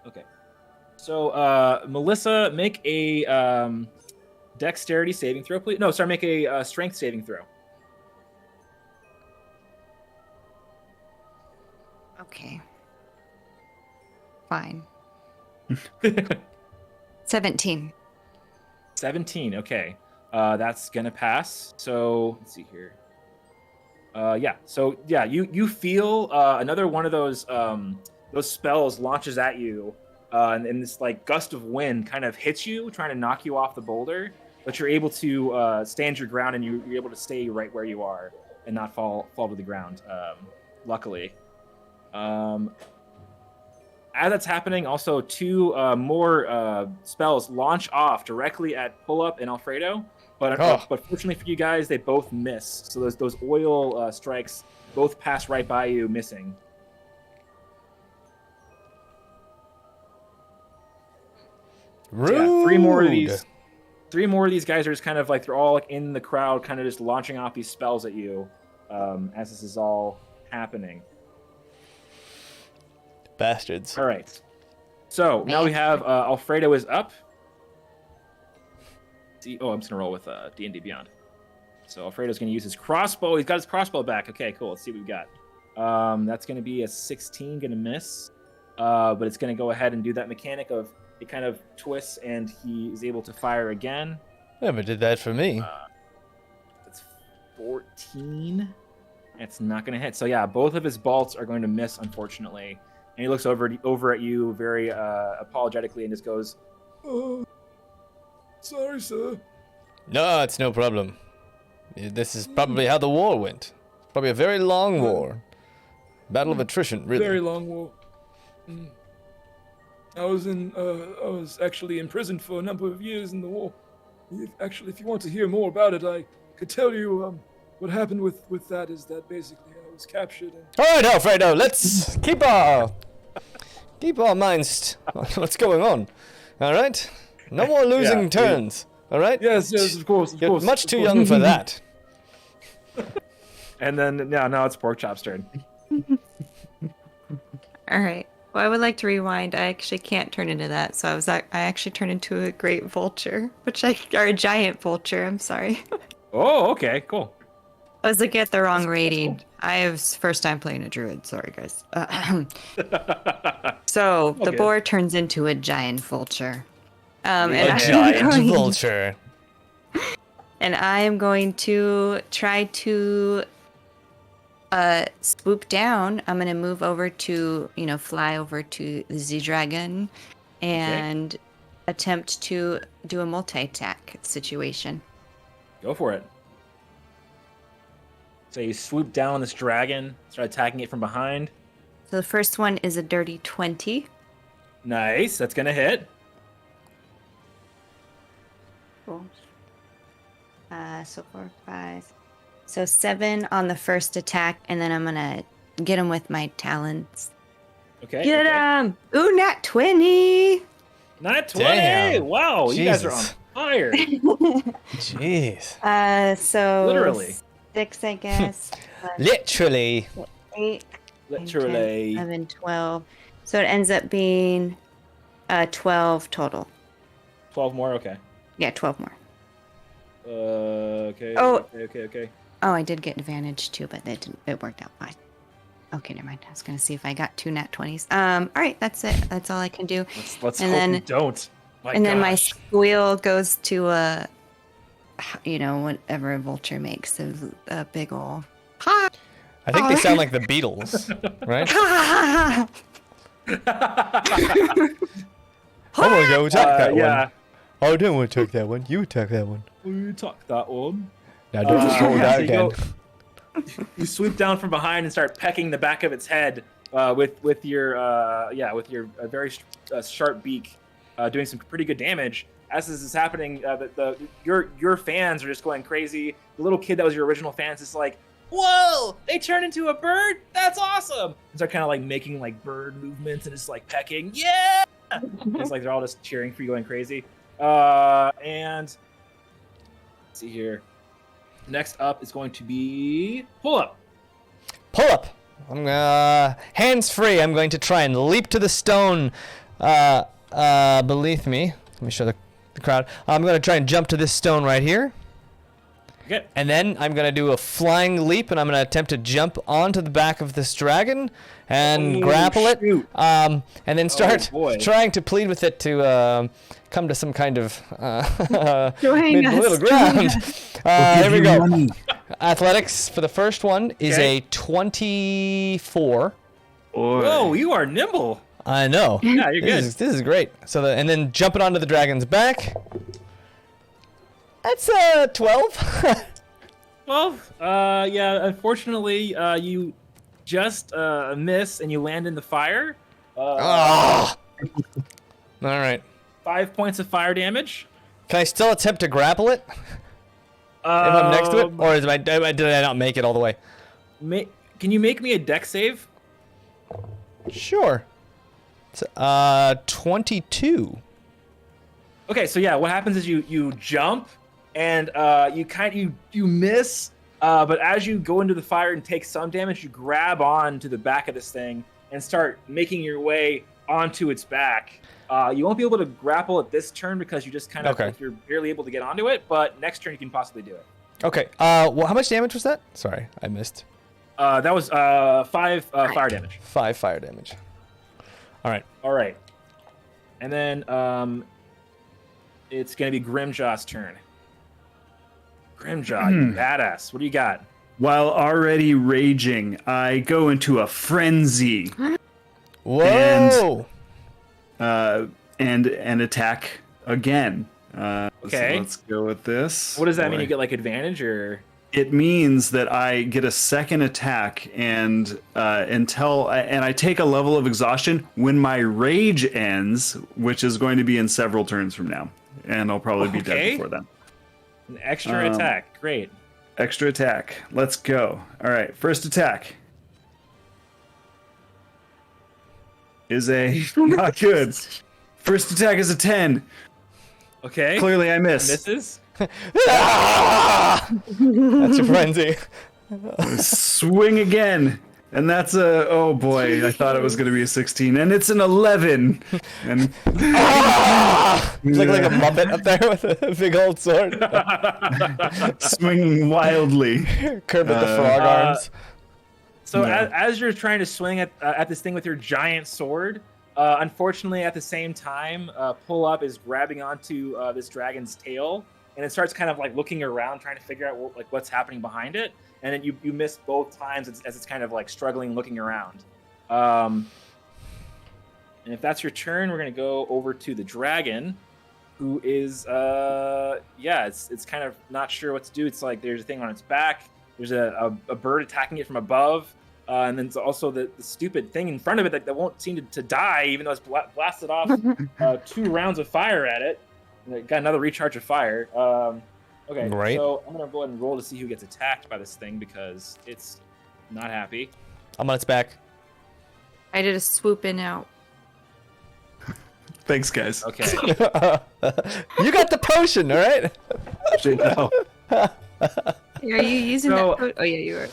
Okay. So Melissa, make a dexterity saving throw, please. No, sorry, make a strength saving throw. Okay. Fine. 17. 17. Okay. That's gonna pass. So let's see here. Yeah. So yeah, you feel another one of those spells launches at you, and this like gust of wind kind of hits you, trying to knock you off the boulder. But you're able to stand your ground, and you're able to stay right where you are and not fall to the ground. Luckily. As that's happening, also two more spells launch off directly at Pull Up and Alfredo, but fortunately for you guys, they both miss. So those oil strikes both pass right by you, missing. Rude. So yeah, three more of these guys are just kind of like they're all like in the crowd, kind of just launching off these spells at you as this is all happening. Bastards. All right. So now we have Alfredo is up. I'm just gonna roll with D&D Beyond. So Alfredo's gonna use his crossbow. He's got his crossbow back. Okay, cool. Let's see what we've got. That's gonna be a 16, gonna miss. But it's gonna go ahead and do that mechanic of it kind of twists and he is able to fire again. Never did that for me. That's 14. It's not gonna hit. So yeah, both of his bolts are going to miss, unfortunately. And he looks over at you very apologetically and just goes, Oh, sorry, sir. No, it's no problem. This is probably how the war went. Probably a very long war. Battle of attrition, really. Very long war. I was actually imprisoned for a number of years in the war. If you want to hear more about it, I could tell you what happened with that is that basically I was captured. All right, Alfredo, let's keep our minds on what's going on. All right? No more losing turns. All right? Yes, of course. You're much too young for that. and then now it's Porkchop's turn. All right. Well, I would like to rewind. I actually can't turn into that, so I actually turned into a great vulture, or a giant vulture. I'm sorry. Oh, okay, cool. I was looking at the wrong rating. I was first time playing a druid. Sorry, guys. So the boar turns into a giant vulture. And A I'm giant going- vulture. And I am going to try to swoop down. I'm going to move over to, fly over to the Z-Dragon and attempt to do a multi-attack situation. Go for it. So you swoop down on this dragon, start attacking it from behind. So the first one is a dirty 20. Nice, that's gonna hit. Cool. So 4, 5. So 7 on the first attack, and then I'm gonna get him with my talons. Okay. Get him! Ooh, nat 20! Not 20! Damn. Wow, you guys are on Jesus. fire. Jeez. So Literally. 6, I guess. Literally. 8. Literally. 11, 12. So it ends up being 12 total. 12 more, okay. Yeah, 12 more. Okay. Oh. Okay. Oh, I did get advantage too, but that didn't. It worked out fine. Okay, never mind. I was gonna see if I got 2 nat 20s. All right, that's it. That's all I can do. Let's And hope then- you don't. Then my gosh. squeal goes to whatever a vulture makes, a big ol' I think they sound like the Beatles, right? I'm gonna go attack that yeah. one. I don't want to attack that one. You attack that one. We talk that one. Now don't just roll that so again. you swoop down from behind and start pecking the back of its head with your very sharp beak. doing some pretty good damage. As this is happening, your fans are just going crazy. The little kid that was your original fans is like, "Whoa! They turned into a bird? That's awesome!" And start kind of like making like bird movements and just like pecking. Yeah! It's like they're all just cheering for you, going crazy. And let's see here. Next up is going to be pull up. Pull up. I'm hands free. I'm going to try and leap to the stone beneath me. Let me show the crowd. I'm going to try and jump to this stone right here. Okay. And then I'm going to do a flying leap, and I'm going to attempt to jump onto the back of this dragon and grapple it. And then start trying to plead with it to come to some kind of middle ground. There we go. Athletics for the first one is a 24. Whoa, you are nimble. I know. Yeah, you're good. This is great. So and then jumping onto the dragon's back. That's 12. 12. Yeah. Unfortunately, you just miss and you land in the fire. All right. 5 points of fire damage. Can I still attempt to grapple it? If I'm next to it, or did I not make it all the way? Can you make me a dex save? Sure. It's 22. Okay, so yeah, what happens is you jump and you miss, but as you go into the fire and take some damage, you grab on to the back of this thing and start making your way onto its back. You won't be able to grapple it this turn because you just kind of like, you're barely able to get onto it, but next turn you can possibly do it. Okay. Well, how much damage was that? Sorry, I missed. That was 5 fire damage. 5 fire damage. All right. And then it's gonna be Grimjaw's turn. Grimjaw, you badass. What do you got? While already raging, I go into a frenzy. Whoa! And attack again. Okay. So let's go with this. What does that mean? You get like advantage or? It means that I get a second attack and I take a level of exhaustion when my rage ends, which is going to be in several turns from now, and I'll probably be dead before then. An extra attack, great. Extra attack. Let's go. All right, first attack is a not good. First attack is a 10. Okay. Clearly, I miss. Misses. That's a frenzy. Swing again, and that's a oh boy! I thought it was going to be a 16, and it's an 11. And He's like a Muppet up there with a big old sword, swinging wildly. Kermit the Frog arms. So as you're trying to swing at this thing with your giant sword, unfortunately, at the same time, Pull Up is grabbing onto this dragon's tail. And it starts kind of like looking around, trying to figure out what's happening behind it. And then you miss both times as it's kind of like struggling, looking around. And if that's your turn, we're going to go over to the dragon, who is, it's kind of not sure what to do. It's like there's a thing on its back. There's a bird attacking it from above. And then it's also the stupid thing in front of it that won't seem to die, even though it's blasted off 2 rounds of fire at it. Got another recharge of fire. Okay, right. So I'm going to go ahead and roll to see who gets attacked by this thing because it's not happy. I'm on its back. I did a swoop in out. Thanks, guys. Okay. You got the potion, all right? Are you using that? Oh, yeah, you are.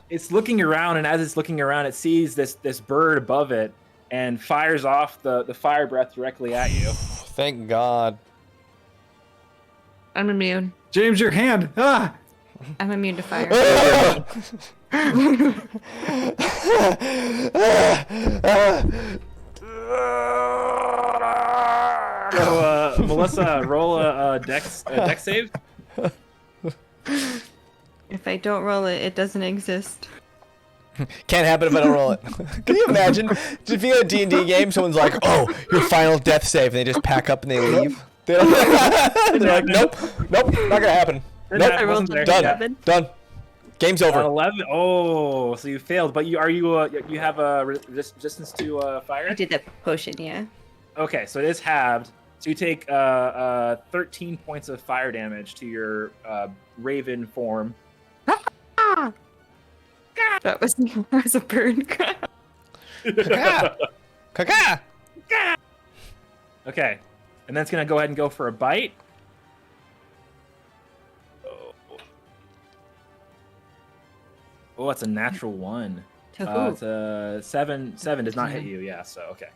It's looking around, and as it's looking around, it sees this bird above it and fires off the fire breath directly at you. Thank God. I'm immune. Jaymes, your hand. Ah! I'm immune to fire. So, Melissa, roll a dex save. If I don't roll it, it doesn't exist. Can't happen if I don't roll it. Can you imagine? If you had a D&D game, someone's like, "Oh, your final death save," and they just pack up and they leave. They're like, "Nope, not gonna happen. Nope, I rolled a done, 11. done. Game's over." 11. Oh, so you failed, but you have a resistance to fire. I did that potion, yeah. Okay, so it is halved. So you take 13 points of fire damage to your raven form. That was a bird. Caca! Caca! Okay, and then it's gonna go ahead and go for a bite. Oh, it's a natural one. To who? It's a 7 does not hit you. Yeah, so okay.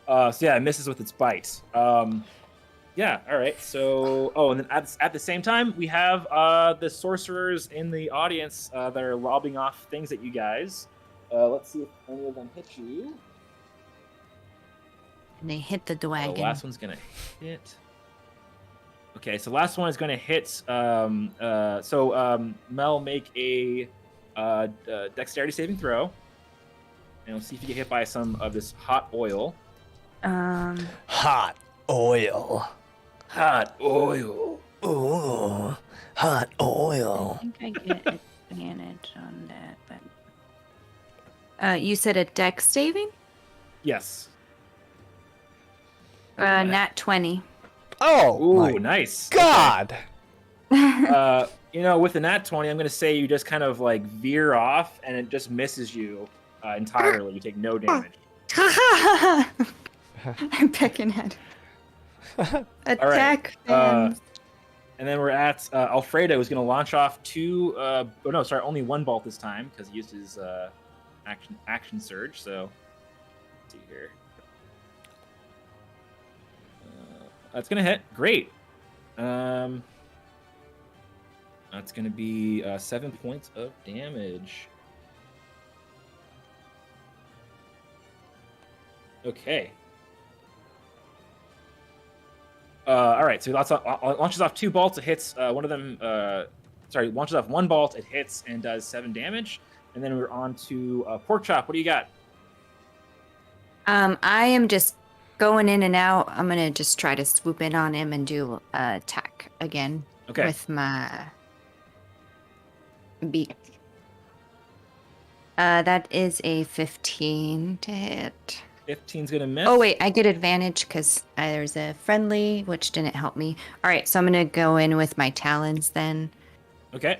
So yeah, it misses with its bite. Yeah, all right. So, and then at the same time, we have the sorcerers in the audience that are lobbing off things at you guys. Let's see if any of them hit you. And they hit the The dragon. last one's gonna hit. Okay, so last one is gonna hit. Mel, make a dexterity saving throw, and we'll see if you get hit by some of this hot oil. Hot oil. Hot oil. Ooh, hot I oil. think I get advantage on that, but you said a dex saving? Yes. Nat 20. Oh Ooh, my nice. God! With the nat 20, I'm gonna say you just kind of like veer off, and it just misses you entirely. You take no damage. I'm pecking at attack. All right. fans. And then we're at Alfredo, who's gonna launch off only one bolt this time because he used his action surge. So let's see here. That's gonna hit. Great. That's gonna be 7 points of damage. Okay. All right. So he launches off 2 bolts. It hits one of them. Launches off 1 bolt. It hits and does 7 damage. And then we're on to Pork Chop. What do you got? I am just going in and out. I'm gonna just try to swoop in on him and do attack again Okay. with my beak. That is a 15 to hit. 15's gonna miss. Oh wait, I get advantage because there's a friendly, which didn't help me. All right, so I'm gonna go in with my talons then. Okay.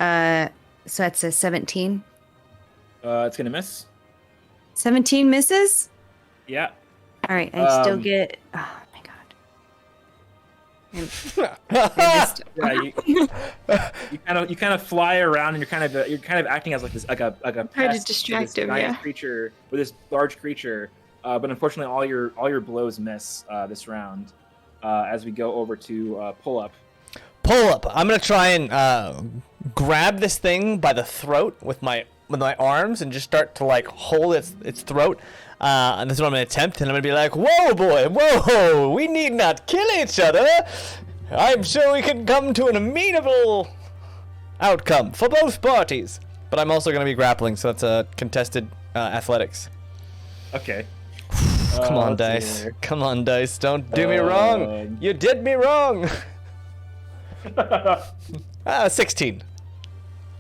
So that's a 17. It's gonna miss. 17 misses. Yeah. All right, I still get. Oh my god. I missed. Yeah. You kind of fly around, and you're kind of acting as like this like a Try to pest distract this him, giant yeah. creature with this large creature. But unfortunately, all your blows miss this round. As we go over to pull up. Pull up. I'm gonna try and grab this thing by the throat with my arms and just start to like hold its throat. And this is what I'm gonna attempt. And I'm gonna be like, "Whoa, boy! Whoa! We need not kill each other. I'm sure we can come to an amenable outcome for both parties." But I'm also gonna be grappling, so it's a contested athletics. Okay. Come on, let's see dice. here. Come on, dice. Don't do me wrong. You did me wrong. 16.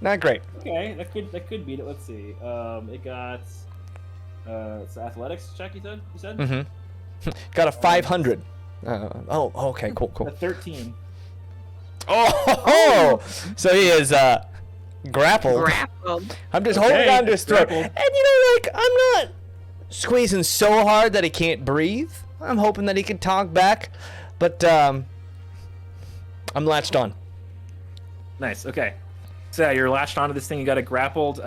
Not great. Okay, that could beat it. Let's see. It got it's athletics check. You said. Mm-hmm. Got a 500. Okay, cool. A 13. Oh, so he is grappled. Grappled. I'm just holding on to his throat, grappled. and I'm not squeezing so hard that he can't breathe. I'm hoping that he can talk back, but I'm latched on. Nice. Okay. So yeah, you're latched onto this thing. You got it grappled,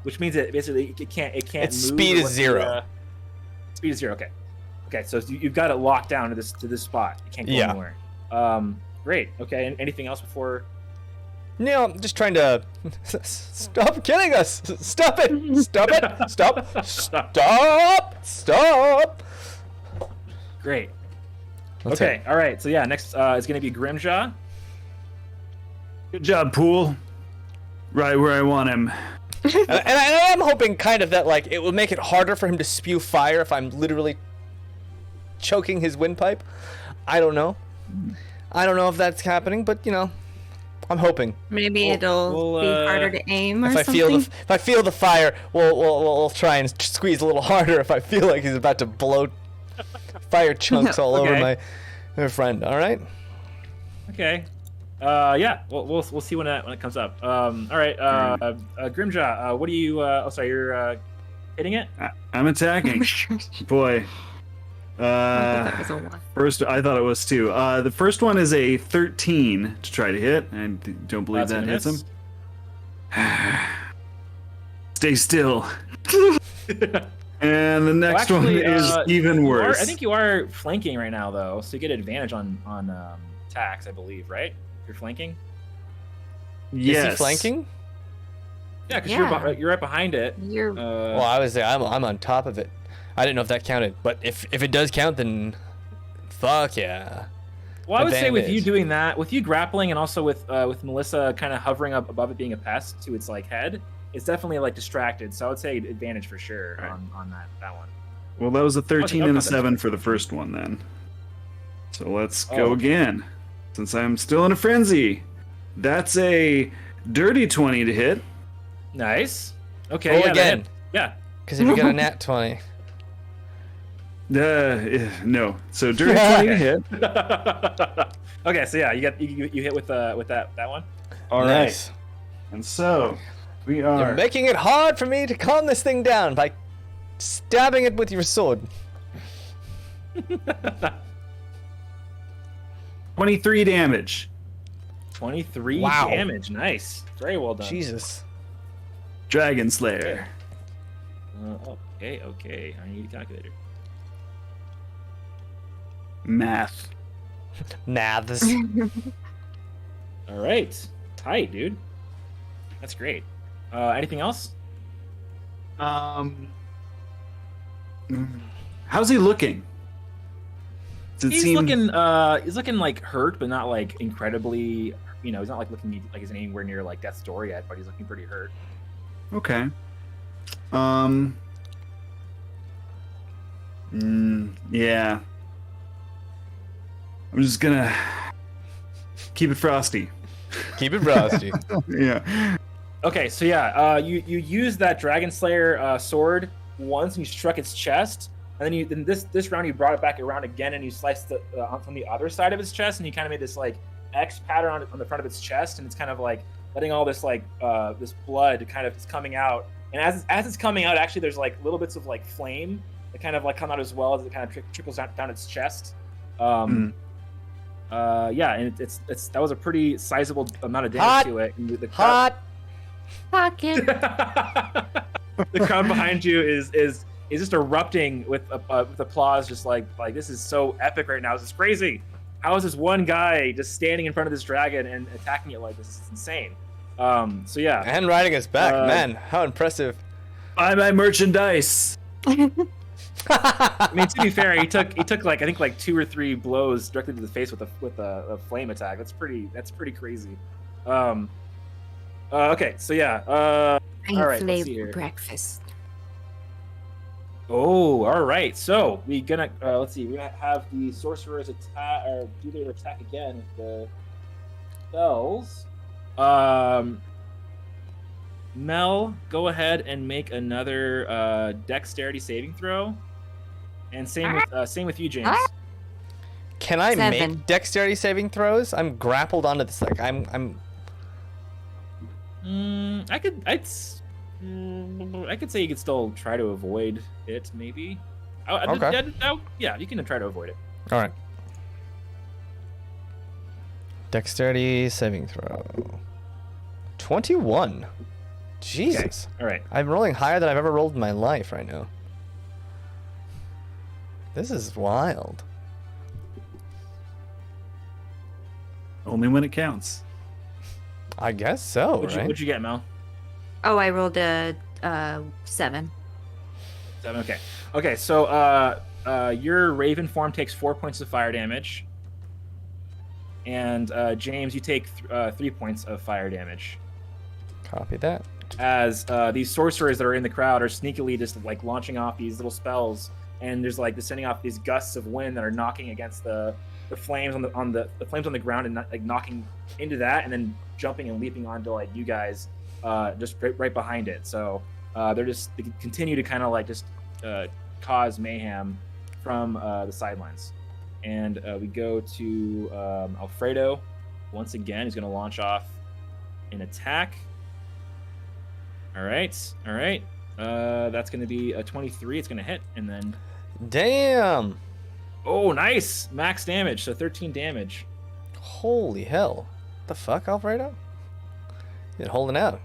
which means it basically it can't Its move. speed is 0. Speed is 0. Okay. Okay. So you've got it locked down to this spot. It can't go Yeah. anywhere. Great. Okay. And anything else before? No, I'm just trying to stop killing us. Stop it. Stop it. Stop. Great. That's Okay. All right. So yeah, next is going to be Grimjaw. Good job, Pool. Right where I want him. And I am hoping kind of that like it will make it harder for him to spew fire if I'm literally choking his windpipe. I don't know. I don't know if that's happening, but I'm hoping. Maybe it'll be harder to aim or If I something. feel the fire, we'll try and squeeze a little harder. If I feel like he's about to blow fire chunks all over Okay. my friend. All right. Okay. Yeah. We'll see when it comes up. All right. Grimjaw. What do you? Oh, sorry. You're hitting it. I'm attacking. Boy. That was a one. First, I thought it was 2. The first one is a 13 to try to hit. I don't believe That's that gonna hits miss. him. Stay still. And the next one is even worse. I think you are flanking right now, though, so you get advantage on attacks, I believe, right? If you're flanking. Yes. Is he flanking? Yeah, because Yeah. you're right behind it. You're Well, I was there. I'm on top of it. I didn't know if that counted, but if it does count, then fuck yeah. Well, I would say with you Advantage. doing that, with you grappling, and also with Melissa kind of hovering up above it, being a pest to its like head, it's definitely like distracted. So I would say advantage for sure Right. on that one. Well, that was a 13 Okay, and a okay. 7 for the first one then. So let's Oh, go okay. again. Since I'm still in a frenzy. That's a dirty 20 to hit. Nice. Okay. Roll yeah, that again. hit. Yeah. Because if you get a nat 20. No. So dirty 20 to hit. Okay, so yeah, you hit with that one. All Nice. right. And so we You're are making it hard for me to calm this thing down by stabbing it with your sword. 23 damage. 23 Wow. damage. Nice. Very well done. Jesus. Dragon Slayer. Okay. I need a calculator. Math. Maths. All right. Tight, dude. That's great. Anything else? How's he looking? Does it He's seem looking like hurt, but not like incredibly. He's not like looking like he's anywhere near like death's door yet, but he's looking pretty hurt. okay? Yeah. I'm just gonna keep it frosty. Keep it frosty. Yeah. Okay, so yeah, you use that Dragon Slayer sword once, and you struck its chest, and then this round you brought it back around again, and you sliced it from the other side of its chest, and you kind of made this like X pattern on the front of its chest, and it's kind of like letting all this like this blood kind of is coming out, and as it's coming out, actually there's like little bits of like flame that kind of like come out as well as it kind of trickles down its chest. Yeah, and it's that was a pretty sizable amount of damage Hot. to it. And the crowd, Hot. pocket. the crowd behind you is just erupting with applause, just like this is so epic right now. This is crazy. How is this one guy just standing in front of this dragon and attacking it like this? This is insane. So yeah, And riding us back. Uh, Man, how impressive. Buy my merchandise. I mean, to be fair, he took like I think like 2 or 3 blows directly to the face with a flame attack. That's pretty crazy. Okay, so yeah. I All right, let's flavor see here. breakfast. Oh, all right. So we gonna let's see. We're gonna have the sorcerers attack or do their attack again with the spells. Mel, go ahead and make another dexterity saving throw, and same with you, James. Can I 7. make dexterity saving throws? I'm grappled onto this. Like I'm. I could say you could still try to avoid it, maybe. Okay. Yeah, you can try to avoid it. All right. Dexterity saving throw. 21. Jesus. All right. I'm rolling higher than I've ever rolled in my life right now. This is wild. Only when it counts. I guess so, right? What'd you get, Mel? Oh, I rolled a 7. 7. Okay. So your Raven form takes 4 points of fire damage, and James, you take 3 points of fire damage. Copy that. As these sorcerers that are in the crowd are sneakily just like launching off these little spells, and there's like sending off these gusts of wind that are knocking against the flames on the flames on the ground, and like knocking into that, and then jumping and leaping onto like you guys just right behind it. So they continue to kind of like just cause mayhem from the sidelines. And we go to Alfredo. Once again, he's going to launch off an attack. All right. That's going to be a 23. It's going to hit. And then... Damn! Oh, nice! Max damage, so 13 damage. Holy hell. What the fuck, Alfredo? You're holding out.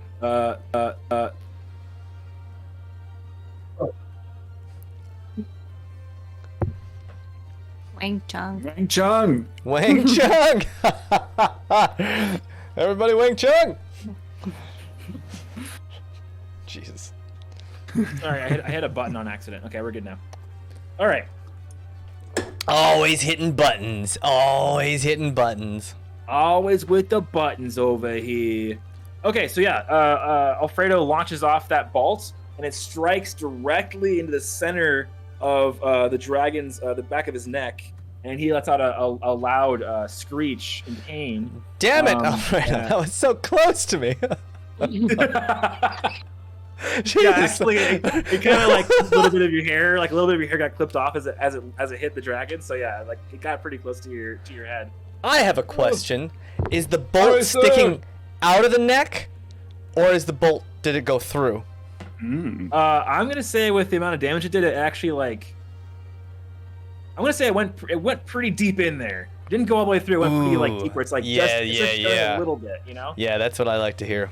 Wang Chung. Wang Chung. Wang Chung! Everybody Wang Chung! Jesus. Sorry, I hit a button on accident. Okay, we're good now. All right. Always hitting buttons. Always hitting buttons. Always with the buttons over here. Okay, so yeah, Alfredo launches off that bolt, and it strikes directly into the center of the dragon's, the back of his neck, and he lets out a loud screech in pain. Damn it, Alfredo, yeah. that was so close to me. Jesus. Yeah, actually, it kind of like a little bit of your hair, like a little bit of your hair got clipped off as it hit the dragon. So yeah, like it got pretty close to your head. I have a question. Is the bolt Hi, sir. sticking out of the neck, or is the bolt, did it go through? Mm. I'm gonna say with the amount of damage it did, it actually like. I'm gonna say it went pretty deep in there. It didn't go all the way through. It went pretty like deep, where it's like just a little bit, you know. Yeah, that's what I like to hear.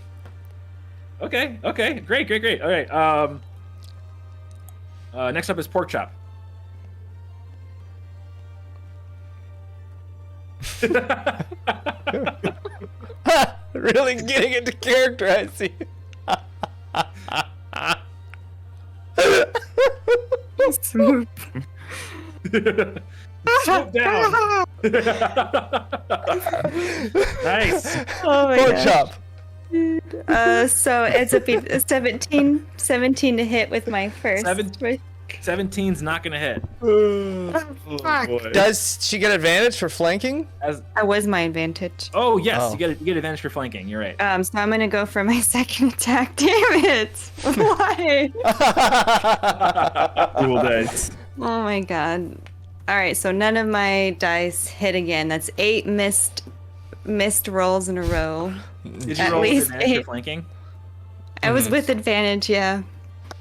Okay, great. All right. Next up is Pork Chop. Really getting into character, I see. Swoop. Swoop down. Nice. Oh my Pork gosh. chop. So it's a 17 to hit with my first. 17's not gonna hit. Fuck. Does she get advantage for flanking? That was my advantage. Oh yes, Oh. you get advantage for flanking. You're right. So I'm gonna go for my second attack. Damn it! Why? Cool dice. Oh my god. All right, so none of my dice hit again. That's 8 missed rolls in a row. Did you At roll with least advantage for 8. flanking? I was with advantage, yeah.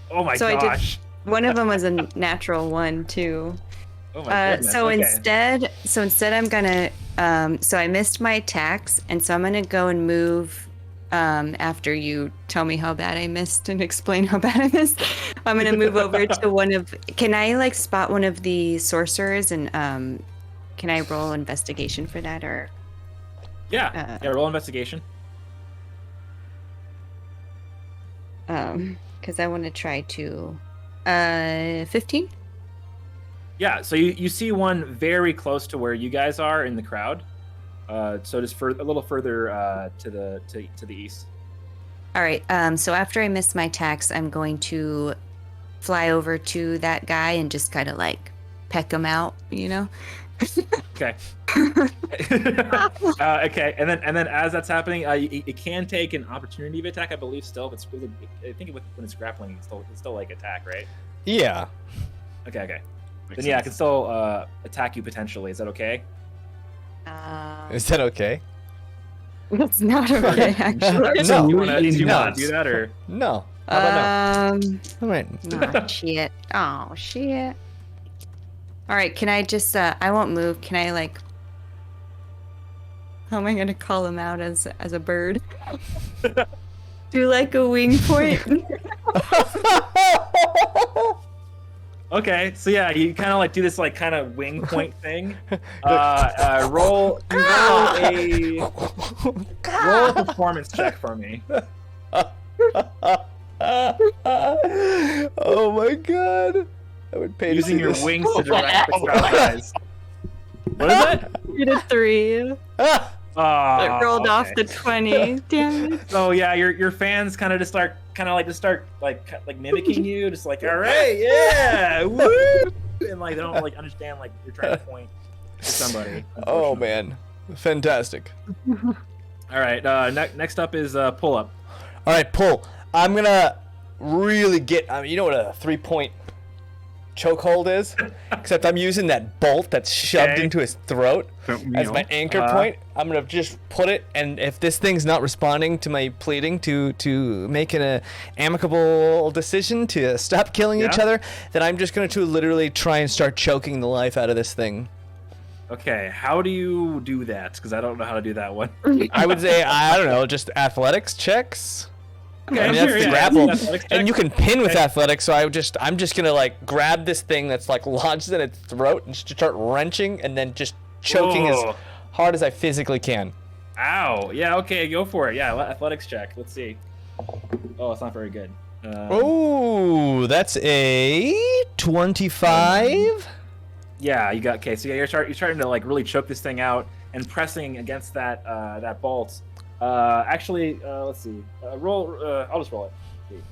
Oh my So I did- gosh. One of them was a natural one too. Oh my goodness. So okay. instead I'm gonna so I missed my attacks, and so I'm gonna go and move after you tell me how bad I missed and explain how bad I missed. I'm gonna move over to one of. Can I like spot one of the sorcerers and can I roll investigation for that or? Yeah, roll investigation. Because I want to try to 15. Yeah, so you see one very close to where you guys are in the crowd. So just a little further to the east. All right. So after I miss my attacks, I'm going to fly over to that guy and just kind of like peck him out, you know? Okay. Okay, and then as that's happening, it can take an opportunity of attack, I believe. Still, if it's really, I think when it's grappling, it's still like attack, right? Yeah. Okay. Makes Then yeah, I sense. can still attack you potentially. Is that okay? Is that okay? It's not okay, actually. No. Do you want No. to do that or? No. How about no? All right. Oh, shit. Oh, shit. All right, can I just, I won't move. Can I, like, how am I going to call him out as a bird? Do, like, a wing point? Okay, so yeah, you kind of like do this like kind of wing point thing. Roll a performance check for me. Oh my god. I would pay Using to your see this. wings to direct the crowd eyes. What is that? Get a 3. Ah! Oh, It rolled off okay. the 20. Damn it. So yeah, your fans kind of just start mimicking you, just like all right, yeah, woo, and like they don't like understand like you're trying to point to somebody. Oh unfortunately. man. Fantastic. All right, next up is pull up. All right, pull. I'm gonna really get. I mean, you know what a 3-point chokehold is, except I'm using that bolt that's shoved Okay. into his throat as my anchor point. I'm gonna just put it, and if this thing's not responding to my pleading to make an amicable decision to stop killing each Yeah. other, then I'm just gonna to literally try and start choking the life out of this thing. Okay, how do you do that? Because I don't know how to do that one. I would say, I don't know, just athletics checks. Okay, I mean, sure, that's the yeah, grapple, athletics check. and you can pin with Okay. athletics. So I'm just gonna like grab this thing that's like lodged in its throat and just start wrenching, and then just choking as Whoa. hard as I physically can. Ow. Yeah, okay, go for it. Yeah, athletics check. Let's see. Oh, it's not very good. Oh, that's a 25. Yeah, you got okay. So yeah, you're starting to like really choke this thing out and pressing against that that bolt. Actually, let's see. Roll. I'll just roll it. Let's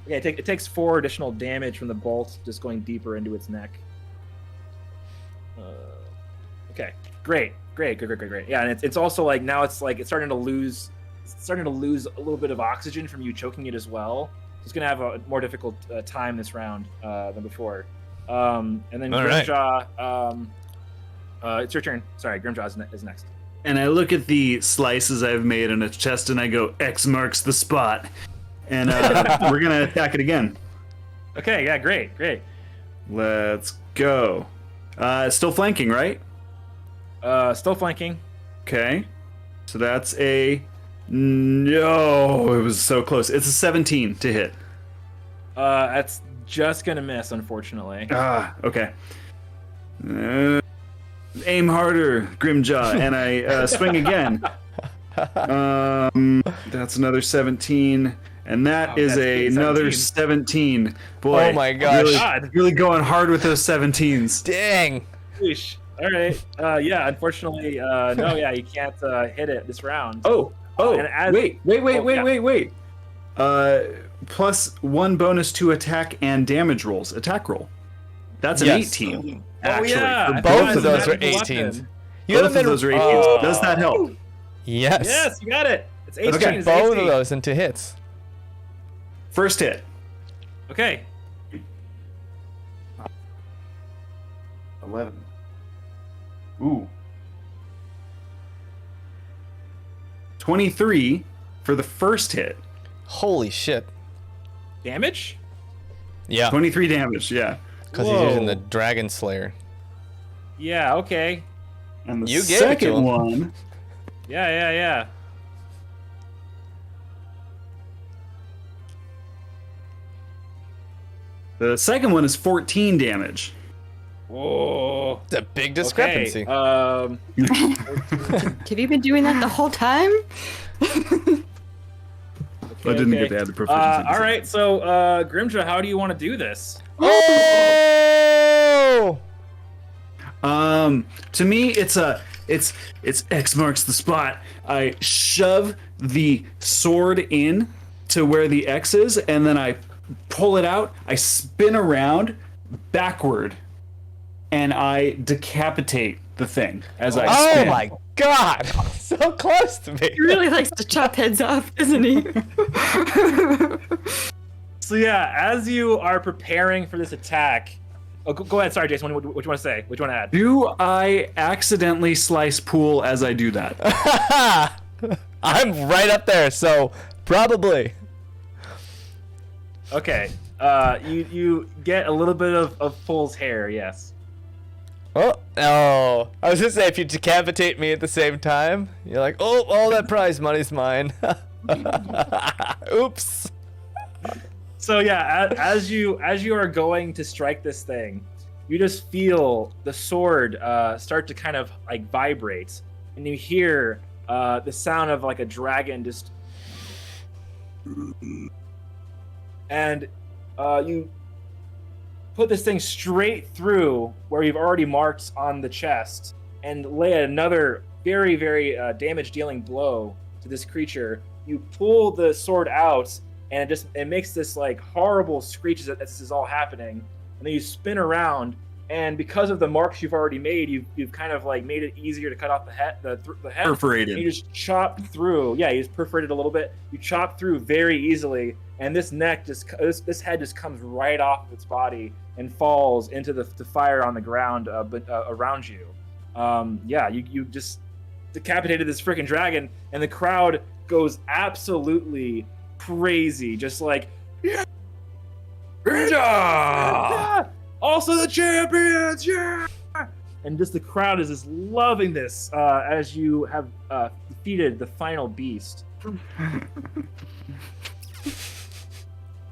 see. Okay, it takes 4 additional damage from the bolt, just going deeper into its neck. Okay, great. Yeah, and it's also like now it's starting to lose a little bit of oxygen from you choking it as well. It's gonna have a more difficult time this round than before. And then All right. Grimjaw, it's your turn. Sorry, Grimjaw is next. And I look at the slices I've made in its chest and I go, X marks the spot. And we're going to attack it again. Okay, yeah, great. Let's go. Still flanking, right? Still flanking. Okay. So that's a... No, it was so close. It's a 17 to hit. That's just gonna miss, unfortunately. Okay. Aim harder, Grimjaw, and I swing again. That's another 17, and that is that's another 17. 17. Boy, Oh my gosh. really going hard with those 17s. Dang. Sheesh. All right. Yeah, unfortunately, no, yeah, you can't hit it this round. Oh, And as- wait. Plus 1 bonus to attack and damage rolls. Attack roll. That's an Yes. 18. Oh, Actually, yeah. for I Both forgot of those it's are a magical 18s. weapon. You both haven't of been- those are 18s. Does that help? Yes. Yes, you got it. It's 18. Let's get It's both 18. of those into hits. First hit. Okay. 11. Ooh. 23 for the first hit. Holy shit. Damage? Yeah, 23 damage, yeah. because he's using Whoa. the Dragon Slayer. Yeah, okay. And the You gave it to second him. one, Yeah. the second one is 14 damage. Whoa. It's a big discrepancy. Okay. Have you been doing that the whole time? I didn't get to add the proficiency. All right, so Grimjaw, how do you want to do this? Oh! To me, it's X marks the spot. I shove the sword in to where the X is, and then I pull it out. I spin around backward, and I decapitate the thing as I Oh spin. my god! So close to me. He really likes to chop heads off, isn't he? So yeah, as you are preparing for this attack, go ahead. Sorry, Jason. What do you want to say? What do you want to add? Do I accidentally slice Pool as I do that? I'm right up there, so probably. Okay. You get a little bit of Pool's hair. Yes. Oh, I was gonna say if you decapitate me at the same time, you're like, oh, all that prize money's mine. Oops. So yeah, as you are going to strike this thing, you just feel the sword start to kind of like vibrate, and you hear the sound of like a dragon just, and you put this thing straight through where you've already marked on the chest, and lay another very damage-dealing blow to this creature. You pull the sword out, and it makes this like horrible screech as this is all happening. And then you spin around, and because of the marks you've already made, you've kind of like made it easier to cut off the head. The head. Perforated. And you just chop through. Yeah, you just perforated a little bit. You chop through very easily, and this neck this head just comes right off of its body, and falls into the fire on the ground around you. You just decapitated this freaking dragon, and the crowd goes absolutely crazy, just like, yeah, also the champions, yeah! And just the crowd is just loving this as you have defeated the final beast.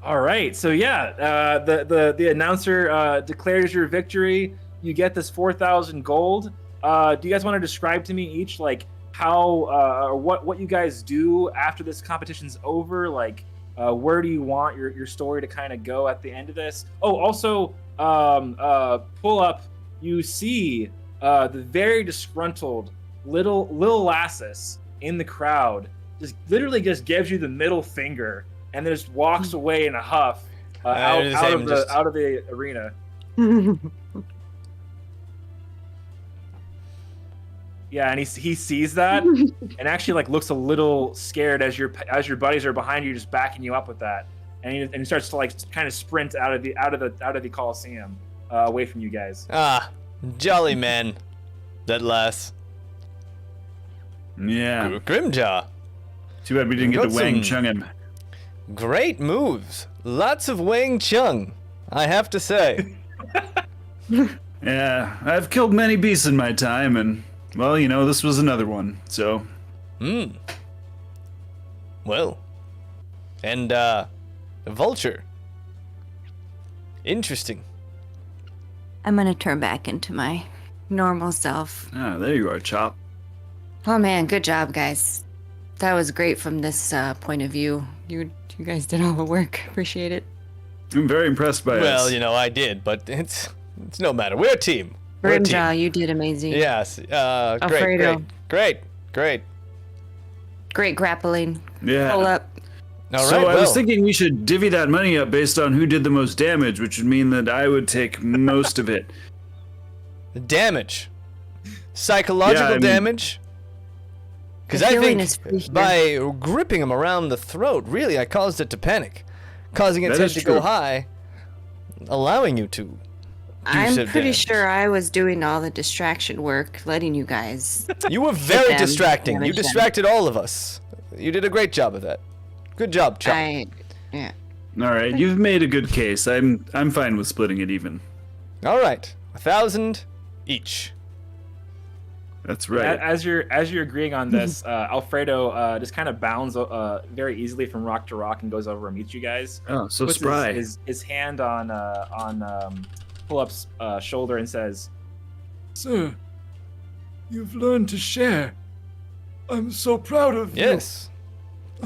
All right, so the announcer declares your victory. You get this 4,000 gold. Do you guys want to describe to me each like how or what you guys do after this competition's over? Like, where do you want your story to kind of go at the end of this? Oh, also, pull up. You see the very disgruntled little Lassus in the crowd just literally just gives you the middle finger and then just walks away in a huff out of the arena. Yeah, and he sees that and actually like looks a little scared as your buddies are behind you, just backing you up with that, and he starts to like kind of sprint out of the Coliseum away from you guys. Ah, jolly man, that lass. Yeah. Grimjaw. Too bad we didn't get to Wang Chung him. Great moves. Lots of Wang Chung, I have to say. Yeah, I've killed many beasts in my time, and well, you know, this was another one. So. Well. And the vulture. Interesting. I'm gonna turn back into my normal self. Ah, there you are, Chop. Oh man, good job, guys. That was great from this point of view. You guys did all the work. Appreciate it. I'm very impressed by us. Well, you know, I did, but it's no matter. We're a team. We're a team. Grimjaw, you did amazing. Yes. Alfredo. Great. Great grappling. Yeah. Pull up. All right. So I was thinking we should divvy that money up based on who did the most damage, which would mean that I would take most of it. Damage. Psychological damage. Because I think by gripping him around the throat, really, I caused it to panic, causing its head to go high, allowing you to. I'm pretty sure I was doing all the distraction work, letting you guys. You were very distracting. You distracted all of us. You did a great job of that. Good job, Chop. Yeah. All right, you've made a good case. I'm fine with splitting it even. All right, 1,000 each. That's right. As you're agreeing on this, Alfredo just kind of bounds very easily from rock to rock and goes over and meets you guys. Oh, so puts spry. His hand on Pull-Up's shoulder and says, "Sir, you've learned to share. I'm so proud of you." Yes,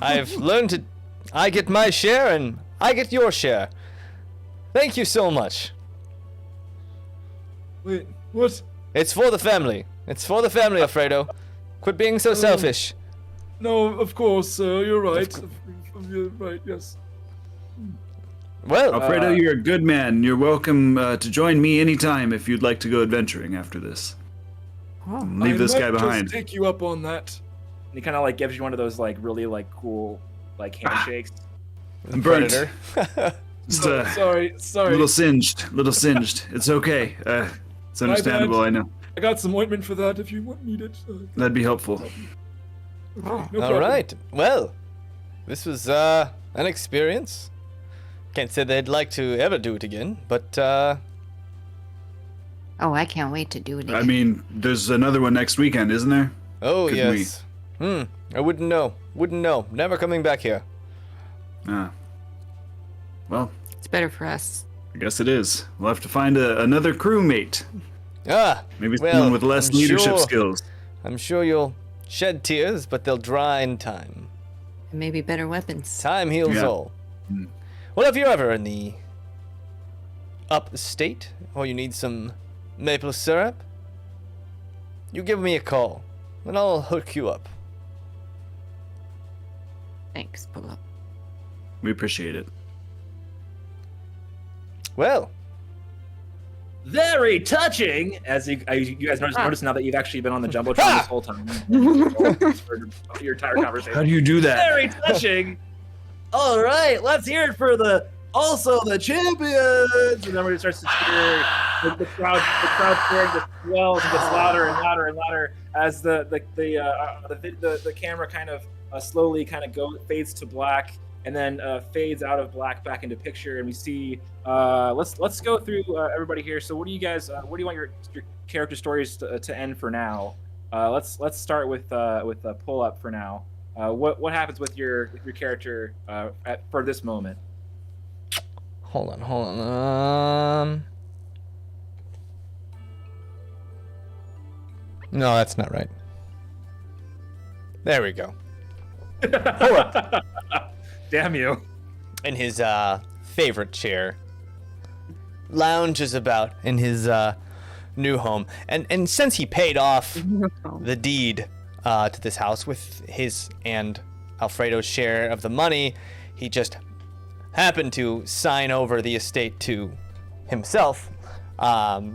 I've learned to. I get my share and I get your share. Thank you so much. Wait, what? It's for the family. It's for the family, Alfredo. Quit being so selfish. No, of course, you're right. You're right, yes. Well, Alfredo, you're a good man. You're welcome to join me anytime if you'd like to go adventuring after this. Leave this guy behind. Just take you up on that. and he kind of like gives you one of those like really like cool like handshakes. I'm burnt. Just, sorry. Little singed. It's okay. It's understandable, I know. I got some ointment for that if you need it. That'd be helpful. No All right. Well, this was an experience. Can't say they'd like to ever do it again, but Oh, I can't wait to do it again. I mean, there's another one next weekend, isn't there? oh Could yes. I wouldn't know. Never coming back here. Well, It's better for us. I guess it is. We'll have to find another crewmate. Maybe well, someone with less I'm leadership sure- skills. I'm sure you'll shed tears, but they'll dry in time. And maybe better weapons. Time heals Yeah. all. Well, if you're ever in the upstate, or you need some maple syrup, you give me a call, and I'll hook you up. Thanks, pull up. We appreciate it. Well, Very touching. As you guys notice now that you've actually been on the jumbotron this whole time. For your entire conversation. How do you do that? Very touching. All right, let's hear it for the also the champions. And then when it starts to cheer, the crowd cheering just swells and gets louder and louder and louder as the camera kind of slowly kind of fades to black and then fades out of black back into picture, and we see. Let's go through everybody here. So, what do you guys? Where do you want your character stories to end for now? Let's start with pull up for now. What happens with your character for this moment? Hold on. No, that's not right. There we go. Damn you. In his favorite chair, lounges about in his new home, and since he paid off the deed to this house with his and Alfredo's share of the money, he just happened to sign over the estate to himself,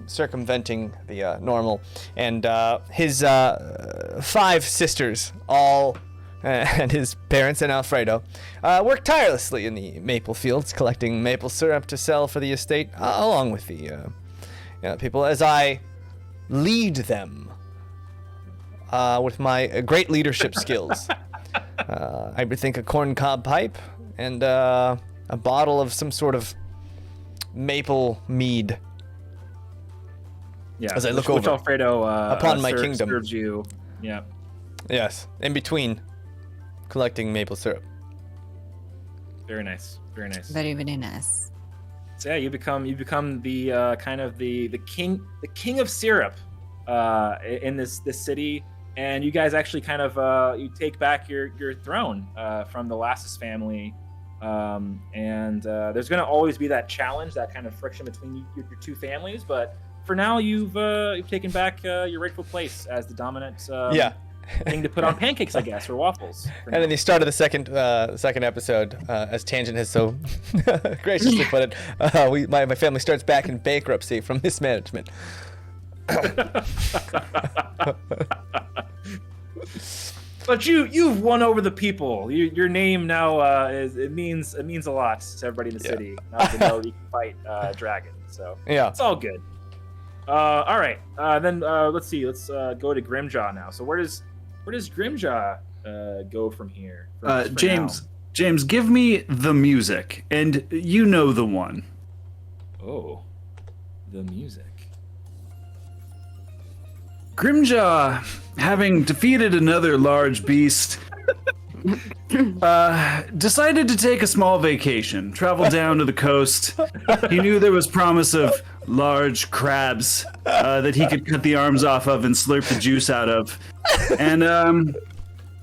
circumventing the normal, and his 5 sisters all and his parents and Alfredo work tirelessly in the maple fields, collecting maple syrup to sell for the estate, along with the people, as I lead them with my great leadership skills. I would think a corncob pipe and a bottle of some sort of maple mead. Yeah, as I look which over Alfredo upon my kingdom. Serves you. Yeah. Yes, in between collecting maple syrup. Very nice. Very nice. Very, very nice. So yeah, you become the kind of the king of syrup in this city, and you guys actually kind of you take back your throne from the Lassus family, and there's going to always be that challenge, that kind of friction between your 2 families, but for now you've taken back your rightful place as the dominant thing to put on pancakes, I guess, or waffles. And then the start of the second episode, as Tangent has so graciously put it, my family starts back in bankruptcy from mismanagement. But you've won over the people. Your name now it means a lot to everybody in the city. Now to know that you can fight dragons. So it's all good. All right. Then let's see. Let's go to Grimjaw now. So where does Grimjaw go from here? Jaymes, give me the music, and you know the one. Oh, the music. Grimjaw, having defeated another large beast, decided to take a small vacation, travel down to the coast. He knew there was promise of large crabs that he could cut the arms off of and slurp the juice out of, and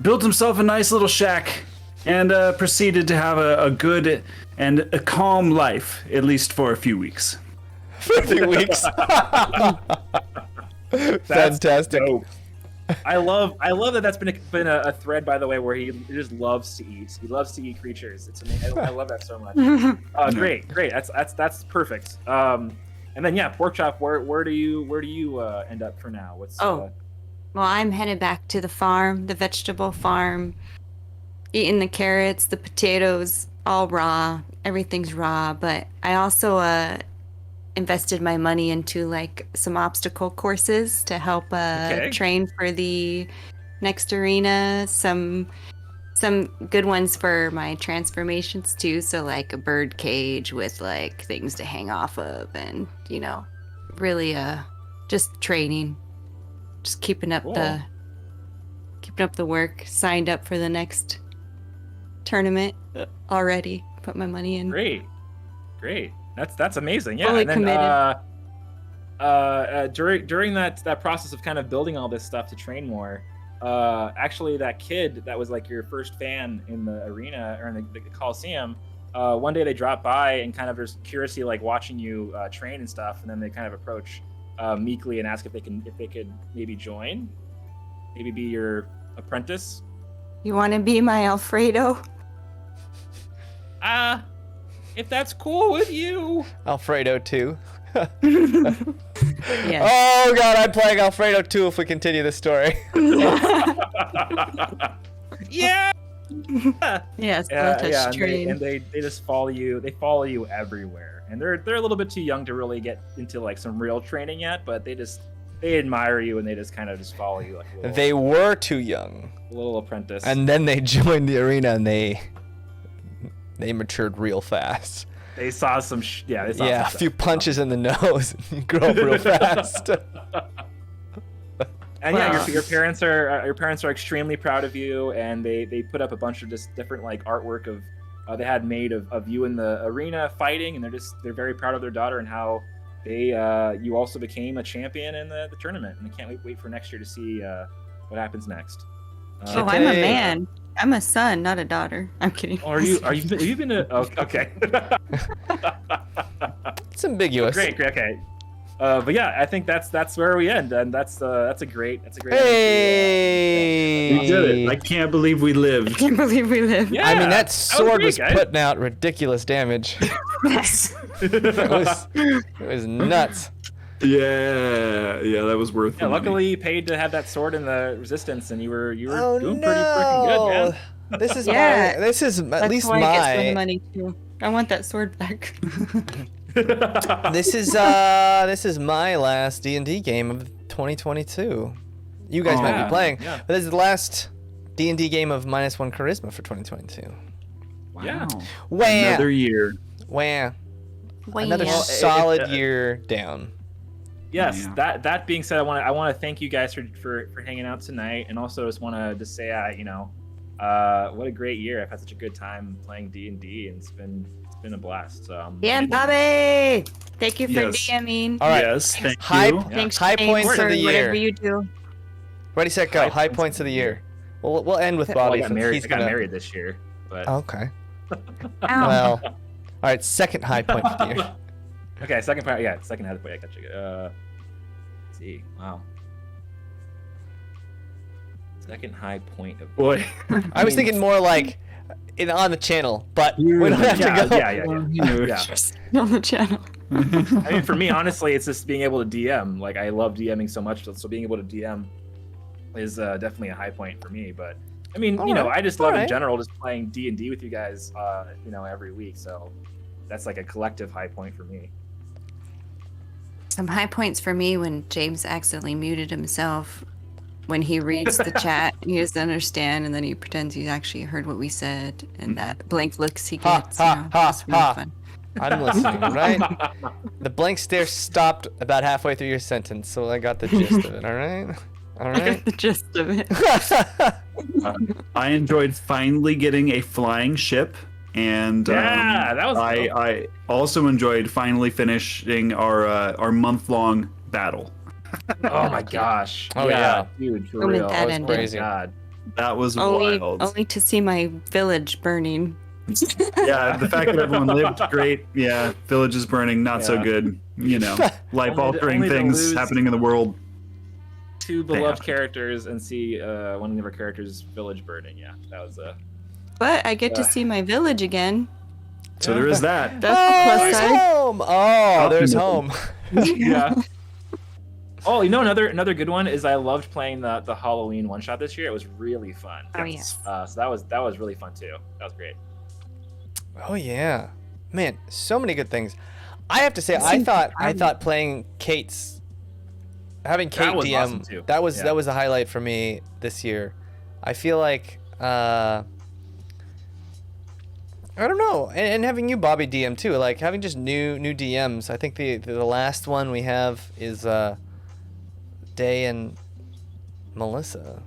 built himself a nice little shack and proceeded to have a good and a calm life, at least for a few weeks. For a few weeks. Fantastic. Dope. I love that that's been a thread, by the way, where he just loves to eat. He loves to eat creatures. It's amazing. I love that so much. Great. That's perfect. And then pork chop. Where do you end up for now? Well, I'm headed back to the farm, the vegetable farm, eating the carrots, the potatoes, all raw. Everything's raw. But I also invested my money into like some obstacle courses to help train for the next arena. Some good ones for my transformations too. So like a bird cage with like things to hang off of, and really just training, just keeping up the work. Signed up for the next tournament already. Put my money in. Great. That's amazing. Yeah. Fully and then committed. During that process of kind of building all this stuff to train more, actually that kid that was like your first fan in the arena or in the Coliseum, one day they dropped by and kind of just curiously like watching you train and stuff, and then they kind of approach meekly and ask if they could maybe join, maybe be your apprentice. You want to be my Alfredo? If that's cool with you. Alfredo 2. Yes. Oh god, I'm playing Alfredo 2 if we continue this story. Yeah. Yes, Yeah, train. and they just follow you. They follow you everywhere, and they're a little bit too young to really get into like some real training yet. But they admire you, and they just kind of just follow you like a little, They were too young, little apprentice. and then they joined the arena, and they matured real fast. they saw some. They saw Yeah, a some few stuff. punches in the nose, and you grow up real fast. And yeah, Wow. your parents are extremely proud of you, and they put up a bunch of just different like artwork of they had made of you in the arena fighting, and they're very proud of their daughter and how they you also became a champion in the tournament, and they can't wait for next year to see what happens next. Oh, I'm a man. I'm a son, not a daughter. I'm kidding. Have you been to? Oh, okay. It's ambiguous. Great. Okay. But yeah, I think that's where we end, and that's a great. Hey! We did it. I can't believe we I lived. can't believe we live. Yeah, I mean, that sword great, was guys. putting out ridiculous damage. Yes. It was nuts. Yeah, that was worth Yeah, the money. luckily you paid to have that sword in the resistance, and you were Oh doing pretty freaking good, no! man. This is Yeah. this is at That's least why I get some my money too. I want that sword back. this is my last D&D game of 2022. You guys might Yeah, be playing, yeah. but this is the last D&D game of -1 Charisma for 2022. Wow. Yeah. Wham! Another year. Wham! Another Well, solid year down. Yes. Yeah. That being said, I want to thank you guys for hanging out tonight, and also just want to say what a great year. I've had such a good time playing D&D, and it's been a blast. So Yeah, Bobby. Thank you for Yes. DMing. All right. Yes, thank High, you. Thanks, high James, points for of the whatever year. you do. Ready, set, go. High High points points of the year. We'll end with Well, Bobby I got since married. he's I got gonna. married this year, but Okay. Ow. Well, all right. Second high point of the year. okay. Second part. Yeah, second half. I got you. Let's see. Wow. Second high point of. Boy. I was thinking more like on the channel, but we don't have Yeah, to go. yeah. On the channel. I mean, for me, honestly, it's just being able to DM. Like, I love DMing so much, so being able to DM is definitely a high point for me. But I mean, All right. I just love All in right. general just playing D&D with you guys, every week. So that's like a collective high point for me. Some high points for me when James accidentally muted himself when he reads the chat. He doesn't understand, and then he pretends he actually heard what we said, and that blank looks he Ha, gets. ha, you know, ha, it's really ha. fun. I'm listening, right? The blank stare stopped about halfway through your sentence, so I got the gist of it. All right. All I got right. the gist of it. I enjoyed finally getting a flying ship, and Yeah, that was dope. I also enjoyed finally finishing our month-long battle. Oh my gosh. Oh, yeah. dude, for When real. that Oh, ended. crazy. God. That was only wild. to see my village burning. Yeah, the fact that everyone lived great. Yeah, village is burning, not so Yeah. good. Life-altering only to things lose- happening in the world. Two beloved happen. characters and see one of our characters' village burning. Yeah, that was But I get to see my village again. So there is that. That's Oh, the plus there's side. home. Oh, there's home. yeah. Oh, another good one is I loved playing the Halloween one shot this year. It was really fun. Oh, yes. So that was really fun too. That was great. Oh yeah, man, so many good things. I have to say, It I seems thought playing having Kate That was DM awesome, too. that was Yeah. a highlight for me this year. I feel like I don't know, and having you Bobby DM too, like having just new DMs. I think the last one we have is Daye and Melissa.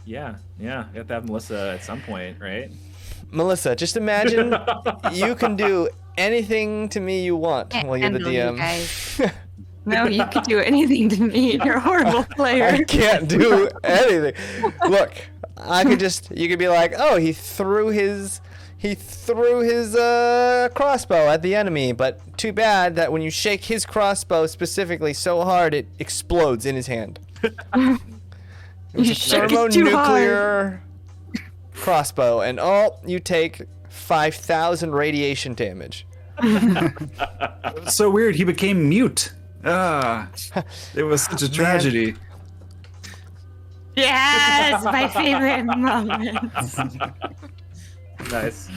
Yeah. You have to have Melissa at some point, right? Melissa, just imagine you can do anything to me you want Can't while you're the handle you DM. guys. No, you could do anything to me. You're a horrible player. I can't do anything. Look, you could be like, oh, he threw his crossbow at the enemy, but too bad that when you shake his crossbow specifically so hard, it explodes in his hand. It's a shake it too thermonuclear crossbow, and you take 5,000 radiation damage. It's so weird. He became mute. It was such a tragedy. Yes, my favorite moments. Nice.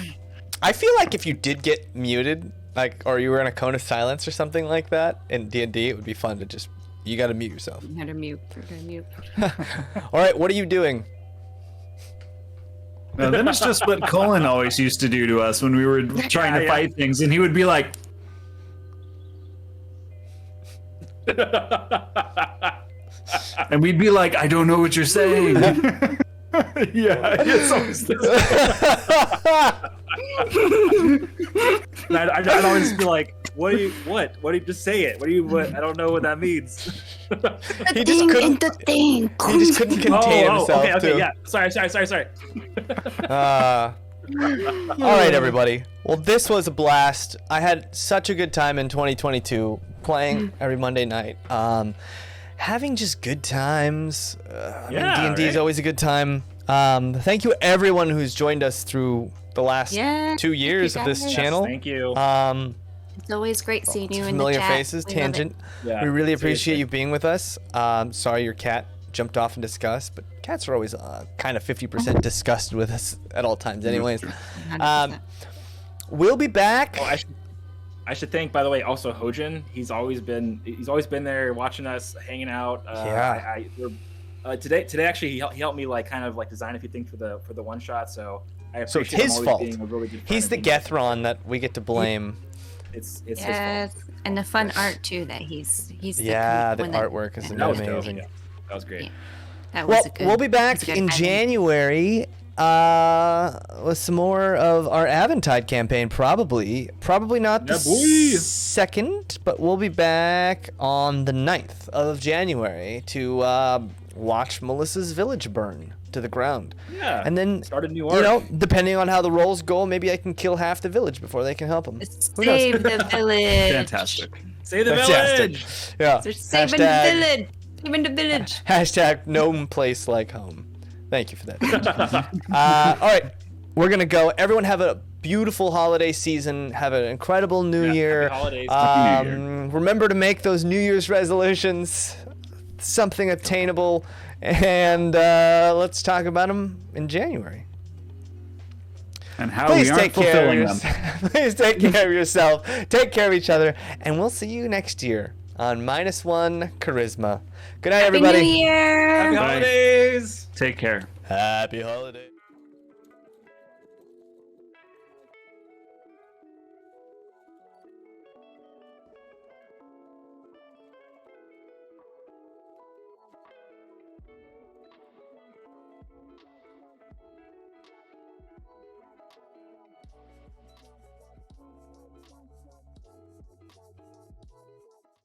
I feel like if you did get muted, like, or you were in a cone of silence or something like that in D&D, it would be fun to just, you gotta mute yourself. You gotta mute. You gotta mute. All right, what are you doing? No, then it's just what Cullen always used to do to us when we were trying to fight things, and he would be like, and we'd be like, I don't know what you're saying. Yeah, it's always this. And I'd always be like, what do you just say it? I don't know what that means. He just couldn't. The thing. He just couldn't contain himself. Okay, too. yeah. Sorry. All right, everybody. Well, this was a blast. I had such a good time in 2022 playing every Monday night. Having just good times. D&D is always a good time. Thank you everyone who's joined us through the last 2 years of this channel. Thank you. It's always great seeing you in the Familiar chat. faces, We love Tangent. Yeah, We really appreciate seriously. you being with us. Sorry your cat jumped off in disgust, but cats are always kind of 50% disgusted with us at all times anyways. 100%. We'll be back. Oh, I should thank, by the way, also Hojin. He's always been there watching us, hanging out. Today actually he helped me like kind of like design a few things for the one shot. So I So it's appreciate him his always fault. being a really good friend He's of the mine. Gethron that we get to blame. It's his fault. Yes, and the fun art too that he's Yeah, the one that- artwork is That was dope. amazing. Yeah, that was great. That was Well, a good. we'll be was back a good in highlight. January with some more of our Aventide campaign. Probably not the Yeah, boy. 2nd, but we'll be back on the 9th of January to watch Melissa's village burn to the ground. Yeah. And then, Start a new you arc. know, depending on how the rolls go, maybe I can kill half the village before they can help them. Who knows? Save the village. Fantastic. Save the Fantastic. village. Yeah. They're saving Hashtag- the village. Saving the village. Hashtag no place like home. Thank you for that. All right, we're gonna go. Everyone have a beautiful holiday season. Have an incredible New Year. Happy holidays. Happy New Remember to make those New Year's resolutions something attainable, and let's talk about them in January. And how Please we aren't take care. fulfilling Of them. Please take care of yourself. Take care of each other, and we'll see you next year on MinusOneCharisma. Good night, Happy everybody. New Year. Happy Bye. holidays. Take care. Happy holidays.